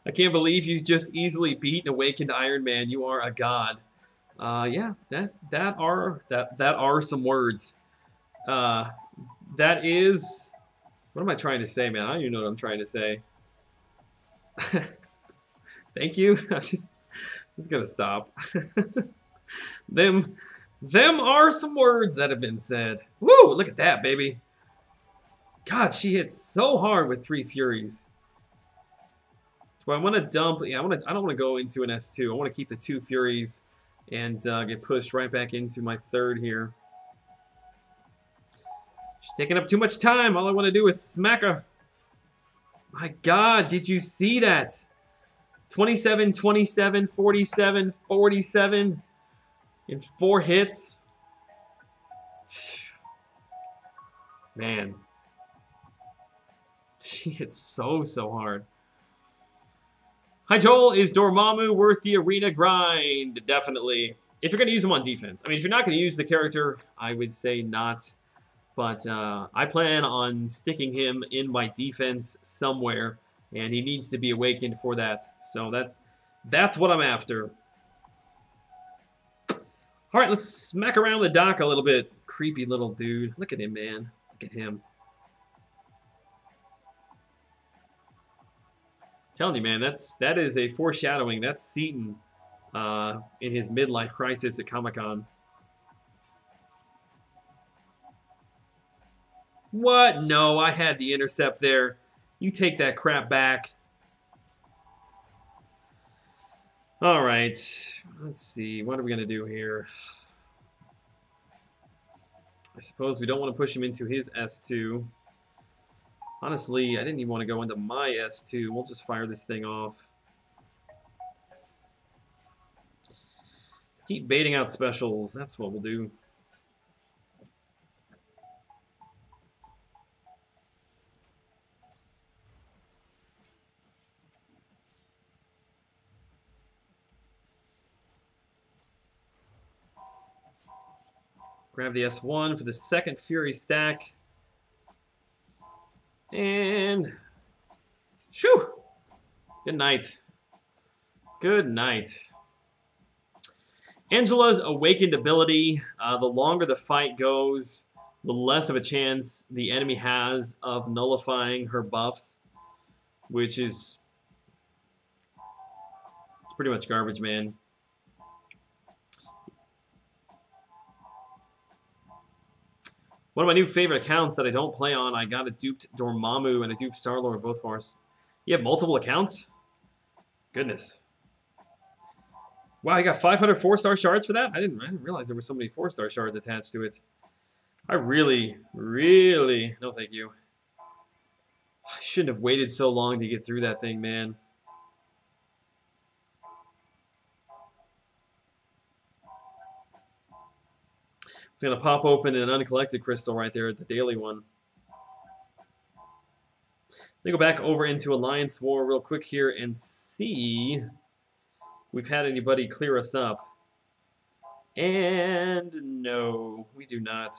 I can't believe you just easily beat an awakened Iron Man. You are a god. Yeah, that are some words. That is, what am I trying to say, man? I don't even know what I'm trying to say. Thank you. I'm just gonna stop. Them are some words that have been said. Woo! Look at that, baby. God, she hits so hard with 3 Furies. So I want to dump. Yeah, I don't want to go into an S2. I want to keep the 2 Furies and get pushed right back into my 3rd here. She's taking up too much time. All I want to do is smack her. My God, did you see that? 27, 27, 47, 47 in 4 hits. Man. She hits so hard. Hi, Joel. Is Dormammu worth the arena grind? Definitely. If you're going to use him on defense. I mean, if you're not going to use the character, I would say not. But I plan on sticking him in my defense somewhere, and he needs to be awakened for that. So that's what I'm after. All right, let's smack around the dock a little bit. Creepy little dude. Look at him, man. Look at him. Telling you, man, that is a foreshadowing. That's Seaton in his midlife crisis at Comic-Con. What? No, I had the intercept there. You take that crap back. All right. Let's see. What are we going to do here? I suppose we don't want to push him into his S2. Honestly, I didn't even want to go into my S2. We'll just fire this thing off. Let's keep baiting out specials. That's what we'll do. Grab the S1 for the 2nd Fury stack. And shoo! Good night. Good night. Angela's awakened ability, the longer the fight goes, the less of a chance the enemy has of nullifying her buffs, which is it's pretty much garbage, man. One of my new favorite accounts that I don't play on, I got a duped Dormammu and a duped Star-Lord both for us. You have multiple accounts? Goodness. Wow, you got 500 4-star shards for that? I didn't realize there were so many 4-star shards attached to it. I really, no thank you. I shouldn't have waited so long to get through that thing, man. It's going to pop open an uncollected crystal right there at the daily one. Let me go back over into Alliance War real quick here and see if we've had anybody clear us up. And no, we do not.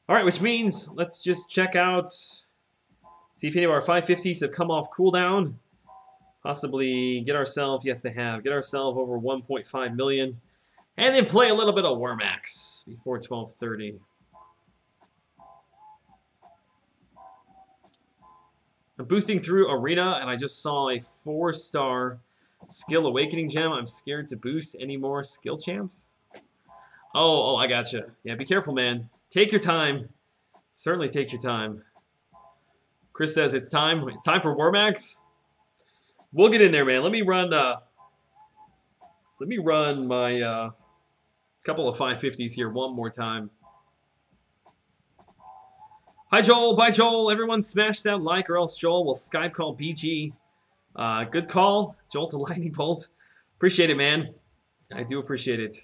All right, which means let's just check out, see if any of our 550s have come off cooldown. Possibly get ourselves, yes they have, get ourselves over 1.5 million. And then play a little bit of Wormax before 12:30. I'm boosting through Arena, and I just saw a 4-star Skill Awakening gem. I'm scared to boost any more skill champs. Oh, I gotcha. Yeah, be careful, man. Take your time. Certainly take your time. Chris says it's time. It's time for Wormax. We'll get in there, man. Let me run my couple of 550s here one more time. Hi, Joel. Bye, Joel. Everyone smash that like or else Joel will Skype call BG. Good call. Joel to Lightning Bolt. Appreciate it, man. I do appreciate it.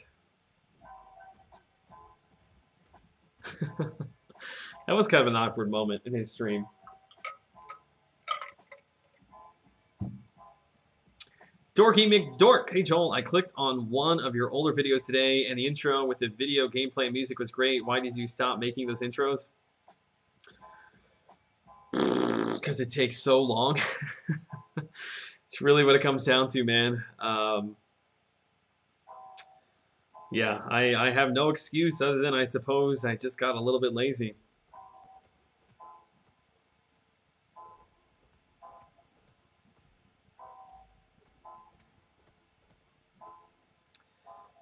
That was kind of an awkward moment in his stream. Dorky McDork. Hey, Joel. I clicked on one of your older videos today, and the intro with the video gameplay and music was great. Why did you stop making those intros? Because it takes so long. It's really what it comes down to, man. Yeah, I have no excuse other than I suppose I just got a little bit lazy.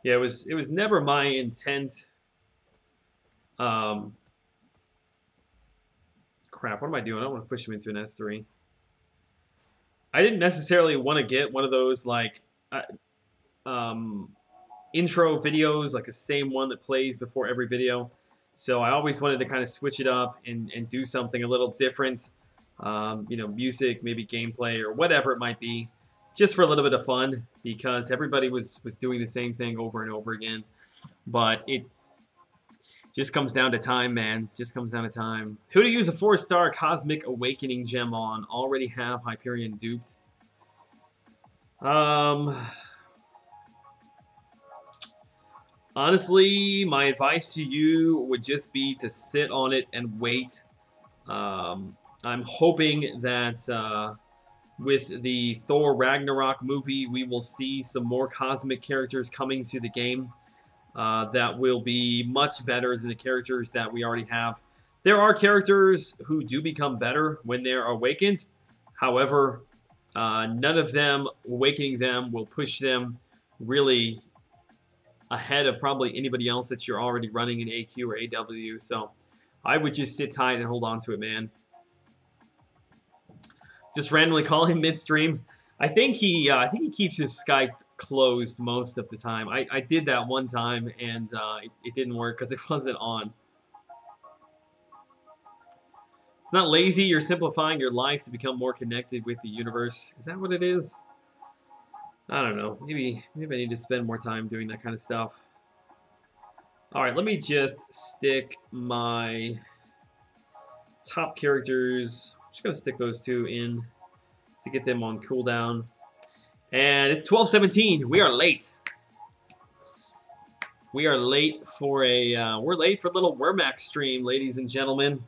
Yeah, it was never my intent. Crap, what am I doing? I don't want to push him into an S3. I didn't necessarily want to get one of those like intro videos, like the same one that plays before every video. So I always wanted to kind of switch it up and do something a little different. You know, music, maybe gameplay or whatever it might be, just for a little bit of fun, because everybody was doing the same thing over and over again. But it just comes down to time, man. Just comes down to time. Who to use a 4-star Cosmic Awakening gem on? Already have Hyperion duped. Honestly, my advice to you would just be to sit on it and wait. I'm hoping that with the Thor Ragnarok movie, we will see some more cosmic characters coming to the game. That will be much better than the characters that we already have. There are characters who do become better when they're awakened. However, none of them, awakening them, will push them really ahead of probably anybody else that you're already running in AQ or AW. So I would just sit tight and hold on to it, man. Just randomly call him midstream. I think he keeps his Skype closed most of the time. I did that one time and it didn't work because it wasn't on. It's not lazy, you're simplifying your life to become more connected with the universe. Is that what it is? I don't know. Maybe I need to spend more time doing that kind of stuff. Alright, let me just stick my top characters. I'm just gonna stick those two in to get them on cooldown. And it's 12:17. We are late. We are late for a we're late for a little Wormax stream, ladies and gentlemen.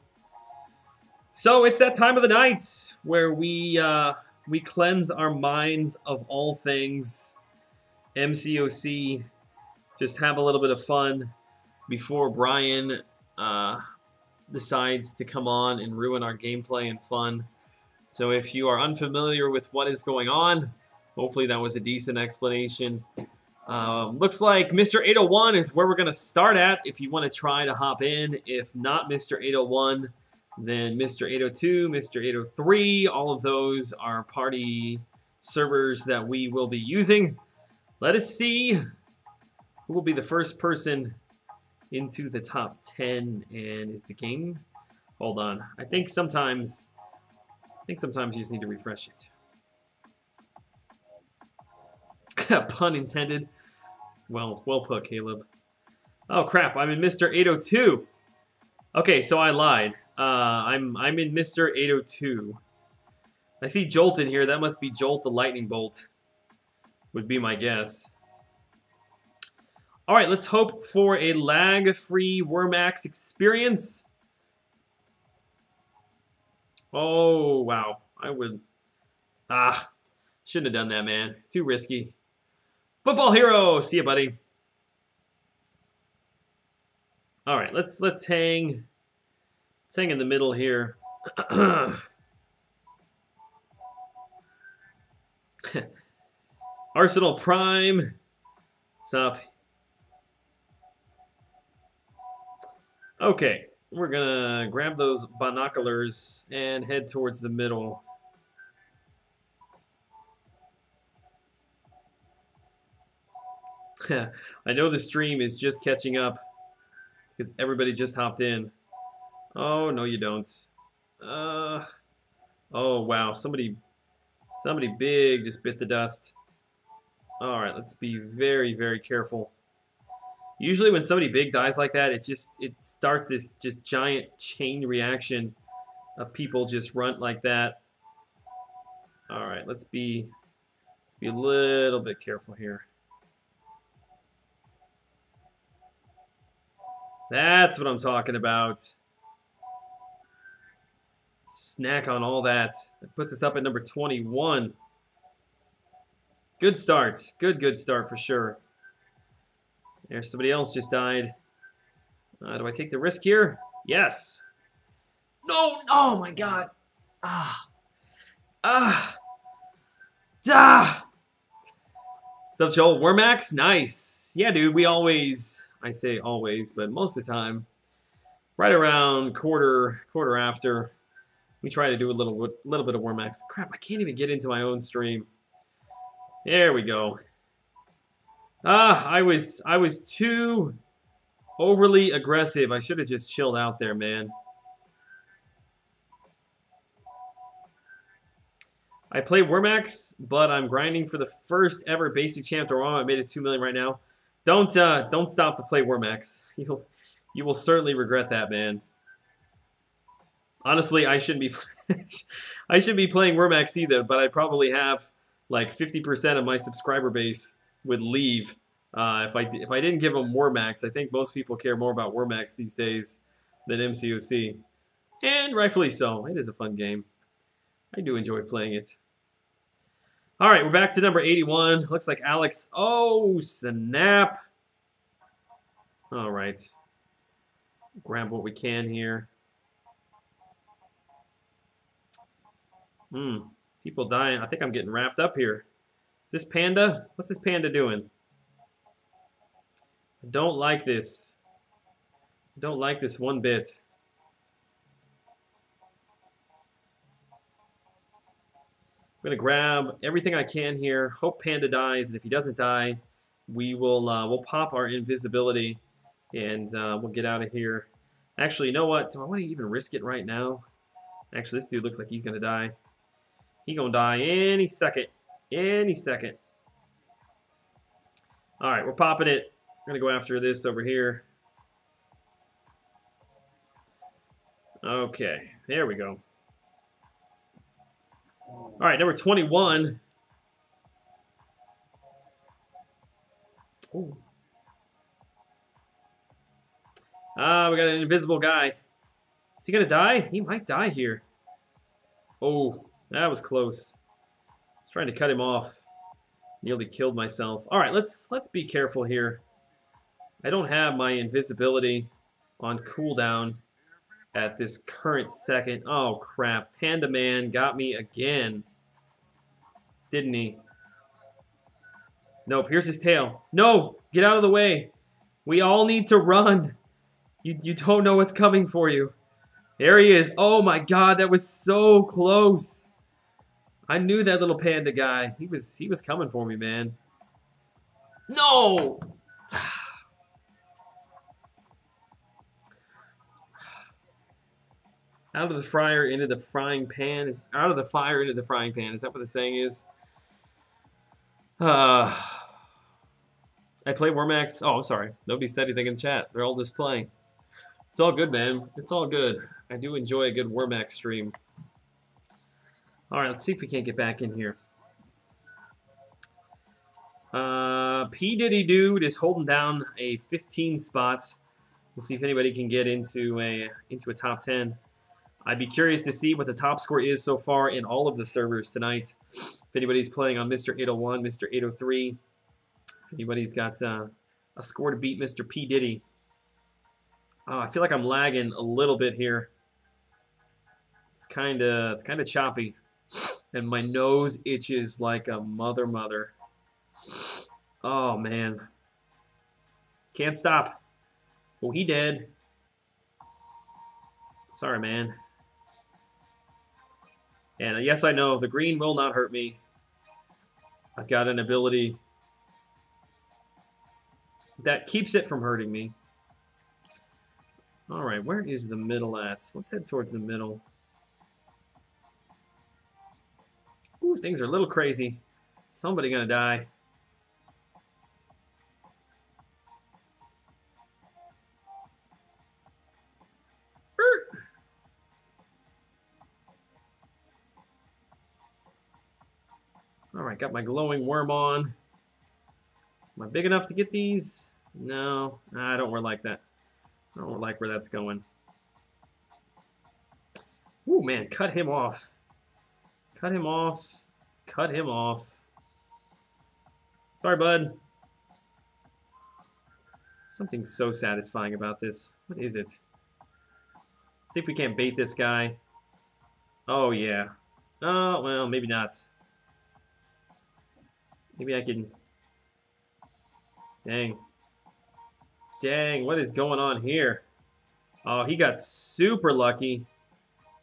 So it's that time of the night where we cleanse our minds of all things MCOC. Just have a little bit of fun before Brian decides to come on and ruin our gameplay and fun. So if you are unfamiliar with what is going on, hopefully that was a decent explanation. Looks like Mr. 801 is where we're going to start at if you want to try to hop in. If not Mr. 801, then Mr. 802, Mr. 803, all of those are party servers that we will be using. Let us see who will be the first person into the top 10. And is the game... Hold on. I think sometimes you just need to refresh it. Pun intended. Well put, Caleb. Oh crap, I'm in Mr. 802. Okay, so I lied. I'm in Mr. 802. I see Jolt in here. That must be Jolt the Lightning Bolt. Would be my guess. Alright, let's hope for a lag-free Wormax experience. Oh, wow. I would... Ah, shouldn't have done that, man. Too risky. Football hero! See ya, buddy. All right, let's hang... Let's hang in the middle here. Arsenal Prime. What's up? Okay, we're gonna grab those binoculars and head towards the middle. I know the stream is just catching up because everybody just hopped in. Oh, no you don't. Oh, wow. Somebody big just bit the dust. All right, let's be very, very careful. Usually when somebody big dies like that, it starts this just giant chain reaction of people just run like that. All right, let's be a little bit careful here. That's what I'm talking about. Snack on all that. That puts us up at number 21. Good start. Good start for sure. There's somebody else just died. Do I take the risk here? Yes. No! Oh my god. What's up, Joel? Wormax? Nice. Yeah, dude, we always, I say always, but most of the time, right around quarter after, we try to do a little bit of Wormax. Crap, I can't even get into my own stream. There we go. I was too overly aggressive. I should have just chilled out there, man. I play Wormax, but I'm grinding for the first ever basic champ Dormammu. I made it 2 million right now. Don't stop to play Wormax. You will certainly regret that, man. Honestly, I shouldn't be I shouldn't be playing Wormax either, but I probably have like 50% of my subscriber base would leave if I didn't give them Wormax. I think most people care more about Wormax these days than MCOC, and rightfully so. It is a fun game. I do enjoy playing it. All right, we're back to number 81. Looks like Alex. Oh, snap. All right. Grab what we can here. People dying. I think I'm getting wrapped up here. Is this Panda? What's this Panda doing? I don't like this. I don't like this one bit. I'm gonna grab everything I can here. Hope Panda dies, and if he doesn't die, we will we'll pop our invisibility, and we'll get out of here. Actually, you know what? Do I want to even risk it right now? Actually, this dude looks like he's gonna die. He's gonna die any second. Any second. All right, we're popping it. We're gonna go after this over here. Okay, there we go. All right, number 21. Ooh. We got an invisible guy. Is he gonna die? He might die here. Oh, that was close. I was trying to cut him off. Nearly killed myself. All right, let's be careful here. I don't have my invisibility on cooldown at this current second. Oh, crap. Panda Man got me again. Didn't he? Nope, here's his tail. No! Get out of the way. We all need to run. You don't know what's coming for you. There he is. Oh my god, that was so close. I knew that little panda guy. He was coming for me, man. No! Out of the fryer into the frying pan. Is out of the fire into the frying pan. Is that what the saying is? I play Wormax. Oh, I'm sorry. Nobody said anything in chat. They're all just playing. It's all good, man. It's all good. I do enjoy a good Wormax stream. All right, let's see if we can't get back in here. P. Diddy Dude is holding down a 15 spot. We'll see if anybody can get into a top 10. I'd be curious to see what the top score is so far in all of the servers tonight. If anybody's playing on Mr. 801, Mr. 803, if anybody's got a score to beat Mr. P. Diddy. Oh, I feel like I'm lagging a little bit here. It's kind of choppy, and my nose itches like a mother. Oh man, can't stop. Oh, he dead. Sorry, man. And yes, I know the green will not hurt me. I've got an ability that keeps it from hurting me. All right, where is the middle at? Let's head towards the middle. Ooh, things are a little crazy. Somebody gonna die. All right, got my glowing worm on. Am I big enough to get these? No, I don't like that. I don't like where that's going. Ooh, man, cut him off. Cut him off. Cut him off. Sorry, bud. Something so satisfying about this. What is it? Let's see if we can't bait this guy. Oh, yeah. Oh, well, maybe not. Maybe I can... Dang. Dang, what is going on here? Oh, he got super lucky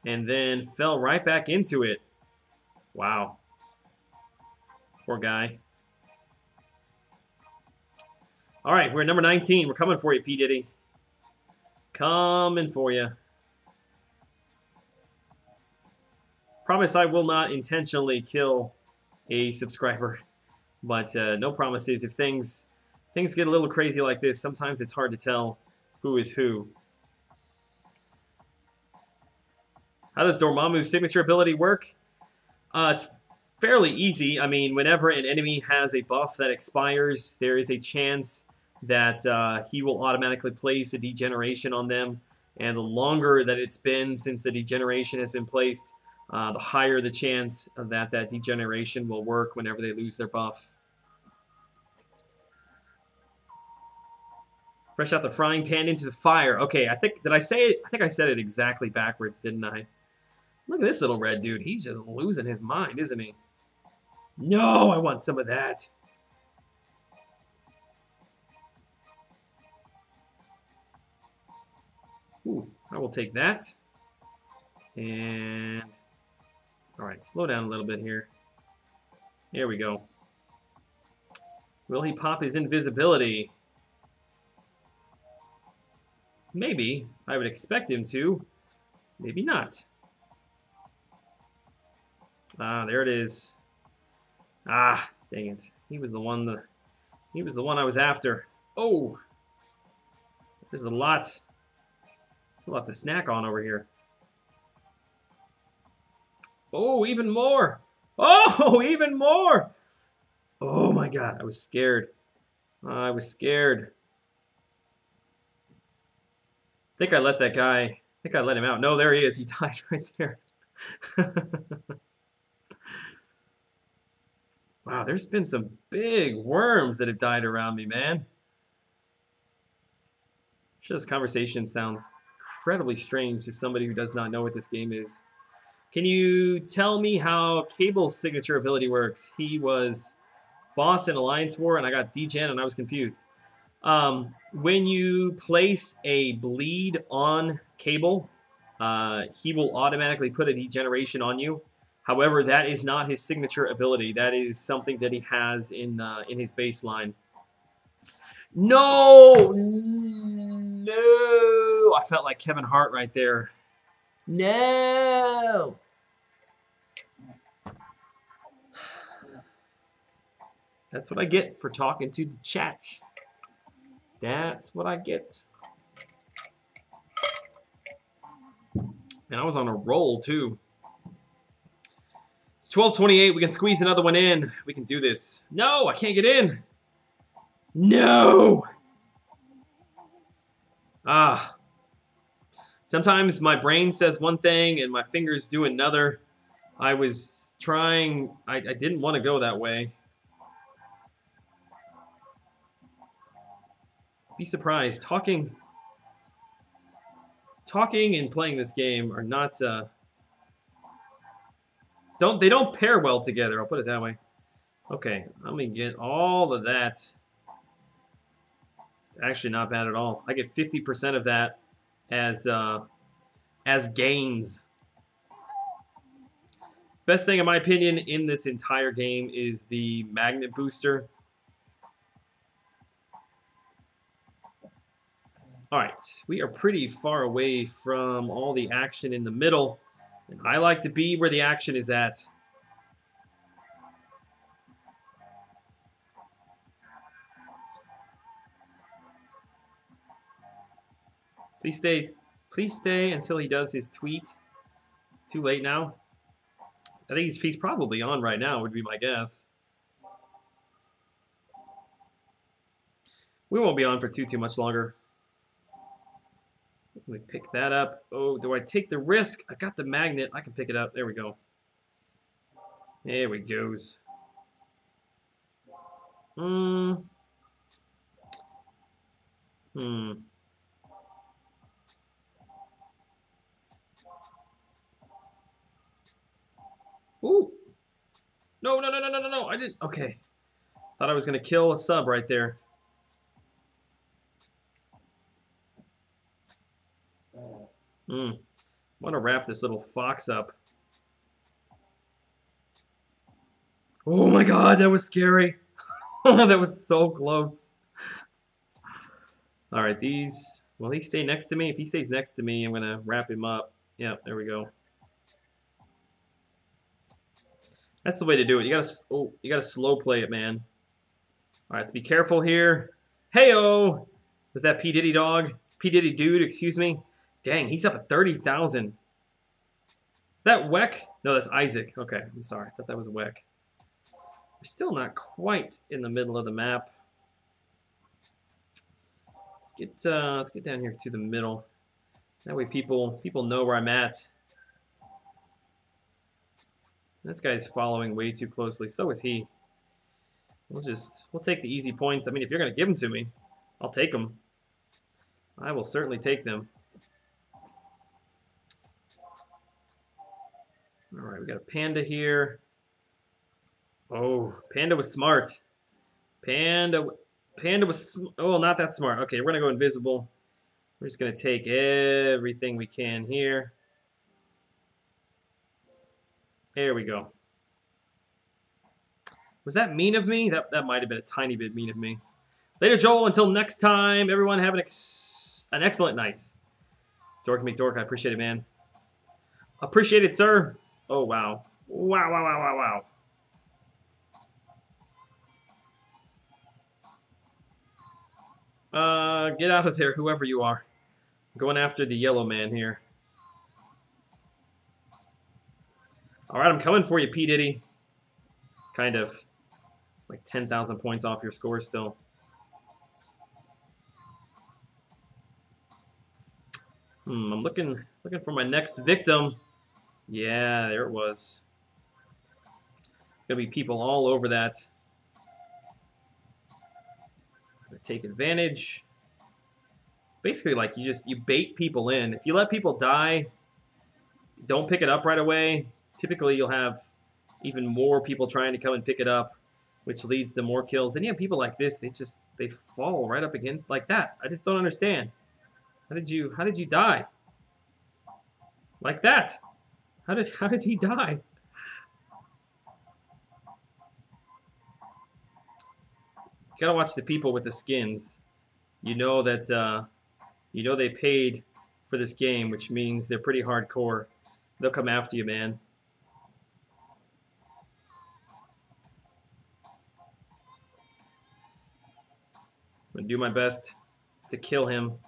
and then fell right back into it. Wow. Poor guy. All right, we're at number 19. We're coming for you, P. Diddy. Coming for you. Promise I will not intentionally kill a subscriber. But no promises. If things get a little crazy like this, sometimes it's hard to tell who is who. How does Dormammu's signature ability work? It's fairly easy. I mean, whenever an enemy has a buff that expires, there is a chance that he will automatically place a degeneration on them. And the longer that it's been since the degeneration has been placed, the higher the chance that that degeneration will work whenever they lose their buff. Fresh out the frying pan into the fire. Okay, did I say it? I think I said it exactly backwards, didn't I? Look at this little red dude. He's just losing his mind, isn't he? No, I want some of that. Ooh, I will take that. And all right, slow down a little bit here. There we go. Will he pop his invisibility? Maybe. I would expect him to. Maybe not. Ah, there it is. Ah, dang it. He was the one I was after. Oh. There's a lot. There's a lot to snack on over here. Oh, even more. Oh, even more. Oh my god, I was scared. I was scared. I think I let that guy, I think I let him out. No, there he is. He died right there. Wow, there's been some big worms that have died around me, man. Sure, this conversation sounds incredibly strange to somebody who does not know what this game is. Can you tell me how Cable's signature ability works? He was boss in Alliance War, and I got degen, and I was confused. When you place a bleed on Cable, he will automatically put a degeneration on you. However, that is not his signature ability. That is something that he has in his baseline. No! No! I felt like Kevin Hart right there. No! That's what I get for talking to the chat. That's what I get. And I was on a roll, too. It's 12:28. We can squeeze another one in. We can do this. No, I can't get in. No! Ah. Sometimes my brain says one thing and my fingers do another. I was trying, I didn't want to go that way. Be surprised. Talking and playing this game are not, they don't pair well together, I'll put it that way. Okay, let me get all of that. It's actually not bad at all. I get 50% of that as gains. Best thing, in my opinion, in this entire game is the magnet booster. Alright, we are pretty far away from all the action in the middle. And I like to be where the action is at. Please stay until he does his tweet. Too late now. I think he's probably on right now, would be my guess. We won't be on for too much longer. Let me pick that up. Oh, do I take the risk? I got the magnet. I can pick it up. There we go. There we goes. Ooh. No. I didn't. Okay. Thought I was going to kill a sub right there. I want to wrap this little fox up. Oh my god, that was scary. Oh, that was so close. Alright, these... Will he stay next to me? If he stays next to me, I'm going to wrap him up. Yeah, there we go. That's the way to do it. You gotta slow play it, man. Alright, so be careful here. Heyo! Was that P. Diddy dog? P. Diddy dude, excuse me. Dang, he's up at 30,000. Is that Weck? No, that's Isaac. Okay, I'm sorry. I thought that was Weck. We're still not quite in the middle of the map. Let's get down here to the middle. That way people know where I'm at. This guy's following way too closely. So is he. We'll take the easy points. I mean, if you're gonna give them to me, I'll take them. I will certainly take them. All right, we got a panda here. Oh, panda was smart. Panda was, oh, not that smart. Okay, we're gonna go invisible. We're just gonna take everything we can here. There we go. Was that mean of me? That might have been a tiny bit mean of me. Later, Joel. Until next time, everyone have an excellent night. Dork McDork, I appreciate it, man. Appreciate it, sir. Oh, wow. Wow. Get out of there, whoever you are. I'm going after the yellow man here. Alright, I'm coming for you, P. Diddy. Kind of. Like 10,000 points off your score still. I'm looking for my next victim. Yeah, there it was. There's gonna be people all over that. Gonna take advantage. Basically, like, you bait people in. If you let people die, don't pick it up right away, typically you'll have even more people trying to come and pick it up, which leads to more kills. And yeah, people like this, they fall right up against like that. I just don't understand. How did you die? Like that? How did he die? You gotta watch the people with the skins. You know that they paid for this game, which means they're pretty hardcore. They'll come after you, man. I'm gonna do my best to kill him.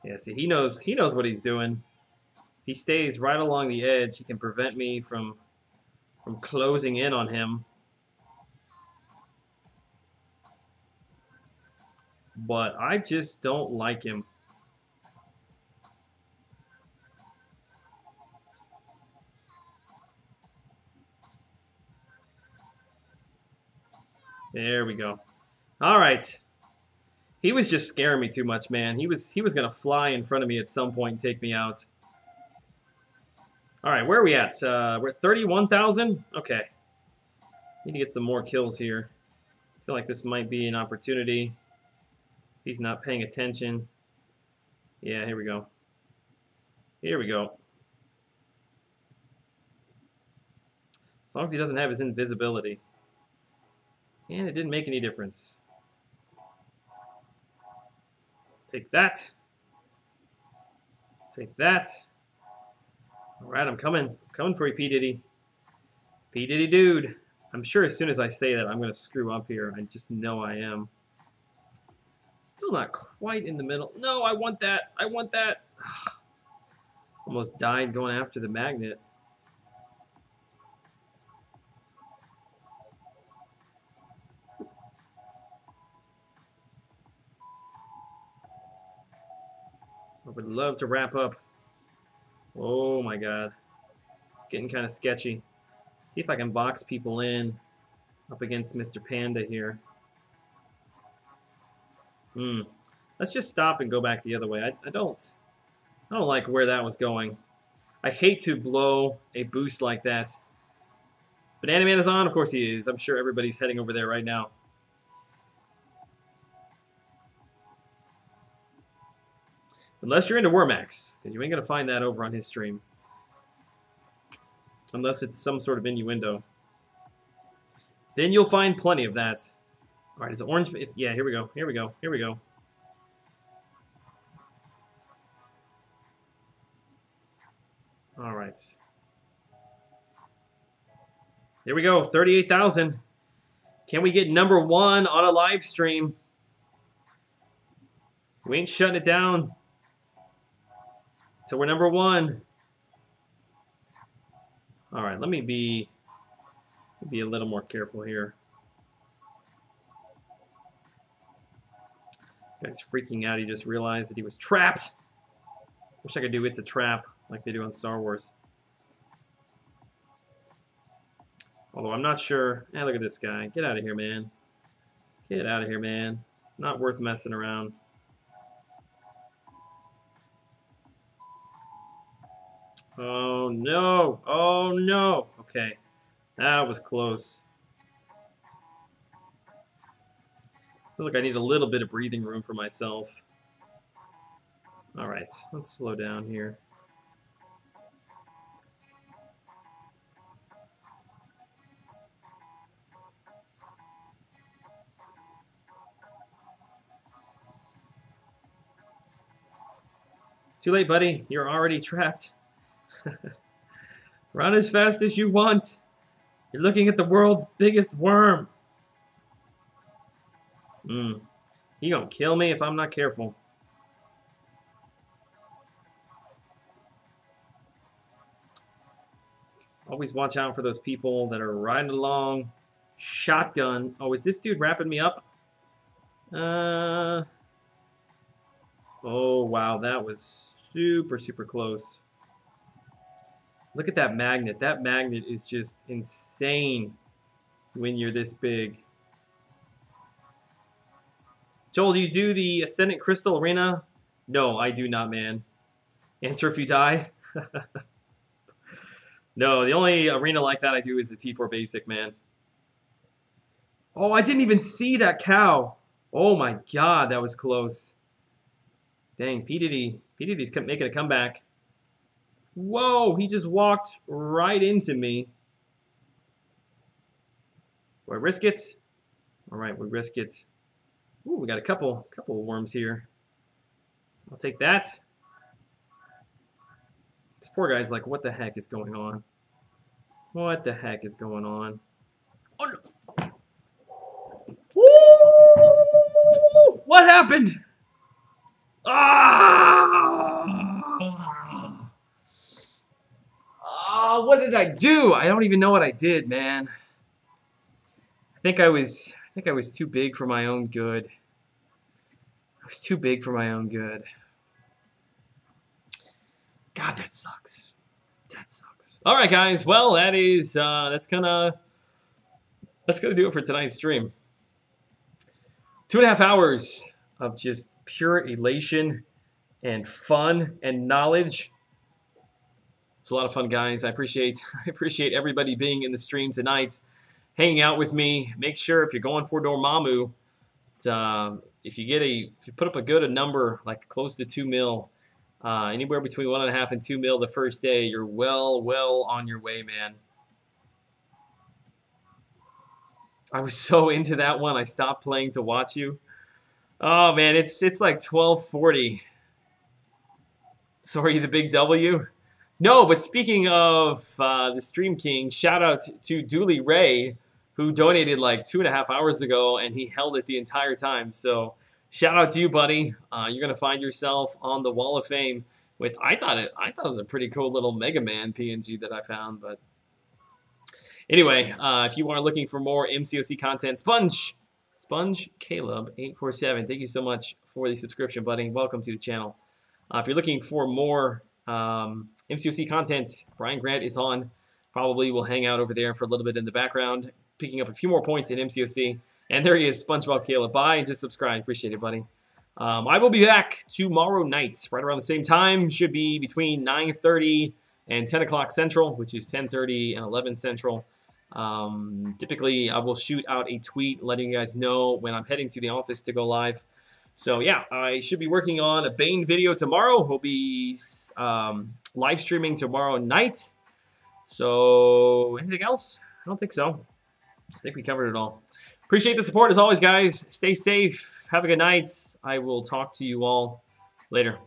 Yeah, see, he knows what he's doing. If he stays right along the edge, he can prevent me from closing in on him. but I just don't like him. There we go. All right. He was just scaring me too much, man. He was gonna fly in front of me at some point and take me out. All right, where are we at? We're at 31,000. Okay. Need to get some more kills here. I feel like this might be an opportunity. If he's not paying attention. Yeah, here we go. Here we go. As long as he doesn't have his invisibility. And it didn't make any difference. Take that. Take that. All right, I'm coming. I'm coming for you, P. Diddy. P. Diddy dude. I'm sure as soon as I say that, I'm going to screw up here. I just know I am. Still not quite in the middle. No, I want that. I want that. Almost died going after the magnet. I would love to wrap up. Oh my god. It's getting kind of sketchy. See if I can box people in up against Mr. Panda here. Let's just stop and go back the other way. I don't like where that was going. I hate to blow a boost like that. Banana Man is on? Of course he is. I'm sure everybody's heading over there right now. Unless you're into Wormax, because you ain't going to find that over on his stream. Unless it's some sort of innuendo. Then you'll find plenty of that. Alright, is it orange? Yeah, here we go. Here we go. Here we go. Alright. There we go. 38,000. Can we get number 1 on a live stream? We ain't shutting it down. So we're number 1. All right, let me be a little more careful here. Guy's freaking out. He just realized that he was trapped. Wish I could do It's a Trap like they do on Star Wars. Although I'm not sure. Hey, look at this guy. Get out of here, man. Get out of here, man. Not worth messing around. Oh, no. Oh, no. Okay. That was close. I feel like I need a little bit of breathing room for myself. All right. Let's slow down here. Too late, buddy. You're already trapped. Run as fast as you want. You're looking at the world's biggest worm. He gonna kill me if I'm not careful. Always watch out for those people that are riding along. Shotgun. Oh, is this dude wrapping me up? Oh, wow. That was super, super close. Look at that magnet. That magnet is just insane when you're this big. Joel, do you do the Ascendant Crystal Arena? No, I do not, man. Answer if you die. No, the only arena like that I do is the T4 Basic, man. Oh, I didn't even see that cow. Oh my god, that was close. Dang, P. Diddy's making a comeback. Whoa, he just walked right into me. Do I risk it? All right, we risk it. Ooh, we got a couple of worms here. I'll take that. This poor guy's like, what the heck is going on? What the heck is going on? Oh, no. Woo! What happened? Ah! Oh, what did I do? I don't even know what I did, man. I think I was too big for my own good. I was too big for my own good. God, that sucks. That sucks. All right, guys. Well, that's gonna do it for tonight's stream. 2.5 hours of just pure elation and fun and knowledge. It's a lot of fun, guys. I appreciate everybody being in the stream tonight, hanging out with me. Make sure if you're going for Dormammu, if you put up a number like close to 2 mil, anywhere between 1.5 and 2 mil the first day, you're well on your way, man. I was so into that one, I stopped playing to watch you. Oh man, it's like 12:40. So are you the big W? No, but speaking of the Stream King, shout out to Dooley Ray, who donated like 2.5 hours ago, and he held it the entire time. So shout out to you, buddy. You're gonna find yourself on the Wall of Fame with I thought it was a pretty cool little Mega Man PNG that I found. But anyway, if you are looking for more MCOC content, Sponge Caleb 847. Thank you so much for the subscription, buddy. Welcome to the channel. If you're looking for more MCOC content, Brian Grant is on. Probably will hang out over there for a little bit in the background, picking up a few more points in MCOC. And there he is, SpongeBob Caleb. Bye, and just subscribe. Appreciate it, buddy. I will be back tomorrow night, right around the same time. Should be between 9:30 and 10 o'clock Central, which is 10:30 and 11 Central. Typically, I will shoot out a tweet letting you guys know when I'm heading to the office to go live. So yeah, I should be working on a Bane video tomorrow. We'll be live streaming tomorrow night. So anything else? I don't think so. I think we covered it all. Appreciate the support as always, guys. Stay safe. Have a good night. I will talk to you all later.